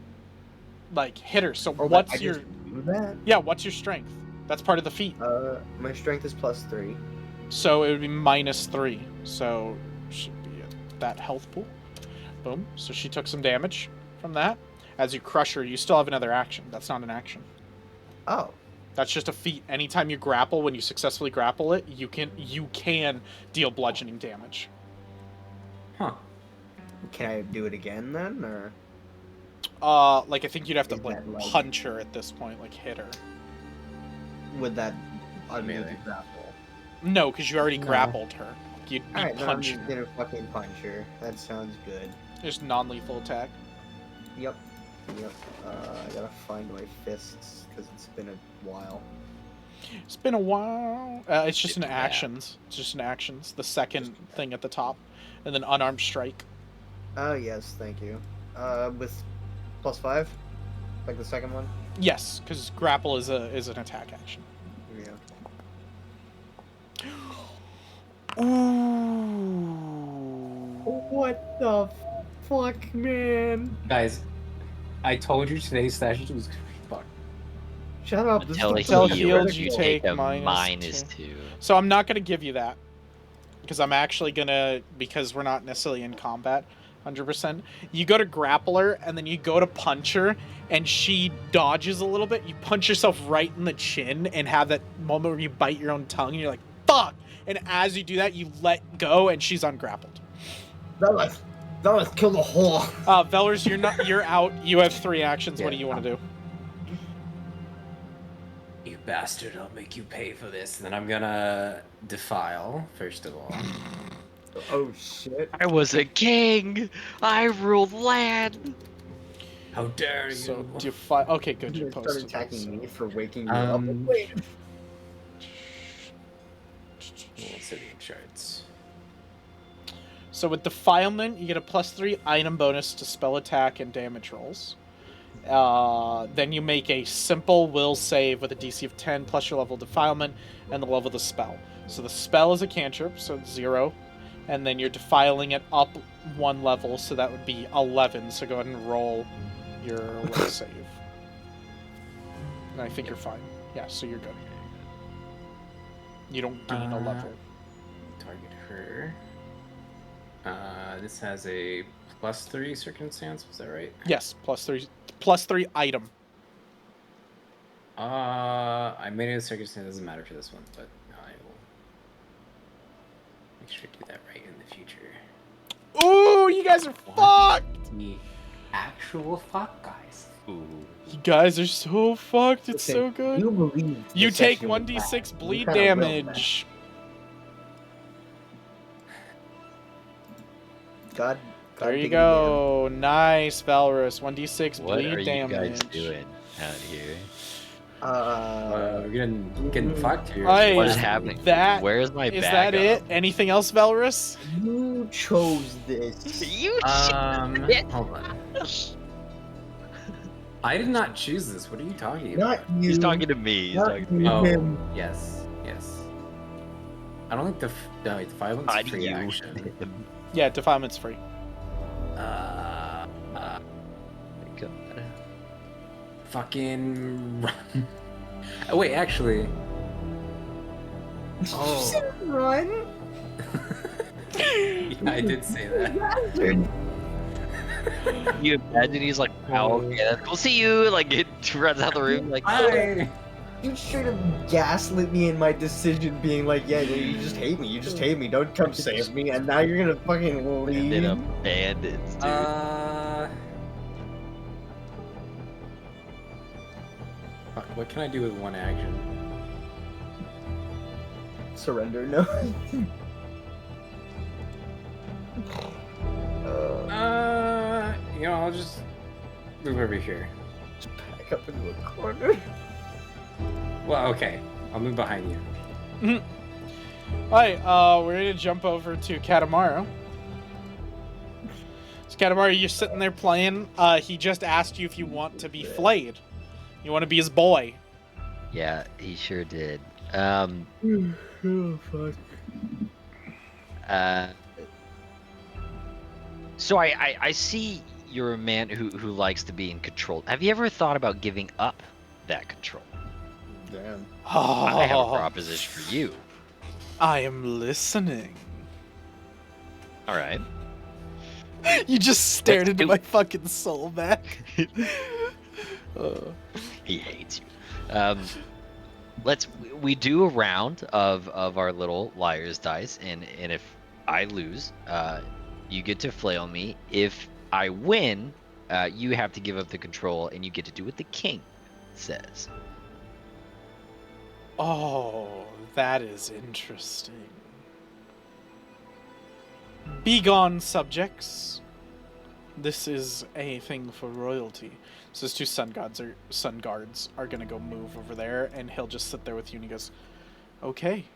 like hit her. So what's your Yeah, what's your strength? That's part of the feat. My strength is +3. So it would be -3. So should be at that health pool. Boom. So she took some damage from that. As you crush her, you still have another action. That's not an action. Oh. That's just a feat. Anytime you grapple, when you successfully grapple it, you can deal bludgeoning damage. Huh. Can I do it again then, or? Like I think you'd have to punch her at this point, like hit her. Would that automatically grapple? No, because you already grappled her. You'd be Alright, punching I'm just gonna fucking punch her. That sounds good. Just non-lethal attack. Yep. I gotta find my fists, because it's been a while. It's been a while. It's just an actions. It's just an actions. The second thing at the top. And then unarmed strike. Oh, yes, thank you. With +5? Like the second one? Yes, because grapple is an attack action. Yeah. Ooh. What the fuck, man? Guys, I told you today's session was gonna be fun. Shut up. Until he he heals, heals, you you take take a -2. -2. So I'm not going to give you that. Because I'm actually going to, because we're not necessarily in combat 100%. You go to grapple her, and then you go to punch her, and she dodges a little bit. You punch yourself right in the chin, and have that moment where you bite your own tongue, and you're like, fuck! fuck! And as you do that, you let go, and she's ungrappled. Let's kill the whole. Velors, you're out. You have 3 actions. What do you want to do? You bastard, I'll make you pay for this. Then I'm gonna defile, first of all. Oh shit! I was a king. I ruled land. How dare you? So defile. Okay, good. You You start posted attacking me so. for waking you up. Wait. City charts. So with defilement, you get a +3 item bonus to spell attack and damage rolls. Then you make a simple will save with a DC of 10 plus your level of defilement and the level of the spell. So the spell is a cantrip, so it's 0. And then you're defiling it up 1 level, so that would be 11. So go ahead and roll your will save. And I think you're fine. Yeah, so you're good. You don't gain a level. Target her. This has a +3 circumstance, was that right? Yes, +3 item. I made it a circumstance, doesn't matter for this one, but I will make sure to do that right in the future. Ooh, you guys are fucked! The actual fuck, guys. Ooh. You guys are so fucked. It's so Listen, good. You believe You the take sexual 1d6 act. bleed You kinda will that. damage. God. There you diggity go. Nice, Valorous. 1d6 What bleed are you damage. guys doing out here? damn. We're getting fucked here. Hey, What is happening? That Where's my is backup? that it? Anything else, Valorous? You chose this. You Hold on. I did not choose this. What are you talking Not about? you. He's talking to me. He's Not talking to me. you. Oh, Him. yes. I don't think the violence Why is do free you? action. Yeah, defilement's free. God. Fucking run. Oh, wait, actually. Oh. Run. Yeah, I did say that. Bastard. You imagine he's like, oh, okay, that's cool. See you. Like, it runs out the room. Like, Hi. You straight up gaslit me in my decision, being like, "Yeah, you just hate me. You just hate me. Don't come save me." And now you're gonna fucking and leave. then abandons, dude. Fuck, what can I do with one action? Surrender, no. I'll just move over here. Just back up into a corner. Well, okay. I'll move behind you. Alright, we're gonna jump over to Katamaro. So Katamaro, you're sitting there playing. He just asked you if you want to be flayed. You want to be his boy. Yeah, he sure did. Oh, fuck. So I see you're a man who likes to be in control. Have you ever thought about giving up that control? Damn. I have a proposition for you. I am listening. All right. You just stared Let's into do- my fucking soul, Mac. He hates you. We do a round of our little liar's dice, and if I lose, you get to flail me. If I win, you have to give up the control, and you get to do what the king says. Oh, that is interesting. Begone, subjects. This is a thing for royalty. So his 2 sun guards are gonna go move over there, and he'll just sit there with you, and he goes, "Okay,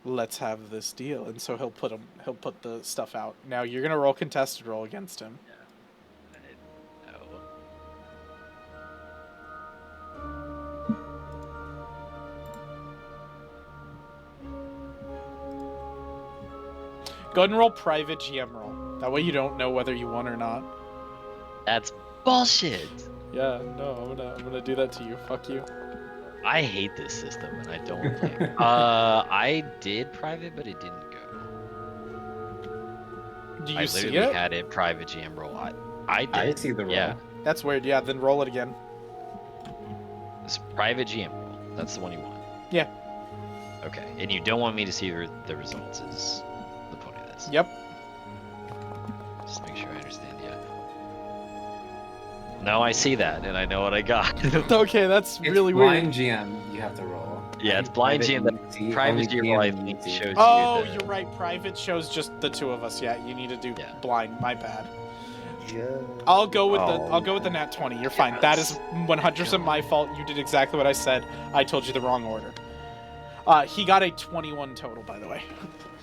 let's have this deal." And so he'll put the stuff out. Now you're gonna roll contested roll against him. No. Go ahead and roll private GM roll. That way you don't know whether you won or not. That's bullshit. Yeah, no, I'm gonna do that to you. Fuck you. I hate this system, and I don't like it. I did private, but it didn't go. Do you I see literally it? had it private GM roll. I did. I see the roll. Yeah, That's weird. Yeah, then roll it again. it's private GM roll. That's the one you want. Yeah. Okay, and you don't want me to see the results is the point of this. Yep. Just make sure I understand. Yeah. No, I see that, and I know what I got. Okay, that's It's really blind weird. GM. You have to roll. Yeah, it's blind Private GM. Private only GM, I GM think, needs shows you Oh, the. you're right. Private shows just the two of us. Yeah, you need to do Yeah. blind. My bad. Yeah. I'll go with the nat 20. You're fine. That is Yes. 100% my fault. You did exactly what I said. I told you the wrong order. He got a 21 total, by the way.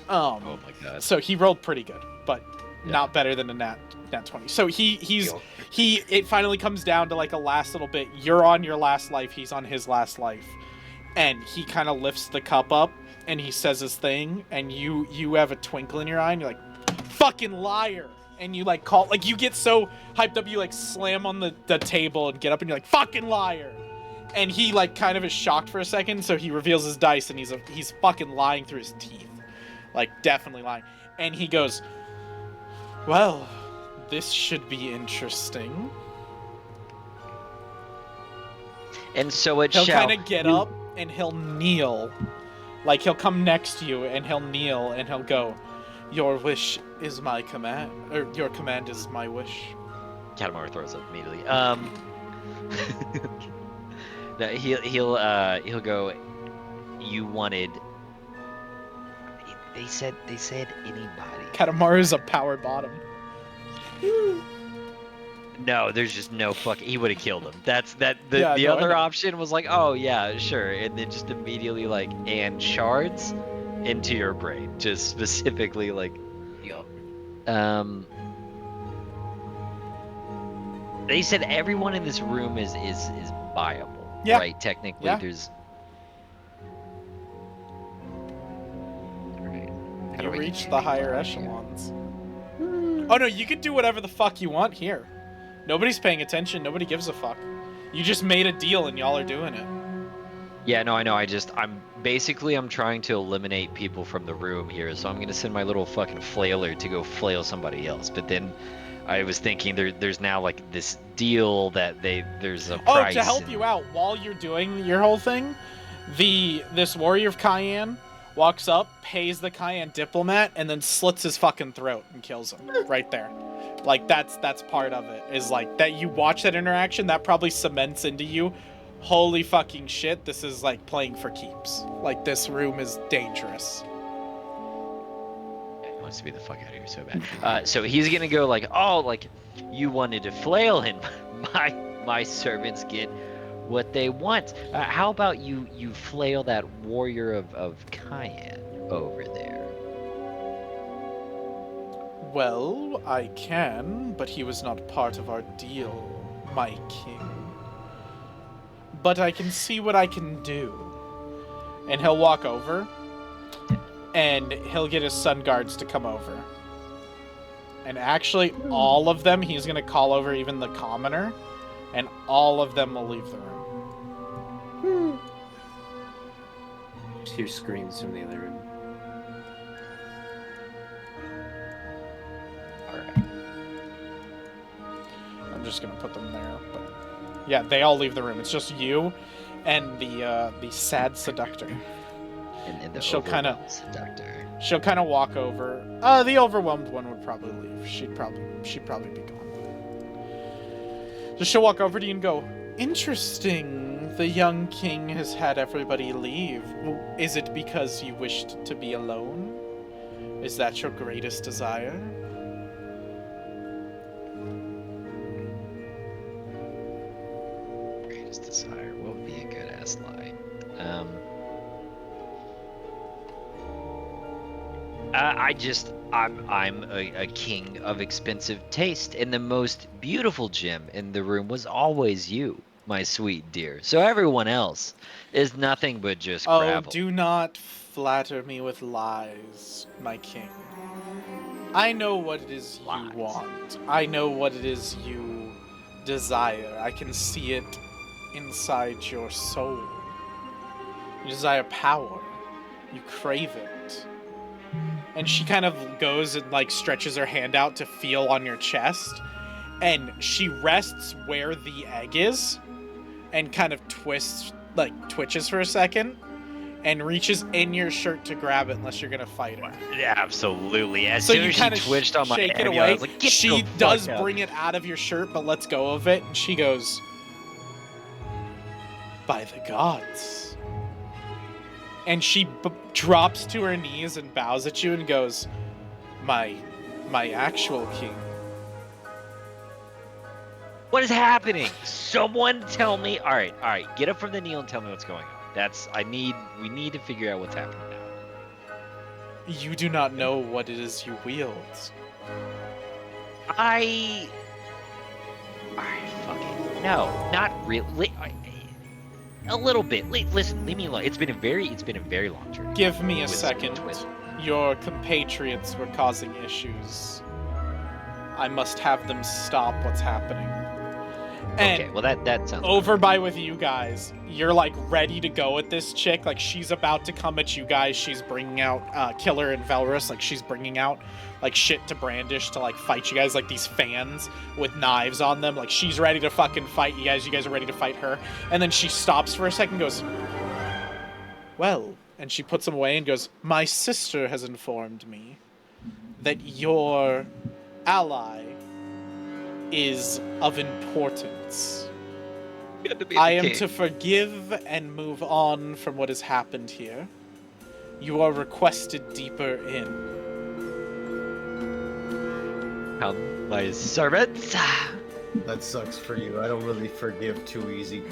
Oh my god. So he rolled pretty good, but Yeah. not better than a nat 20. So it finally comes down to like a last little bit. You're on your last life. He's on his last life, and he kind of lifts the cup up and he says his thing, and you have a twinkle in your eye, and you're like, "Fucking liar!" And you like call, like you get so hyped up, you like slam on the table and get up, and you're like, "Fucking liar!" And he like kind of is shocked for a second, so he reveals his dice, and he's fucking lying through his teeth, like definitely lying. And he goes, "Well, this should be interesting." And so it He'll shall. kind of get up and he'll kneel, like he'll come next to you and he'll kneel and he'll go, "Your wish is my command, or your command is my wish." Katamari throws up immediately. No, he'll go. You wanted. They said anybody. Katamaru's a power bottom. No, there's just no fucking. He would have killed him. That's that. Yeah, The no, I other know. option was like, oh yeah, sure, and then just immediately like and shards into your brain, just specifically like. They said everyone in this room is viable. Yeah. Right. Technically, Yeah. there's. Alright. How You do I reach get the you higher down here? echelons. Oh no, you can do whatever the fuck you want here. Nobody's paying attention. Nobody gives a fuck. You just made a deal and y'all are doing it. Yeah, no, I know. I'm trying to eliminate people from the room here, so I'm gonna send my little fucking flailer to go flail somebody else. But then I was thinking there's now like this deal that there's a price. Oh, to help you out while you're doing your whole thing, this warrior of Cayenne walks up, pays the Cayenne diplomat, and then slits his fucking throat and kills him right there. Like that's part of it. Is like that you watch that interaction, that probably cements into you. Holy fucking shit, this is like playing for keeps. Like this room is dangerous. He wants to be the fuck out of here so bad. So he's gonna go like, oh, like you wanted to flail him. My servants get what they want. How about you flail that warrior of Cayenne over there? Well, I can, but he was not part of our deal, my king. But I can see what I can do. And he'll walk over, and he'll get his sun guards to come over. And actually, all of them, he's going to call over even the commoner, and all of them will leave the room. Just hear screams from the other room. Alright. I'm just going to put them there, but yeah, they all leave the room. It's just you and the sad seductor. And the She'll kinda- overwhelmed seductor. She'll kind of walk over. The overwhelmed one would probably leave. She'd probably be gone. So she'll walk over to you and go, "Interesting. The young king has had everybody leave. Is it because you wished to be alone? Is that your greatest desire?" Greatest desire. What would be a good ass lie? I'm a king of expensive taste, and the most beautiful gem in the room was always you, my sweet dear. So everyone else is nothing but just Oh, gravel. do not flatter me with lies, my king. I know what it is you Lies. want. I know what it is you desire. I can see it inside your soul. You desire power. You crave it. And she kind of goes and like stretches her hand out to feel on your chest. And she rests where the egg is and kind of twitches for a second. and reaches in your shirt to grab it unless you're gonna fight her. Yeah, absolutely. As So soon you as she kind of twitched on my shake it arm, away. I was like, "Get She the fuck does out." bring it out of your shirt, but lets go of it, and she goes, "By the gods." And she drops to her knees and bows at you and goes, my actual king." What is happening? Someone tell me. All right, get up from the kneel and tell me what's going on. We need to figure out what's happening now. You do not know what it is you wield. Alright, fuck it. No, not really. A little bit. Listen, leave me alone. It's been a very long journey. Give me a With second. twist. Your compatriots were causing issues. I must have them stop what's happening. And Okay, well that sounds over by with you guys, you're like ready to go at this chick. Like she's about to come at you guys. She's bringing out Killer and Velrus. Like she's bringing out like shit to brandish to like fight you guys. Like these fans with knives on them. Like she's ready to fucking fight you guys. You guys are ready to fight her. And then she stops for a second, goes, "Well," and she puts them away and goes, "My sister has informed me that your ally is of importance. I am to forgive and move on from what has happened here. You are requested deeper in." Come, my servants. That sucks for you. I don't really forgive too easy.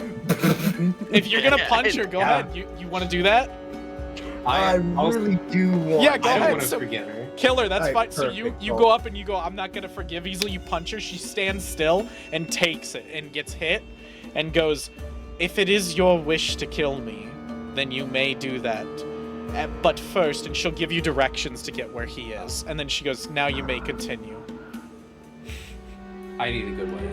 If you're gonna punch her, go ahead. You want to do that? I really do want. Yeah, go I don't ahead. want to So, forget her. Killer, that's Alright, fine. So you perfect. go up and you go, "I'm not gonna forgive easily." You punch her. She stands still and takes it and gets hit and goes, "If it is your wish to kill me, then you may do that. But first," and she'll give you directions to get where he is. And then she goes, "Now you may continue." I need a good way.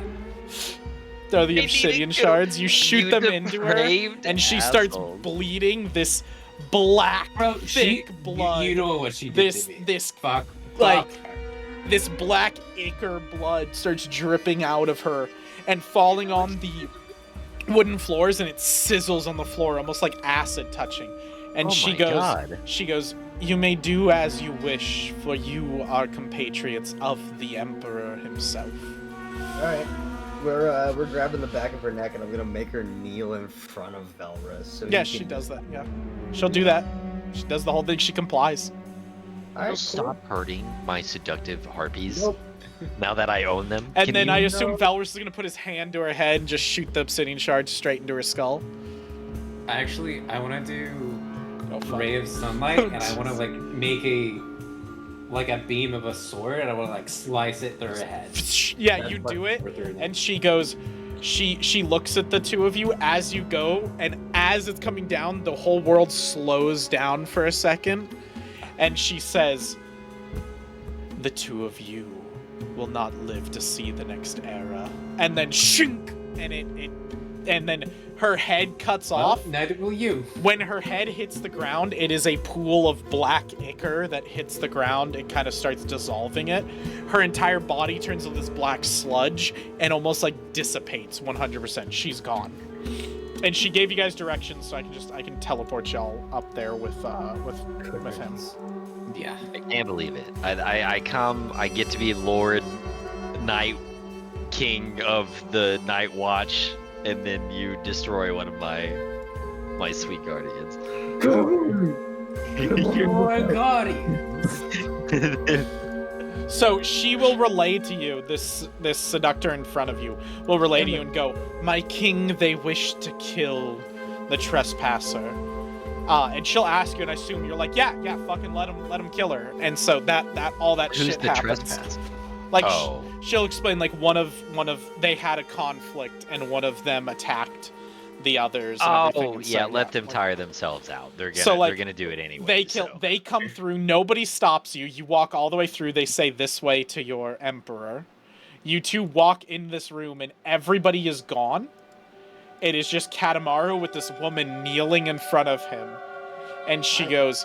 Throw the need obsidian to go- shards. You shoot you them into her, depraved and she starts asshole. bleeding this black, Bro, thick blood. You know what she did this to me. this Fuck. like this black ichor blood starts dripping out of her and falling on the wooden floors, and it sizzles on the floor almost like acid touching. And Oh she my goes, God. "You may do as you wish, for you are compatriots of the Emperor himself." All right, we're grabbing the back of her neck, and I'm gonna make her kneel in front of Velrus. So Yeah, she does that. Yeah, she'll do that. She does the whole thing. She complies. All right, cool. Stop hurting my seductive harpies. Nope. Now that I own them. And Can then you- I assume Velrus is gonna put his hand to her head and just shoot the obsidian shards straight into her skull. Actually, I want to do Oh, fuck. ray of sunlight, and I want to like make a beam of a sword, and I want to like slice it through her head. Yeah, That's you like do it, for third. and she goes. She looks at the two of you as you go, and as it's coming down, the whole world slows down for a second, and she says, "The two of you will not live to see the next era." And then shink, and and then her head cuts off. Well, neither will you. When her head hits the ground, it is a pool of black ichor that hits the ground. It kind of starts dissolving it. Her entire body turns into this black sludge and almost like dissipates 100%. She's gone. And she gave you guys directions, so I can teleport y'all up there with him. Yeah. I can't believe it. I get to be Lord Night King of the Night Watch, and then you destroy one of my sweet guardians. Oh my god. So she will relay to you, this seductor in front of you, will relay to you and go, "My king, they wish to kill the trespasser." And she'll ask you, and I assume you're like, yeah, fucking let him kill her. And so all that Who's shit the happens. trespass? Like Oh. she'll explain, like one of they had a conflict and one of them attacked the others. And everything. Oh And yeah, so, let them like, tire themselves out. They're gonna do it anyway. They kill. so. They come through. Nobody stops you. You walk all the way through. They say this way to your emperor. You two walk in this room, and everybody is gone. It is just Katamaru with this woman kneeling in front of him, and she goes,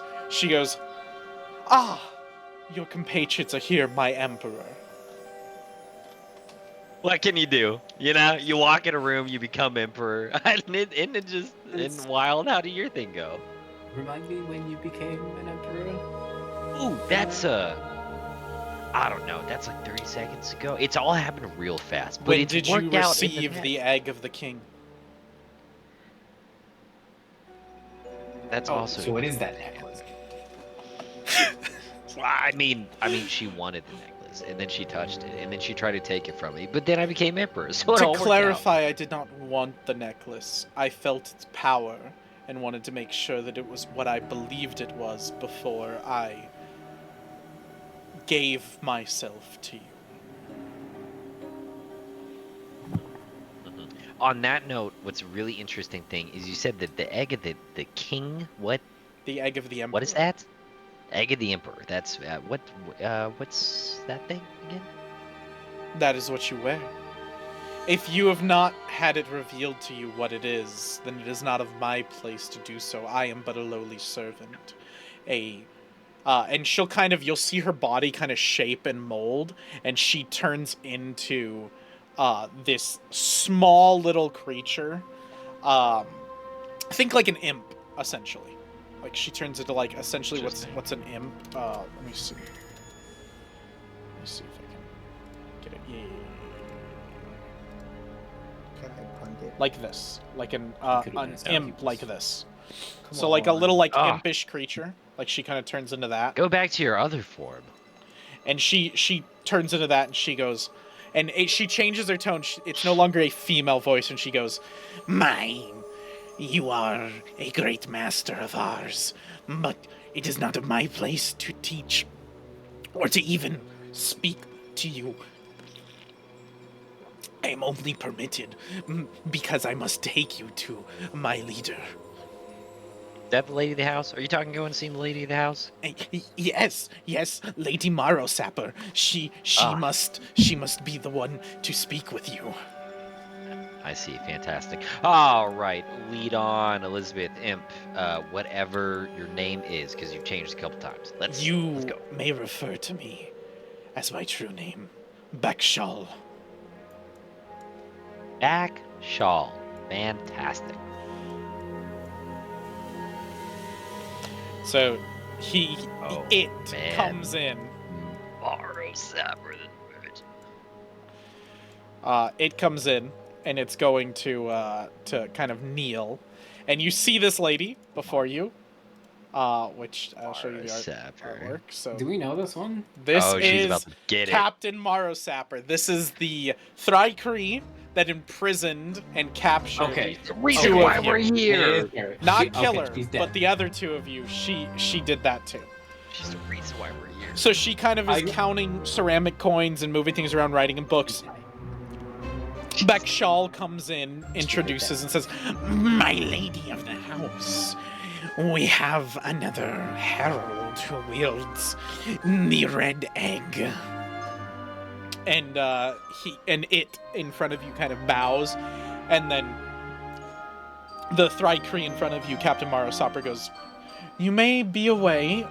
"Ah, your compatriots are here, my emperor." What can you do? You know, you walk in a room, you become emperor. Isn't it just in wild? How did your thing go? Remind me when you became an emperor? Ooh, that's I don't know. That's like 30 seconds ago. It's all happened real fast, but When it's did you worked out in receive the the egg of the king? That's Oh, also. So what is that necklace? Well, I mean, she wanted the necklace, and then she touched it, and then she tried to take it from me, but then I became emperor, so it To all worked out. clarify, I did not want the necklace. I felt its power and wanted to make sure that it was what I believed it was before I gave myself to you. On that note, what's a really interesting thing is you said that the egg of the king. What The egg of the emperor. what is that? Egg of the emperor. That's what's that thing again? That is what you wear. If you have not had it revealed to you what it is, then it is not of my place to do so. I am but a lowly servant. And she'll you'll see her body kind of shape and mold, and she turns into this small little creature. Think like an imp, essentially. Like she turns into like essentially what's an imp. Let me see. Let me see if I can get it. Yeah. Can I punt it? Like this, like an Could've been an a sound imp keepers. like this. Come So like a on. little like Ah. impish creature. Like she kind of turns into that. Go back to your other form. And she turns into that, and she goes, and she changes her tone. It's no longer a female voice, and she goes, "Mine, you are a great master of ours, but it is not of my place to teach or to even speak to you. I am only permitted because I must take you to my leader." Is that the lady of the house? Are you talking going and seeing the lady of the house? Yes, Lady Maro Sapper. She Ah. must be the one to speak with you. I see. Fantastic. All right. Lead on, Elizabeth Imp. Whatever your name is, because you've changed a couple times. Let's You go. may refer to me as my true name, Bakshal. Back shawl. Fantastic. So Oh, it man. comes in. Maro Sapper. It comes in, and it's going to kind of kneel, and you see this lady before you, which I'll show you the artwork. So Do we know this one? this Oh, she's about is to get it. Captain Maro Sapper. This is the Thrycree that imprisoned and captured. Okay. The reason Two why of we're you. here. Not killer, she's dead. but the other two of you, she did that too. She's the reason why we're here. So she kind of is I- counting ceramic coins and moving things around, writing in books. Bakshal comes in, introduces, and says, "My lady of the house, we have another herald who wields the red egg." And it in front of you kind of bows, and then the Thrycree in front of you, Captain Maro Sapper, goes, "You may be away.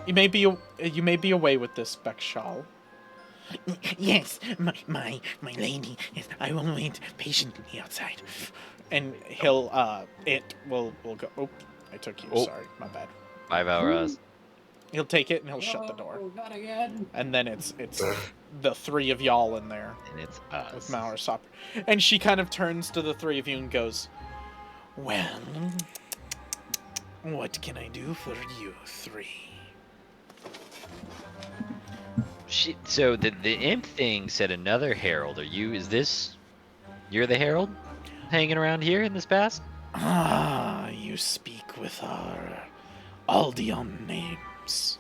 You may be away with this, Bakshal." "Yes, my lady. Yes, I will wait patiently outside." And he'll it will go. Oh, I took you. Oh. Sorry, my bad. 5 hours. He'll take it and he'll shut the door. No, not again. And then it's the three of y'all in there And it's with us. Mauer Sapper. And she kind of turns to the three of you and goes, "Well, what can I do for you three?" So the imp thing said another herald. You're the herald? Hanging around here in this past? "Ah, you speak with our Aldeon names.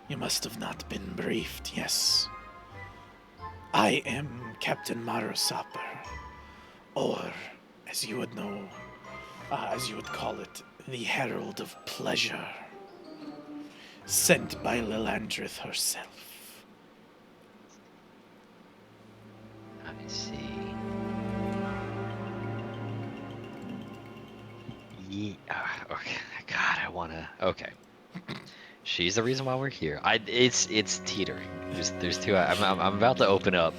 You must have not been briefed, yes. I am Captain Maro Sapper, or as you would know, as you would call it, the Herald of Pleasure, sent by Lilandrith herself." I see. Okay. God, I wanna. Okay. She's the reason why we're here. It's teetering. There's two. I'm about to open up.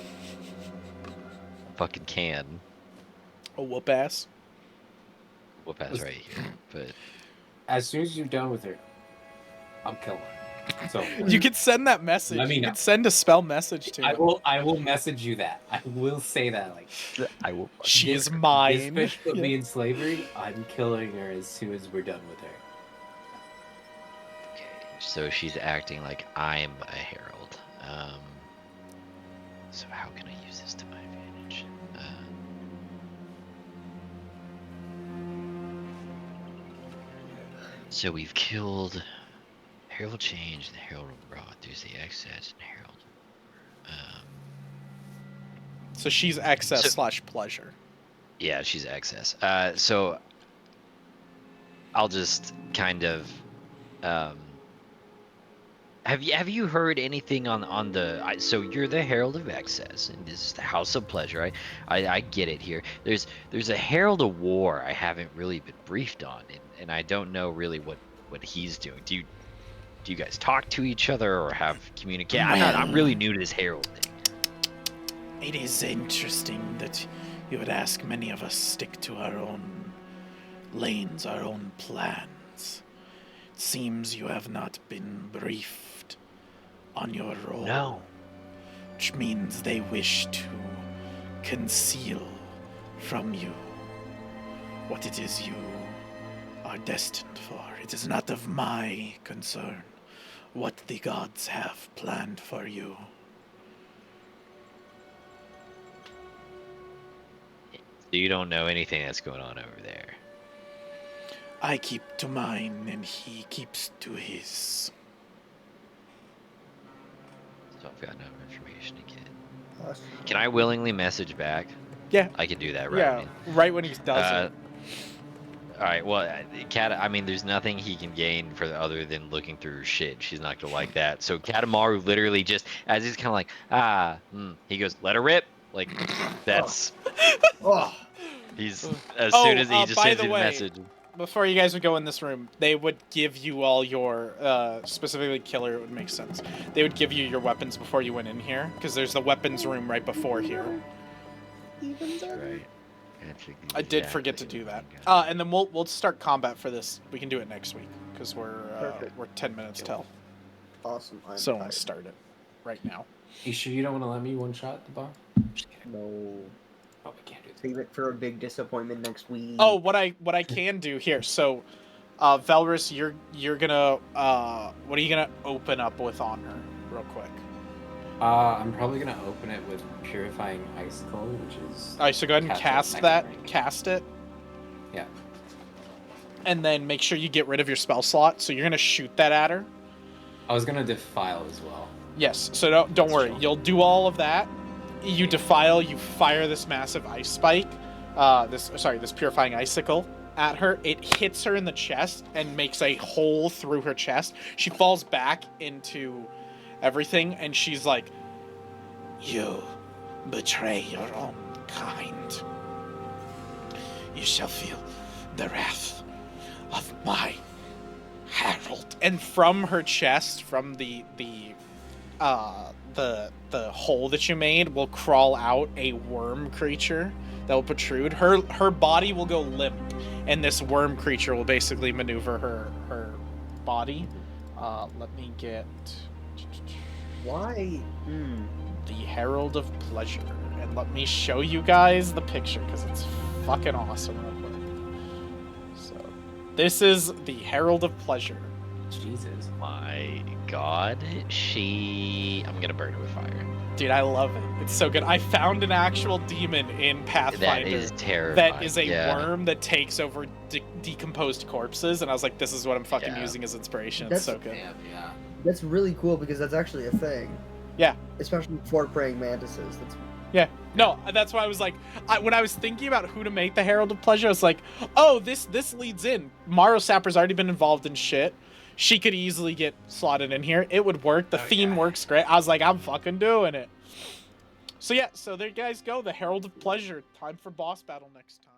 Fucking can. A whoop ass. We'll pass right here. But As soon as you're done with her, I'm killing her. So You could send that message. Let me You know. could send a spell message to him. I will message you that. I will say that. Like, I will. She this- is mine. This bitch put Yeah. me in slavery. I'm killing her as soon as we're done with her. Okay, so she's acting like I'm a herald. So how can I use this to my advantage? So we've killed Herald Change and Herald Brought. There's the excess and Herald. So she's excess So- / pleasure. Yeah, she's excess. So I'll just kind of. Have you heard anything on the? So you're the Herald of Excess, and this is the House of Pleasure. I get it here. There's a Herald of War I haven't really been briefed on, and I don't know really what he's doing. Do you guys talk to each other or have communicate? I'm really new to this Herald thing. It is interesting that you would ask. Many of us stick to our own lanes, our own plans. It seems you have not been briefed on your role. No. Which means they wish to conceal from you what it is you are destined for. It is not of my concern what the gods have planned for you. So you don't know anything that's going on over there. I keep to mine, and he keeps to his. So I've got no information to get. Can I willingly message back? Yeah. I can do that, right? Yeah, right when he does it. All right. Well, Kat. I mean, there's nothing he can gain for other than looking through her shit. She's not gonna like that. So Katamaru literally just, as he's kind of like, he goes, "Let her rip." Like, that's. Oh, He's as soon as he just by sends the you the way, message. Before you guys would go in this room, they would give you all your, specifically Killer, it would make sense. They would give you your weapons before you went in here, because there's the weapons room right before here. Right. I did forget to do that. And then we'll start combat for this. We can do it next week, because we're 10 minutes till. awesome. I'm So I'll tired. start it right now. You sure you don't want to let me one shot the bar? Just kidding. No. Oh, we can't do that. Save it for a big disappointment next week. Oh, what I can do here. So, Velrus, you're gonna what are you gonna open up with on her, real quick? I'm probably gonna open it with Purifying Icicle, which is. All right, so go ahead and Cast cast second that. rank. Cast it, Yeah. and then make sure you get rid of your spell slot. So you're gonna shoot that at her. I was gonna defile as well. Yes. So don't worry. Sure. You'll do all of that. You defile. You fire this massive ice spike. This purifying icicle at her. It hits her in the chest and makes a hole through her chest. She falls back into everything, and she's like, "You betray your own kind. You shall feel the wrath of my herald." And from her chest, from the hole that you made, will crawl out a worm creature that will protrude. Her body will go limp, and this worm creature will basically maneuver her body. Let me get Why? the Herald of Pleasure, and let me show you guys the picture because it's fucking awesome real quick. So this is the Herald of Pleasure. Jesus. My God, I'm gonna burn it with fire. Dude, I love it. It's so good. I found an actual demon in Pathfinder That is terrifying. that is a yeah. worm that takes over decomposed corpses, and I was like, this is what I'm fucking Yeah. using as inspiration. That's- It's so good. Damn, yeah. That's really cool because that's actually a thing. Yeah. Especially for praying mantises. That's Yeah. No, that's why I was like, when I was thinking about who to make the Herald of Pleasure, I was like, oh, this leads in. Maro Sapper's already been involved in shit. She could easily get slotted in here. It would work. The theme works great. I was like, I'm fucking doing it. So yeah, so there you guys go. The Herald of Pleasure. Time for boss battle next time.